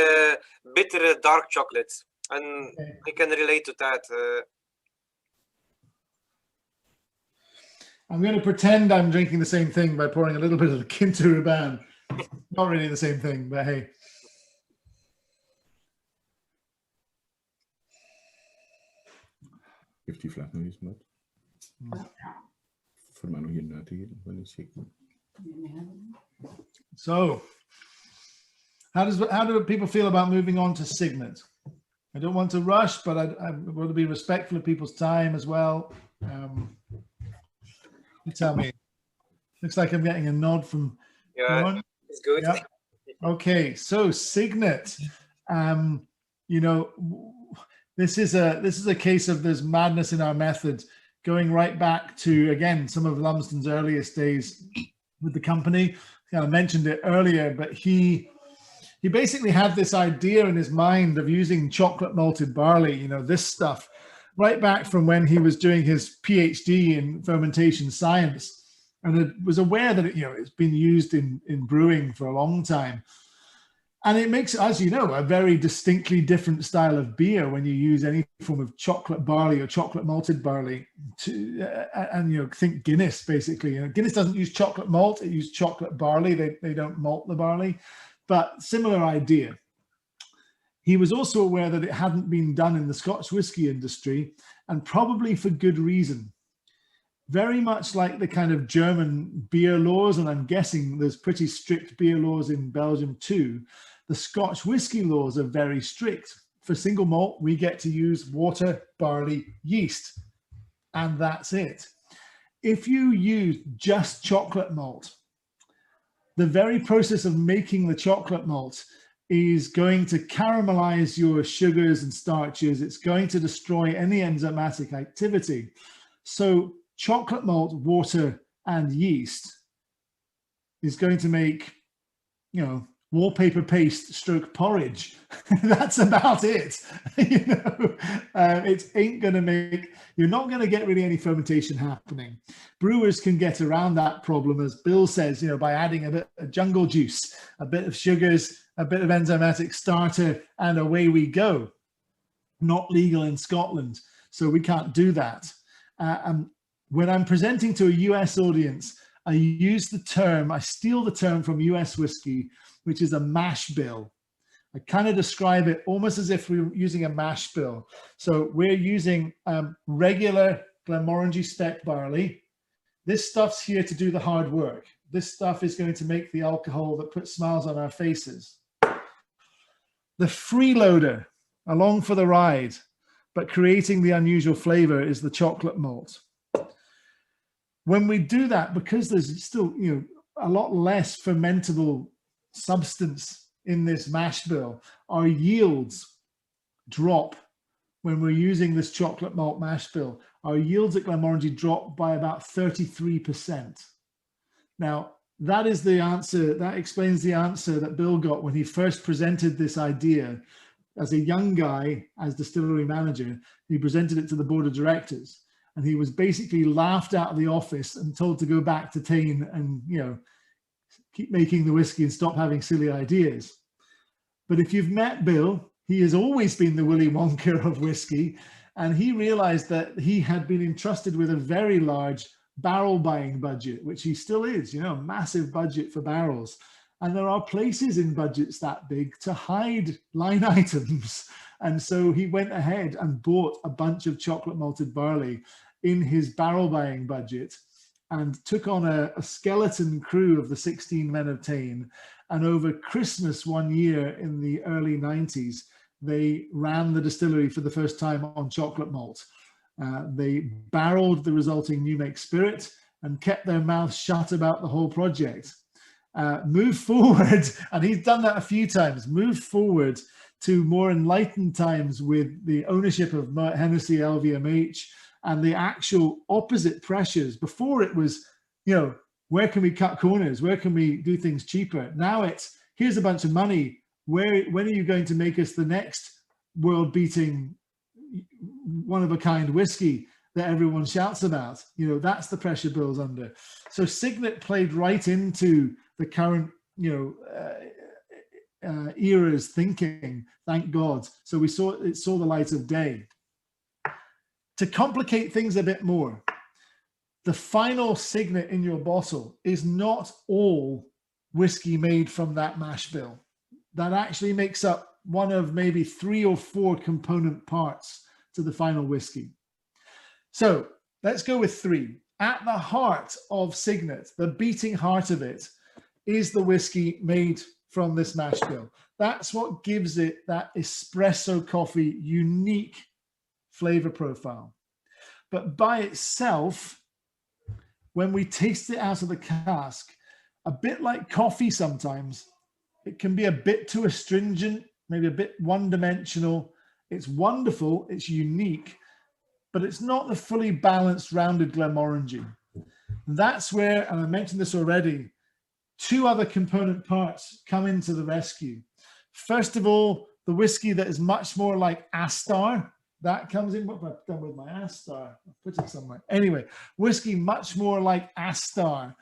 bitter dark chocolate, and I can relate to that. I'm going to pretend I'm drinking the same thing by pouring a little bit of the Kinter Ruban. Not really the same thing, but hey. Heeft die vlag nog eens met? Voor mij nog hier na te geven, wanneer is het? So, how do people feel about moving on to Signet? I don't want to rush, but I want to be respectful of people's time as well. You tell me. Looks like I'm getting a nod from Ron. It's good. Yep. Okay, so Signet. You know, this is a case of there's madness in our method, going right back to, again, some of Lumsden's earliest days with the company. I mentioned it earlier, but he basically had this idea in his mind of using chocolate malted barley, you know, this stuff, right back from when he was doing his PhD in fermentation science, and it was aware that it's been used in brewing for a long time. And it makes, as you know, a very distinctly different style of beer when you use any form of chocolate barley or chocolate malted barley. And think Guinness, basically. Guinness doesn't use chocolate malt; it uses chocolate barley. They don't malt the barley, but similar idea. He was also aware that it hadn't been done in the Scotch whisky industry, and probably for good reason. Very much like the kind of German beer laws, and I'm guessing there's pretty strict beer laws in Belgium too. The Scotch whisky laws are very strict. For single malt, we get to use water, barley, yeast, and that's it. If you use just chocolate malt, the very process of making the chocolate malt is going to caramelize your sugars and starches. It's going to destroy any enzymatic activity. So chocolate malt, water, and yeast is going to make, wallpaper paste stroke porridge. That's about it. It ain't going to make, you're not going to get really any fermentation happening. Brewers can get around that problem, as Bill says, by adding a bit of jungle juice, a bit of sugars, a bit of enzymatic starter, and away we go. Not legal in Scotland, so we can't do that. When I'm presenting to a US audience, I steal the term from US whiskey, which is a mash bill. I kind of describe it almost as if we were using a mash bill. So we're using regular Glenmorangie spec barley. This stuff's here to do the hard work. This stuff is going to make the alcohol that puts smiles on our faces. The freeloader, along for the ride, but creating the unusual flavor, is the chocolate malt. When we do that, because there's still, you know, a lot less fermentable substance in this mash bill, our yields drop. When we're using this chocolate malt mash bill, our yields at Glenmorangie drop by about 33%. Now, that is the answer, that explains the answer that Bill got when he first presented this idea as a young guy, as distillery manager. He presented it to the board of directors, and he was basically laughed out of the office and told to go back to Tain and, you know, keep making the whiskey and stop having silly ideas. But if you've met Bill, he has always been the Willy Wonka of whiskey, and he realized that he had been entrusted with a very large barrel buying budget, which he still is, you know, a massive budget for barrels. And there are places in budgets that big to hide line items. And so he went ahead and bought a bunch of chocolate malted barley in his barrel buying budget and took on a skeleton crew of the 16 men of Tain. And over Christmas one year in the early 90s, they ran the distillery for the first time on chocolate malt. They barreled the resulting new make spirit and kept their mouths shut about the whole project. Move forward, and he's done that a few times, move forward to more enlightened times with the ownership of Hennessy LVMH and the actual opposite pressures. Before it was, you know, where can we cut corners? Where can we do things cheaper? Now it's, here's a bunch of money. When are you going to make us the next world-beating, one-of-a-kind whiskey that everyone shouts about? You know, that's the pressure Bill's under. So Signet played right into the current, you know, era's thinking, thank God. So it saw the light of day. To complicate things a bit more, the final Signet in your bottle is not all whiskey made from that mash bill. That actually makes up one of maybe 3 or 4 component parts to the final whiskey. So let's go with 3. At the heart of Signet, the beating heart of it, is the whiskey made from this mash bill. That's what gives it that espresso coffee unique flavor profile. But by itself, when we taste it out of the cask, a bit like coffee sometimes, it can be a bit too astringent, maybe a bit one-dimensional. It's wonderful, it's unique, but it's not the fully balanced, rounded Glenmorangie. That's where, and I mentioned this already, 2 other component parts come into the rescue. First of all, the whiskey that is much more like Astar, that comes in. What have I done with my Astar? I'll put it somewhere. Anyway, whiskey much more like Astar.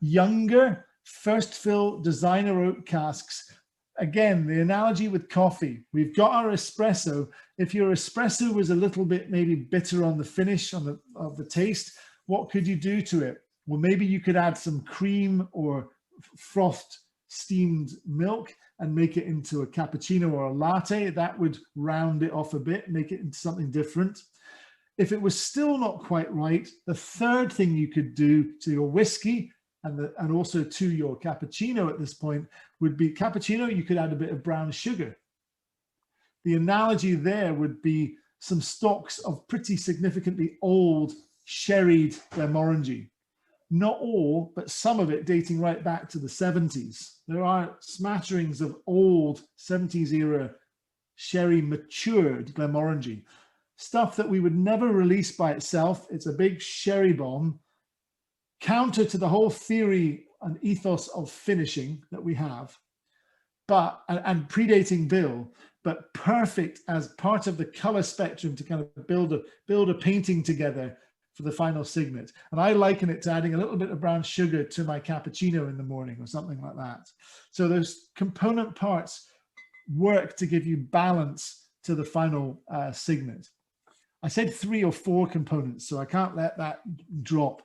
Younger, first fill designer oak casks. Again, the analogy with coffee. We've got our espresso. If your espresso was a little bit maybe bitter on the finish, of the taste, what could you do to it? Well, maybe you could add some cream or frothed steamed milk and make it into a cappuccino or a latte. That would round it off a bit, make it into something different. If it was still not quite right, the third thing you could do to your whiskey and also to your cappuccino at this point would be cappuccino, you could add a bit of brown sugar. The analogy there would be some stocks of pretty significantly old sherried Glenmorangie. Not all, but some of it dating right back to the 70s. There are smatterings of old 70s era sherry matured Glenmorangie, stuff that we would never release by itself. It's a big sherry bomb, counter to the whole theory and ethos of finishing that we have, but and predating Bill, but perfect as part of the color spectrum to kind of build a painting together for the final Signet. And I liken it to adding a little bit of brown sugar to my cappuccino in the morning or something like that. So those component parts work to give you balance to the final Signet. I said 3 or 4 components, so I can't let that drop.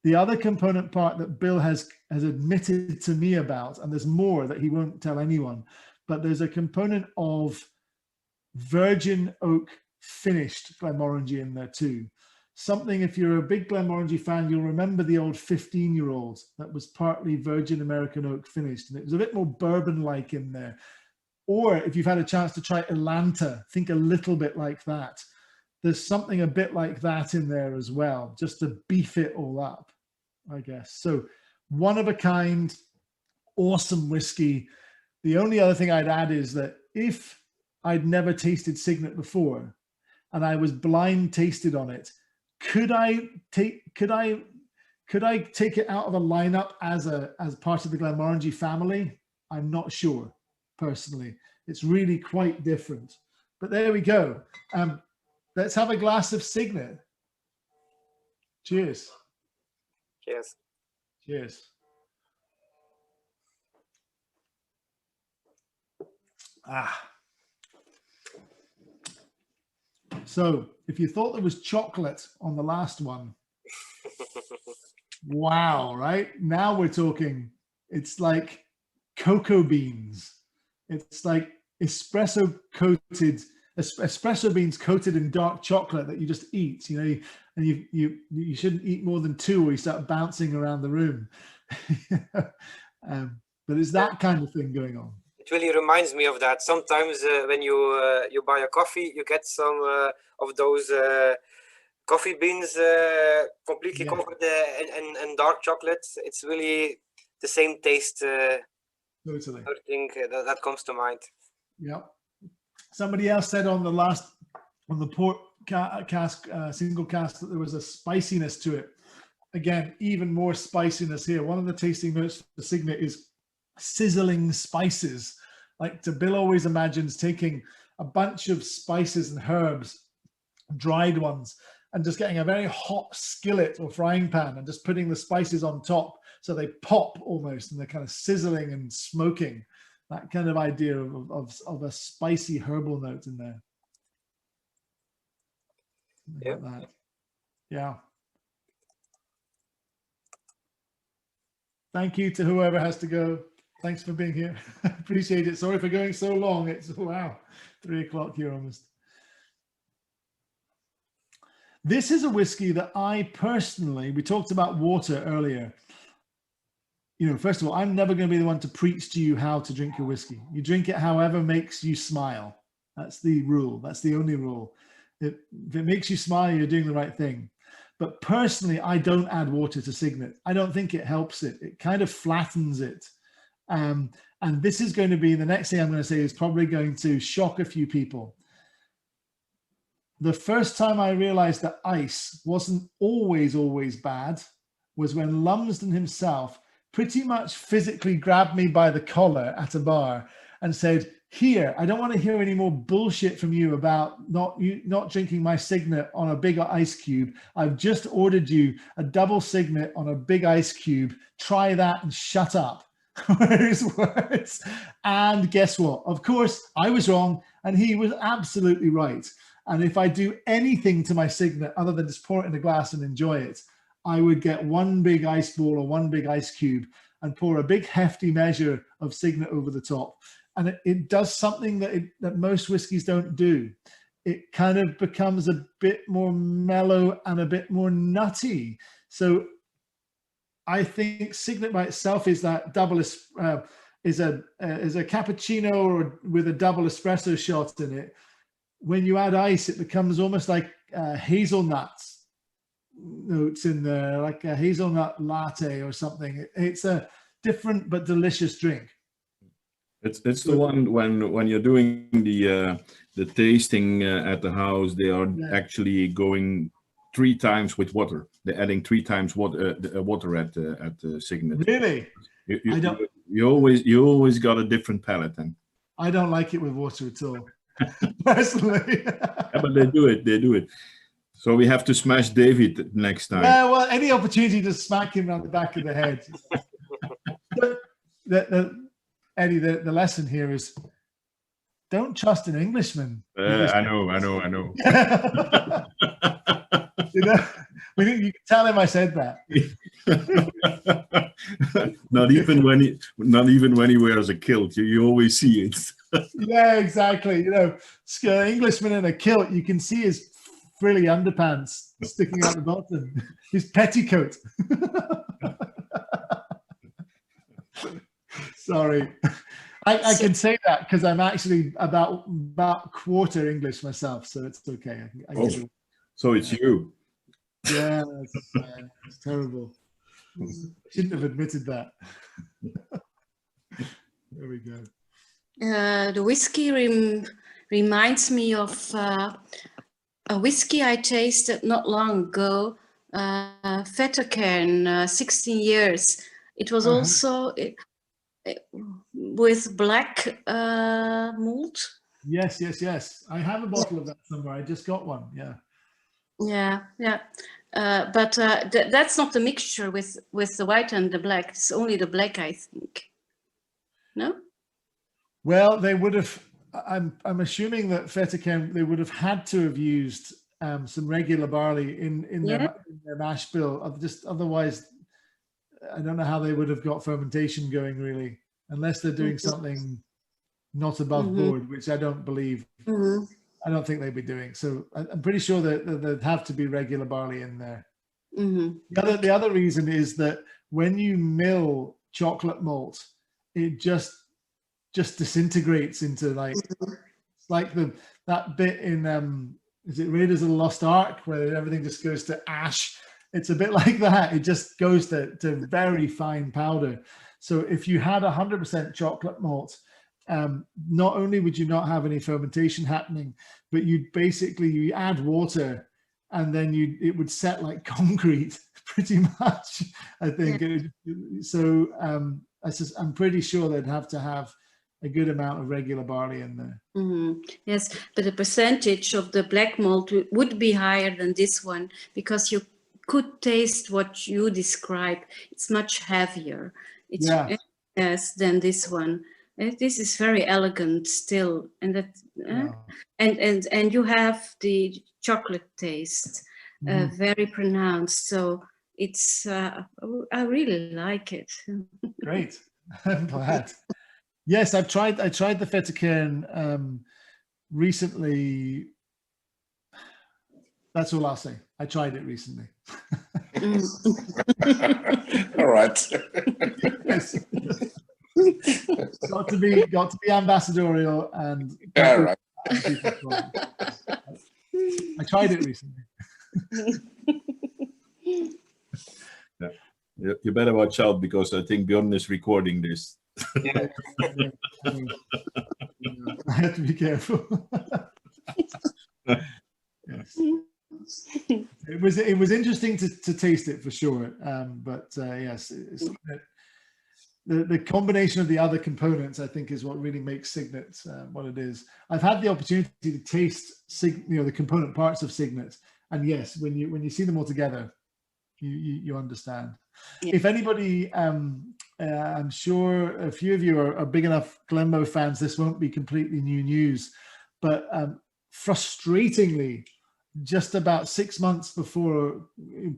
The other component part that Bill has admitted to me about, and there's more that he won't tell anyone, but there's a component of virgin oak finished Glenmorangie in there too. Something, if you're a big Glenmorangie fan, you'll remember the old 15-year-old that was partly virgin American oak finished, and it was a bit more bourbon-like in there. Or if you've had a chance to try Atlanta, think a little bit like that. there's something a bit like that in there as well, just to beef it all up, I guess. So one of a kind, awesome whiskey. The only other thing I'd add is that if I'd never tasted Signet before and I was blind tasted on it, could I take it out of the lineup as part of the Glenmorangie family? I'm not sure, personally. It's really quite different. But there we go. Let's have a glass of Signet. Cheers. Cheers. Cheers. So if you thought there was chocolate on the last one, wow, right? Now we're talking, it's like cocoa beans. It's like espresso beans coated in dark chocolate that you just eat, you know, and you shouldn't eat more than 2 or you start bouncing around the room. But it's that kind of thing going on. It really reminds me of that. Sometimes when you buy a coffee, you get some of those coffee beans completely covered in dark chocolate. It's really the same taste. Totally. I think that comes to mind. Yeah. Somebody else said on the port cask, single cask, that there was a spiciness to it. Again, even more spiciness here. One of the tasting notes for Signet is sizzling spices. Like Bill always imagines taking a bunch of spices and herbs, dried ones, and just getting a very hot skillet or frying pan and just putting the spices on top so they pop almost and they're kind of sizzling and smoking. That kind of idea of a spicy herbal note in there. Yeah. Like that. Yeah. Thank you to whoever has to go. Thanks for being here. Appreciate it. Sorry for going so long. It's, wow, 3 o'clock here almost. This is a whiskey that I personally, we talked about water earlier. You know, first of all, I'm never going to be the one to preach to you how to drink your whiskey. You drink it however makes you smile. That's the rule. That's the only rule. If it makes you smile, you're doing the right thing. But personally, I don't add water to Signet. I don't think it helps it. It kind of flattens it. And this is going to be, the next thing I'm going to say is probably going to shock a few people. The first time I realized that ice wasn't always bad was when Lumsden himself pretty much physically grabbed me by the collar at a bar and said, "Here, I don't want to hear any more bullshit from you about not drinking my Signet on a big ice cube. I've just ordered you a double Signet on a big ice cube. Try that and shut up." Were his words. And guess what? Of course, I was wrong and he was absolutely right. And if I do anything to my Signet other than just pour it in a glass and enjoy it, I would get one big ice ball or one big ice cube and pour a big hefty measure of Signet over the top. And it does something that most whiskeys don't do. It kind of becomes a bit more mellow and a bit more nutty. So I think Signet by itself is that double is a cappuccino or with a double espresso shot in it. When you add ice, it becomes almost like hazelnuts notes in there, like a hazelnut latte or something. It's a different but delicious drink. It's the one when you're doing the tasting at the house, they are actually going 3 times with water. They're adding 3 times water at Signet. Really? You always got a different palate then. I don't like it with water at all, personally. Yeah, but they do it. So we have to smash David next time. Yeah, well, any opportunity to smack him on the back of the head. Eddie, the lesson here is don't trust an Englishman. I know. You know, you can tell him I said that. not even when he wears a kilt, you always see it. Yeah, exactly. You know, Englishman in a kilt, you can see his frilly underpants sticking out the bottom, his petticoat. Sorry. I can say that because I'm actually about quarter English myself, so it's okay. I get it. So it's you. Yeah, it's terrible. Shouldn't have admitted that. There we go. The whiskey reminds me of a whiskey I tasted not long ago, Vetterkern, 16 years. It was also with black malt. Yes. I have a bottle of that somewhere. I just got one. Yeah. Yeah. But that's not the mixture with the white and the black. It's only the black, I think. No? Well, they would have. I'm assuming that Vetterkern, they would have had to have used some regular barley in their mash bill. Just otherwise, I don't know how they would have got fermentation going really, unless they're doing something not above board, which I don't believe. I don't think they'd be doing. So I'm pretty sure that there'd have to be regular barley in there. The other reason is that when you mill chocolate malt, it just disintegrates into like it's like that bit in is it Raiders of the Lost Ark where everything just goes to ash. It's a bit like that. It just goes to very fine powder. So if you had 100% chocolate malt, not only would you not have any fermentation happening, but you add water and then it would set like concrete pretty much, I think. So I'm pretty sure they'd have to have a good amount of regular barley in there. Yes, but the percentage of the black malt would be higher than this one because you could taste what you describe. It's much heavier. Yes, than this one. This is very elegant still, and that and you have the chocolate taste very pronounced. So it's I really like it. Great, I'm glad. Yes, I tried the Vetterkern recently. That's all I'll say. I tried it recently. All right. Yes. Got to be ambassadorial and right. I tried it recently. Yeah. You better watch out because I think Bjorn is recording this. Yeah. I have to be careful. Yes. It was interesting to taste it for sure, but yes, the combination of the other components I think is what really makes Signet what it is. I've had the opportunity to taste the component parts of Signet, and yes, when you see them all together, you understand. Yeah. If anybody, I'm sure a few of you are big enough Glenmo fans, this won't be completely new news, but frustratingly, just about 6 months before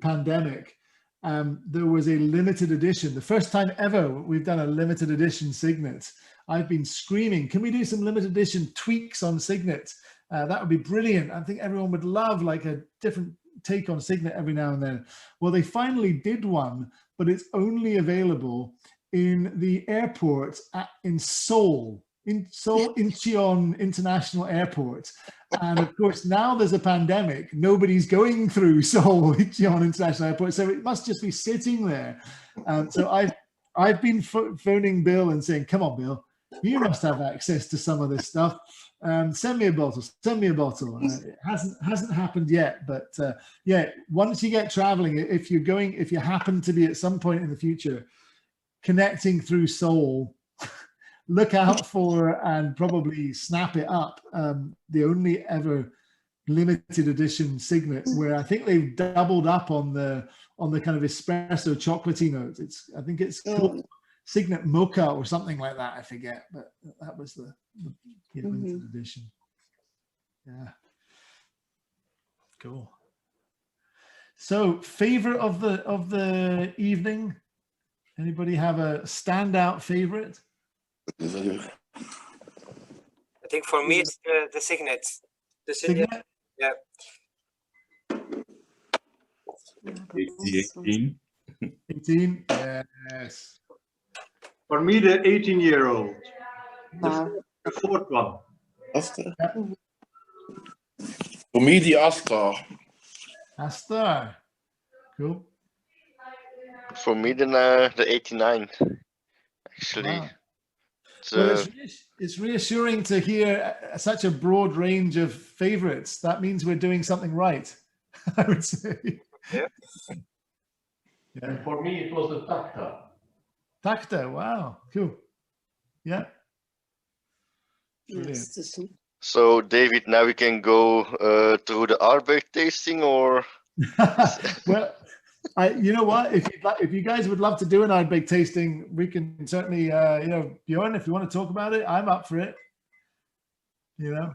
pandemic, there was a limited edition. The first time ever we've done a limited edition Signet. I've been screaming, can we do some limited edition tweaks on Signet? That would be brilliant. I think everyone would love like a different take on Signet every now and then. Well, they finally did one, but it's only available in the airport in Seoul. In Seoul Incheon International Airport. And of course, now there's a pandemic. Nobody's going through Seoul Incheon International Airport. So it must just be sitting there. So I've been phoning Bill and saying, come on, Bill, you must have access to some of this stuff. Send me a bottle, send me a bottle. It hasn't happened yet, but yeah, once you get traveling, if you happen to be at some point in the future connecting through Seoul, look out for and probably snap it up. The only ever limited edition Signet, where I think they've doubled up on the kind of espresso chocolatey note. I think it's called Signet Mocha or something like that. I forget, but that was the limited edition. Yeah, cool. So, favorite of the evening? Anybody have a standout favorite? I think for me it's the Signet. The Signet? Yeah. 18. 18, yes. For me, the 18-year-old. The fourth one. Asta? For me, the Asta. Asta. Cool. For me, then the 89. Actually, Wow. Well, it's reassuring to hear such a broad range of favorites. That means we're doing something right, I would say. Yeah. And for me, it was the Takta. Takta, wow, cool. Yeah. Brilliant. Yes, so David, now we can go through the Ardbeg tasting, or well, you know what? If you guys would love to do an Ardbeg tasting, we can certainly, you know, Bjorn, if you want to talk about it, I'm up for it. You know,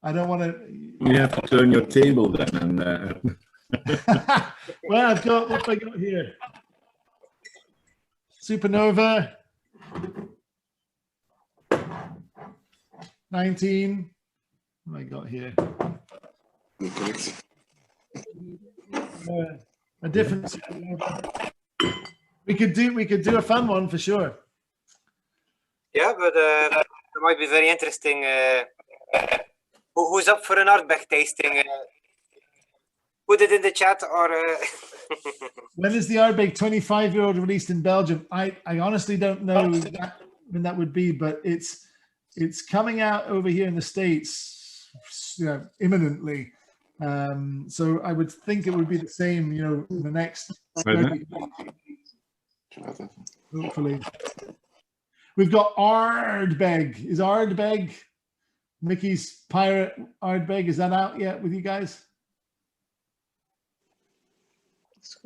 I don't want to. You have to turn your table then. And, well, I've got what have I got here? Supernova. 19. What have I got here? A different. We could do a fun one for sure. Yeah, but it might be very interesting. Who's up for an Ardbeg tasting? Put it in the chat, or. When is the Ardbeg 25-year-old released in Belgium? I honestly don't know when that would be, but it's coming out over here in the States, you know, imminently. So I would think it would be the same, you know, in the next 30 hopefully. We've got Ardbeg. Is Ardbeg, Mickey's Pirate Ardbeg, is that out yet with you guys?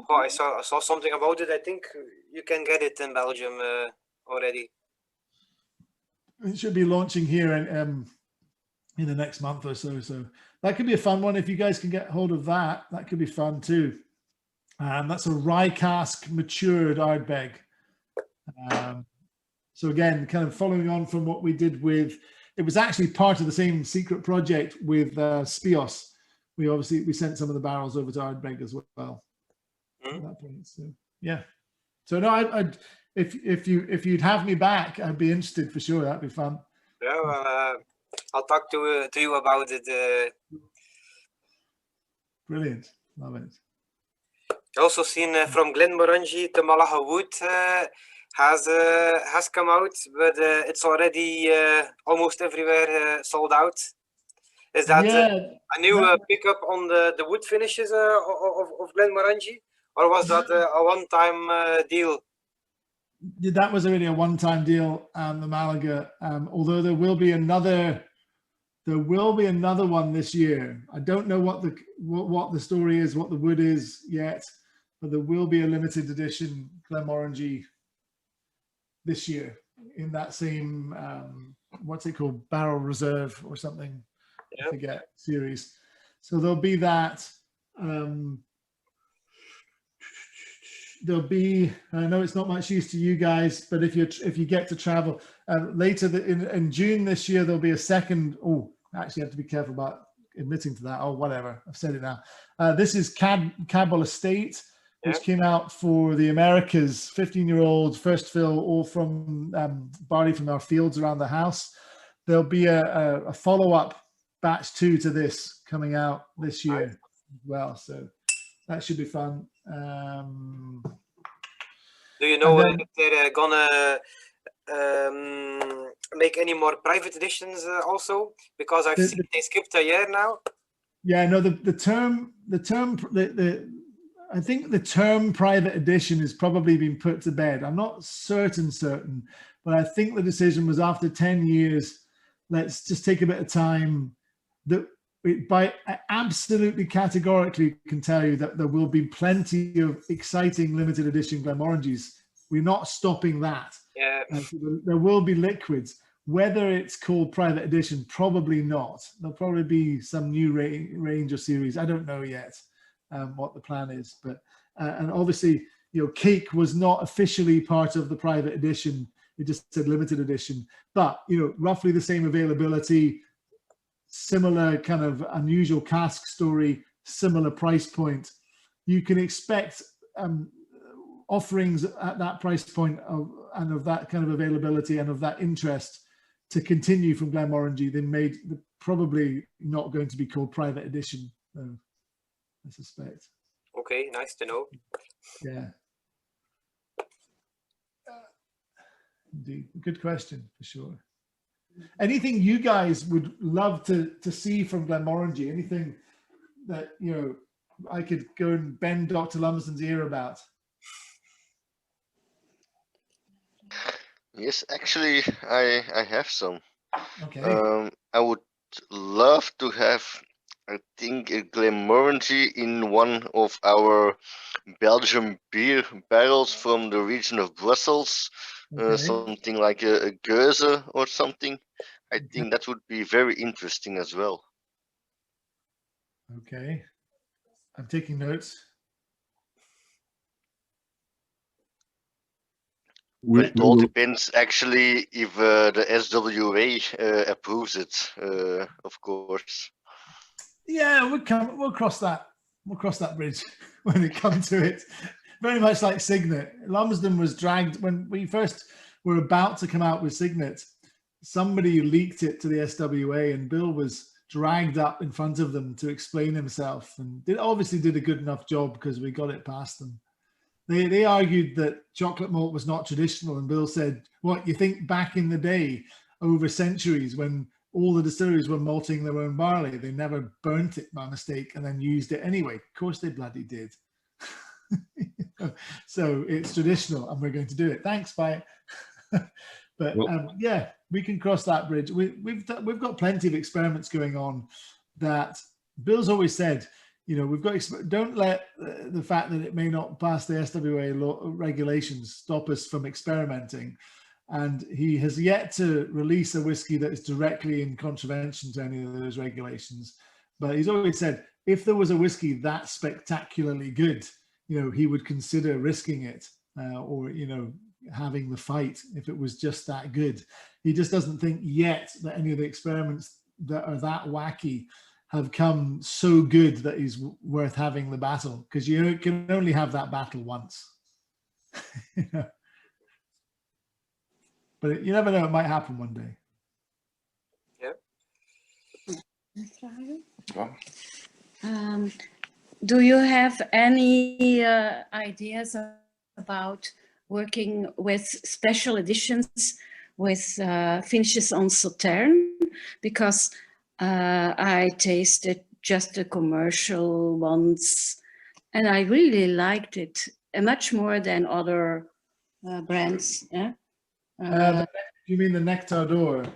Oh, I saw something about it. I think you can get it in Belgium already. It should be launching here in the next month or so. So that could be a fun one if you guys can get hold of that. That could be fun too. That's a rye cask matured Ardbeg. So again, kind of following on from what we did with, it was actually part of the same secret project with Spios. We sent some of the barrels over to Ardbeg as well. At that point, so yeah. So no, I'd if you'd have me back, I'd be interested for sure. That'd be fun. Yeah, well, I'll talk to you about it. Brilliant, love it. I also seen from Glenmorangie, the Malaga Wood has come out, but it's already almost everywhere sold out. Is that a new pickup on the wood finishes of Glenmorangie, or was that a one-time deal? That was already a one-time deal, the Malaga. Although there will be another one this year. I don't know what the story is, what the wood is yet, but there will be a limited edition Glenmorangie this year in that same what's it called, Barrel Reserve or something. I forget series. So there'll be that. There'll be, I know it's not much use to you guys, but if you get to travel later in June this year, there'll be a second. Oh, actually, I have to be careful about admitting to that. Oh, whatever, I've said it now. This is Cabell Estate, which came out for the Americas. 15-year-old first fill, all from barley from our fields around the house. There'll be a follow-up batch 2 to this coming out this year as well. So that should be fun. Do you know if they're gonna make any more private editions also? Because I've seen they skipped a year now. Yeah, no, I think the term private edition has probably been put to bed. I'm not certain, but I think the decision was after 10 years, let's just take a bit of time. I absolutely categorically can tell you that there will be plenty of exciting limited edition Glenmorangies. We're not stopping that. Yeah. So there will be liquids. Whether it's called private edition, probably not. There'll probably be some new range or series. I don't know yet what the plan is, but and obviously, you know, Cake was not officially part of the private edition. It just said limited edition, but you know, roughly the same availability. Similar kind of unusual cask story, similar price point. You can expect offerings at that price point and of that kind of availability and of that interest to continue from Glenmorangie. They made probably not going to be called private edition, though, I suspect. Okay, nice to know. Yeah. Indeed, good question for sure. Anything you guys would love to see from Glenmorangie? Anything that, you know, I could go and bend Dr. Lumsden's ear about? Yes, actually, I have some. Okay. I would love to have, I think, a Glenmorangie in one of our Belgian beer barrels from the region of Brussels. Okay. Something like a Geuze or something. I think that would be very interesting as well. Okay. I'm taking notes. But it all depends actually if the SWA approves it, of course. Yeah, we'll cross that bridge when it comes to it. Very much like Signet. Lumsden was dragged when we first were about to come out with Signet. Somebody leaked it to the SWA, and Bill was dragged up in front of them to explain himself, and obviously did a good enough job because we got it past them. They argued that chocolate malt was not traditional, and Bill said, "What, you think back in the day, over centuries, when all the distilleries were malting their own barley, they never burnt it by mistake and then used it anyway? Of course they bloody did." So it's traditional, and we're going to do it. Thanks, bye. But yeah, we can cross that bridge. We've got plenty of experiments going on that Bill's always said, you know, we've got, don't let the fact that it may not pass the SWA regulations stop us from experimenting. And he has yet to release a whiskey that is directly in contravention to any of those regulations. But he's always said, if there was a whiskey that spectacularly good, you know, he would consider risking it, or, you know, having the fight if it was just that good. He just doesn't think yet that any of the experiments that are that wacky have come so good that he's worth having the battle, because you can only have that battle once. You know? But you never know, it might happen one day. Yeah. Do you have any ideas about working with special editions with finishes on Sauterne? Because I tasted just the commercial ones, and I really liked it much more than other brands. Yeah. You mean the Nectar d'Or?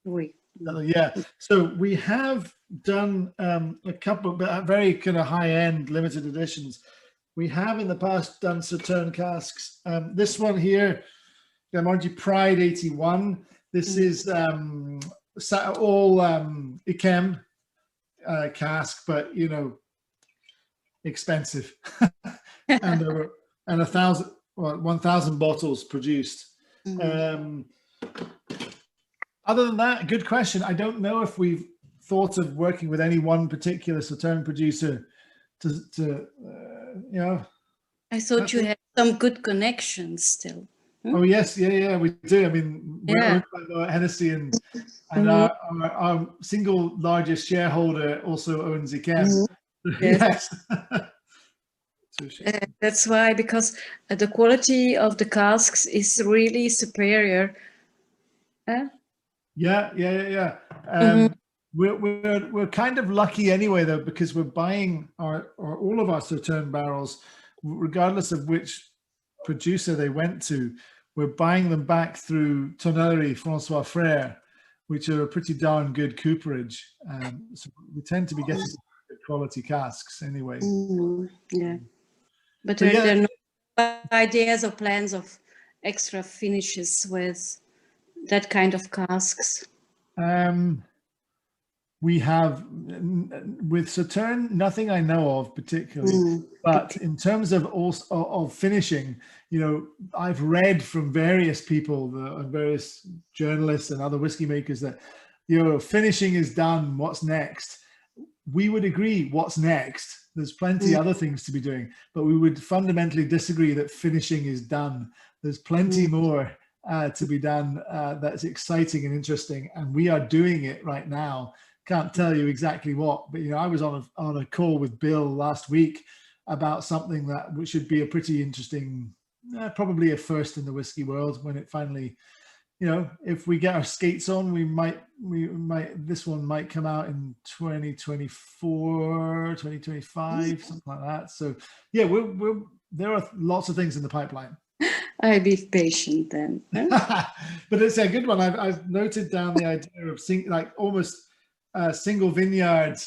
Oui. Yeah. So we have done a couple of very kind of high-end limited editions. We have in the past done Sauterne casks. This one here, Glenmorangie Pride 81. This is all Yquem cask, but you know, expensive, and there were 1,000 bottles produced. Other than that, good question. I don't know if we've thought of working with any one particular Sauterne producer to you know. I thought you had some good connections still. Oh yes, yeah, we do. I mean, we're owned by Hennessy, and our single largest shareholder also owns Yquem. Yes. That's why, because the quality of the casks is really superior. Yeah. We're kind of lucky anyway, though, because we're buying all of our Sauterne barrels, regardless of which producer they went to. We're buying them back through Tonnellerie Francois Frère, which are a pretty darn good cooperage. So we tend to be getting good quality casks anyway. Yeah. But there are no ideas or plans of extra finishes with that kind of casks? We have, with Sauterne, nothing I know of particularly, but in terms of finishing, you know, I've read from various people, various journalists and other whiskey makers that, you know, finishing is done, what's next? We would agree, what's next? There's plenty other things to be doing, but we would fundamentally disagree that finishing is done. There's plenty more to be done that's exciting and interesting, and we are doing it right now. Can't tell you exactly what, but I was on a call with Bill last week about something that should be a pretty interesting, probably a first in the whiskey world when it finally, if we get our skates on, this one might come out in 2024, 2025, something like that. So yeah, there are lots of things in the pipeline. I'll be patient then. But it's a good one. I've noted down the idea of almost single vineyard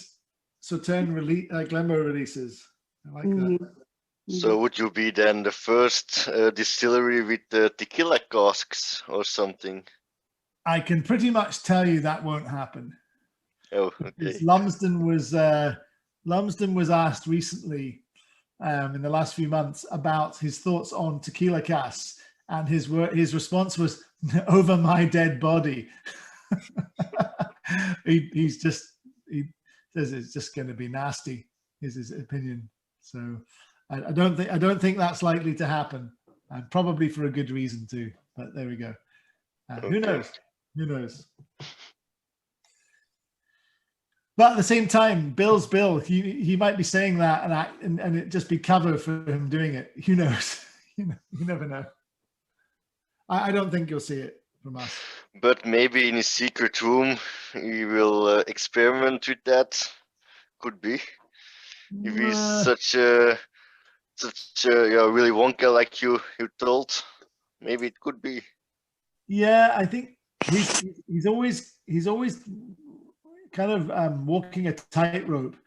Sauterne Glenmorangie releases. I like that. So would you be then the first distillery with the tequila casks or something? I can pretty much tell you that won't happen. Oh, okay. Lumsden was asked recently in the last few months about his thoughts on tequila casks, and his response was, "Over my dead body." he says it's just going to be nasty, is his opinion. So I don't think that's likely to happen, and probably for a good reason too. But there we go. Who knows? Who knows? But at the same time, Bill's Bill. He might be saying that, and it just be cover for him doing it. Who knows? You never know. I don't think you'll see it from us. But maybe in a secret room, he will experiment with that. Could be. If he's such a Willy Wonka like you told, maybe it could be. Yeah, I think he's always kind of walking a tightrope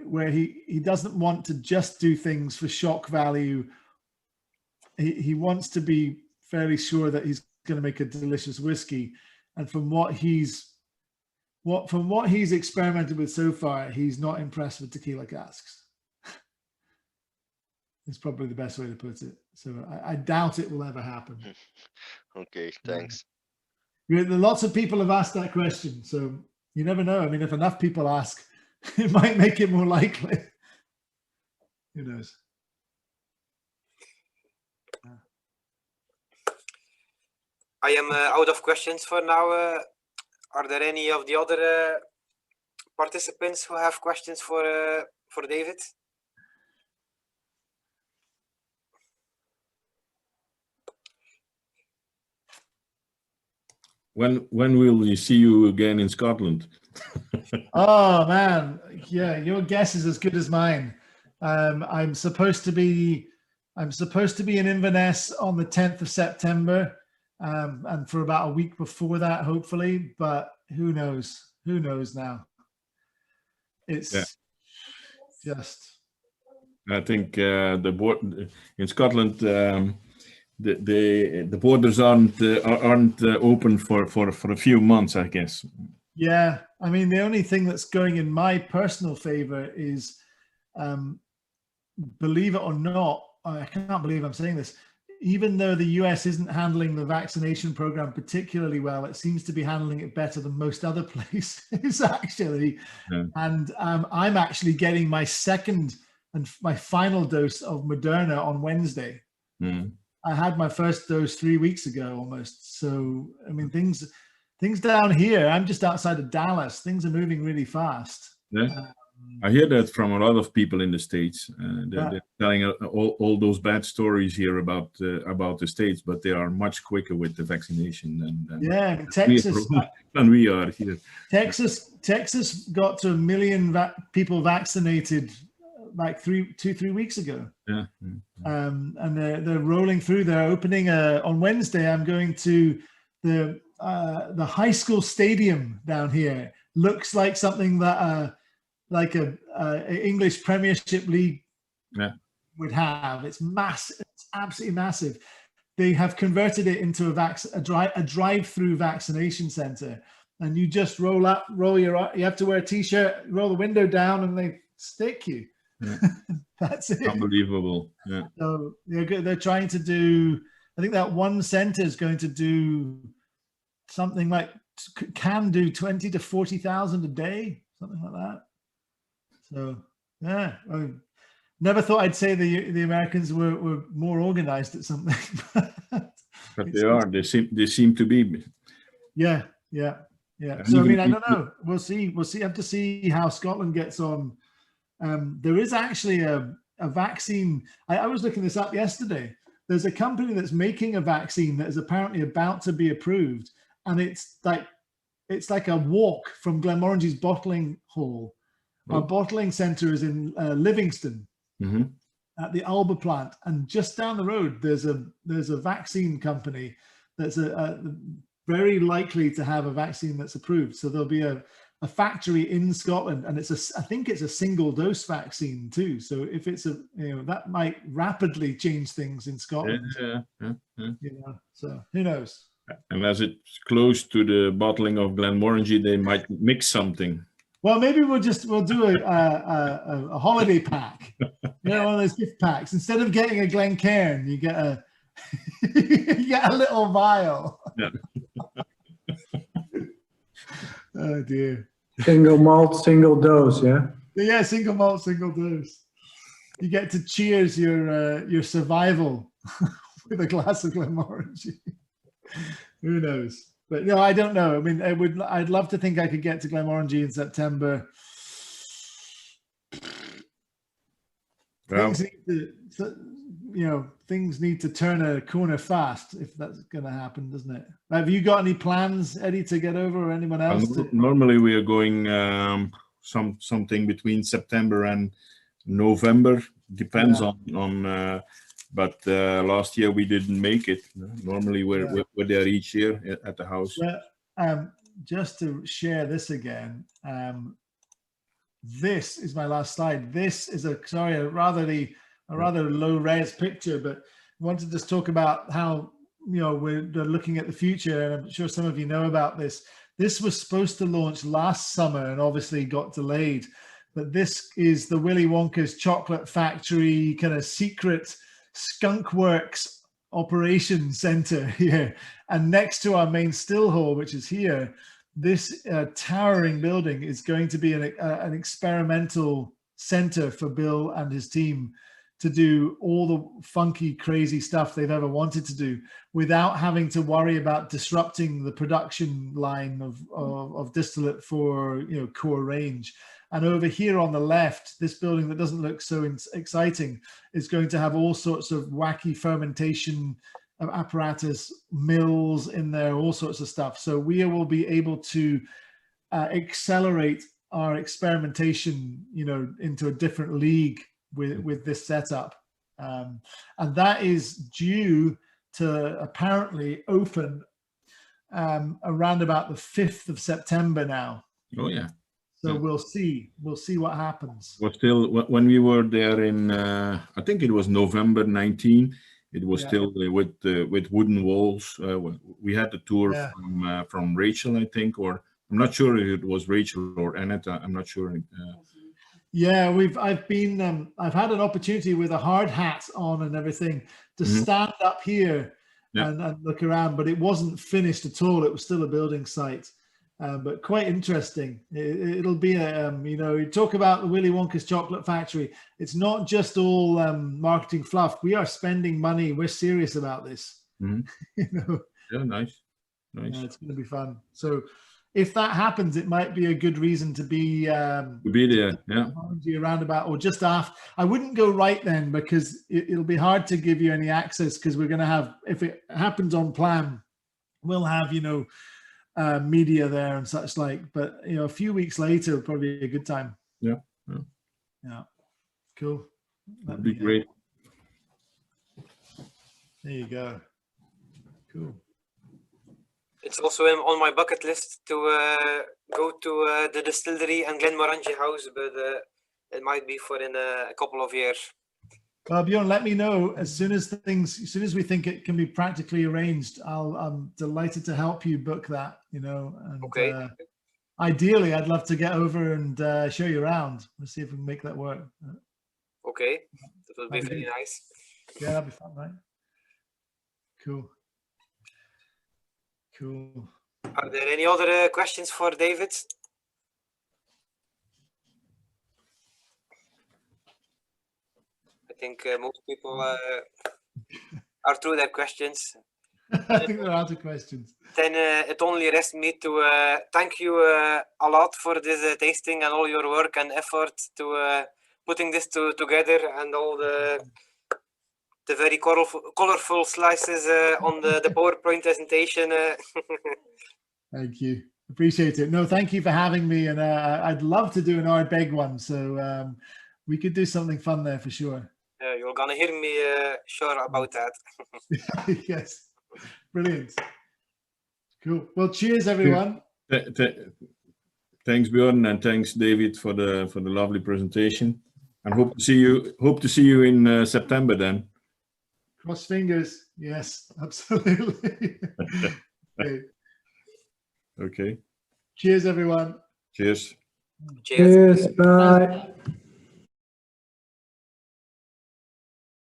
where he doesn't want to just do things for shock value. He wants to be fairly sure that he's going to make a delicious whiskey, and from what he's experimented with so far, he's not impressed with tequila casks. It's probably the best way to put it. So I doubt it will ever happen. Okay, thanks. Lots of people have asked that question, so you never know. I mean, if enough people ask, it might make it more likely. Who knows? I am out of questions for now. Are there any of the other participants who have questions for David? When will we see you again in Scotland? Oh man, yeah, your guess is as good as mine. I'm supposed to be in Inverness on the 10th of September, and for about a week before that, hopefully. But who knows? Who knows now? It's just. I think the board in Scotland. The borders aren't open for a few months, I guess. Yeah, I mean, the only thing that's going in my personal favor is, believe it or not, I can't believe I'm saying this, even though the US isn't handling the vaccination program particularly well, it seems to be handling it better than most other places, actually. Yeah. And I'm actually getting my second and my final dose of Moderna on Wednesday. Mm. I had my first dose 3 weeks ago almost. So, I mean, things down here, I'm just outside of Dallas. Things are moving really fast. Yeah. I hear that from a lot of people in the States. They're telling all those bad stories here about the States, but they are much quicker with the vaccination than Texas than we are here. Texas got to 1 million people vaccinated like 3 weeks ago. Yeah. And they're rolling through. They're opening on Wednesday. I'm going to the high school stadium down here. Looks like something that like a English Premiership League would have. It's massive. It's absolutely massive. They have converted it into a drive-through vaccination center, and you just you have to wear a t-shirt, roll the window down, and they stick you. Yeah. That's it. Unbelievable. Yeah. So they're trying to do. I think that one center is going to do something like can do 20 to 40,000 a day, something like that. So yeah, I never thought I'd say the Americans were more organized at something. But they are. They seem to be. Yeah, yeah, yeah. And So I even mean, I don't know. We'll see. We'll see. Have to see how Scotland gets on. There is actually a vaccine. I was looking this up yesterday. There's a company that's making a vaccine that is apparently about to be approved, and it's like a walk from Glenmorangie's bottling hall. Our bottling center is in Livingston. Mm-hmm. At the Alba plant, and just down the road there's a vaccine company that's a very likely to have a vaccine that's approved. So there'll be a factory in Scotland, and I think it's a single dose vaccine too. So if it's that might rapidly change things in Scotland. Yeah. So who knows? And as it's close to the bottling of Glenmorangie, they might mix something. Well, maybe we'll do a holiday pack. One of those gift packs. Instead of getting a Glencairn, you get a little vial. Yeah. Oh dear. Single malt, single dose, yeah? Yeah, single malt, single dose. You get to cheers your survival with a glass of Glenmorangie. Who knows? But no, I don't know. I mean, I'd love to think I could get to Glenmorangie in September. Well, things need to turn a corner fast if that's going to happen, doesn't it? Have you got any plans, Eddie, to get over, or anyone else? Normally we are going something between September and November. Depends on. But last year we didn't make it. Normally we're there each year at the house. Well, just to share this again. This is my last slide. This is a rather low res picture, but I want to just talk about how we're looking at the future, and I'm sure some of you know about this. This was supposed to launch last summer and obviously got delayed, but this is the Willy Wonka's chocolate factory kind of secret skunk works operation center here, and next to our main still hall, which is here, this towering building is going to be an experimental center for Bill and his team to do all the funky, crazy stuff they've ever wanted to do without having to worry about disrupting the production line of distillate for core range. And over here on the left, this building that doesn't look so exciting is going to have all sorts of wacky fermentation apparatus, mills in there, all sorts of stuff. So we will be able to accelerate our experimentation, into a different league with this setup. And that is due to apparently open around about the 5th of September now. Oh yeah. So we'll see what happens. Was still when we were there in I think it was November 19. It was still with wooden walls. We had the tour from Rachel, I think, or I'm not sure if it was Rachel or Annette. I'm not sure. Yeah, I've had an opportunity with a hard hat on and everything to stand up here and look around, but it wasn't finished at all. It was still a building site. But quite interesting. It'll be you talk about the Willy Wonka's chocolate factory. It's not just all marketing fluff. We are spending money. We're serious about this. Yeah, nice. It's going to be fun. So if that happens, it might be a good reason to be there. Yeah, around about or just after. I wouldn't go right then because it'll be hard to give you any access because we're going to have, if it happens on plan, we'll have media there and such like, but a few weeks later will probably be a good time. Yeah. Cool. That'd be great. There you go. Cool. It's also on my bucket list to go to the distillery and Glenmorangie house, but it might be for in a couple of years. Well, Bjorn, let me know as soon as we think it can be practically arranged. I'm delighted to help you book that. And, okay. Ideally, I'd love to get over and show you around. Let's see if we can make that work. Okay, that would be very nice. Yeah, that'd be fun, right? Cool. Are there any other questions for David? I think most people are through their questions. I think they're out of questions. Then it only rests me to thank you a lot for this tasting and all your work and effort to putting this together, and all the very colorful slices on the PowerPoint presentation. Thank you. Appreciate it. No, thank you for having me. And I'd love to do an Ardbeg one. So we could do something fun there for sure. You're going to hear me sure about that. Yes. Brilliant. Cool. Well, cheers, everyone. Thanks, Björn, and thanks, David, for the lovely presentation. And hope to see you in September then. Cross fingers. Yes, absolutely. Okay. Okay. Cheers, everyone. Cheers. Cheers. Bye.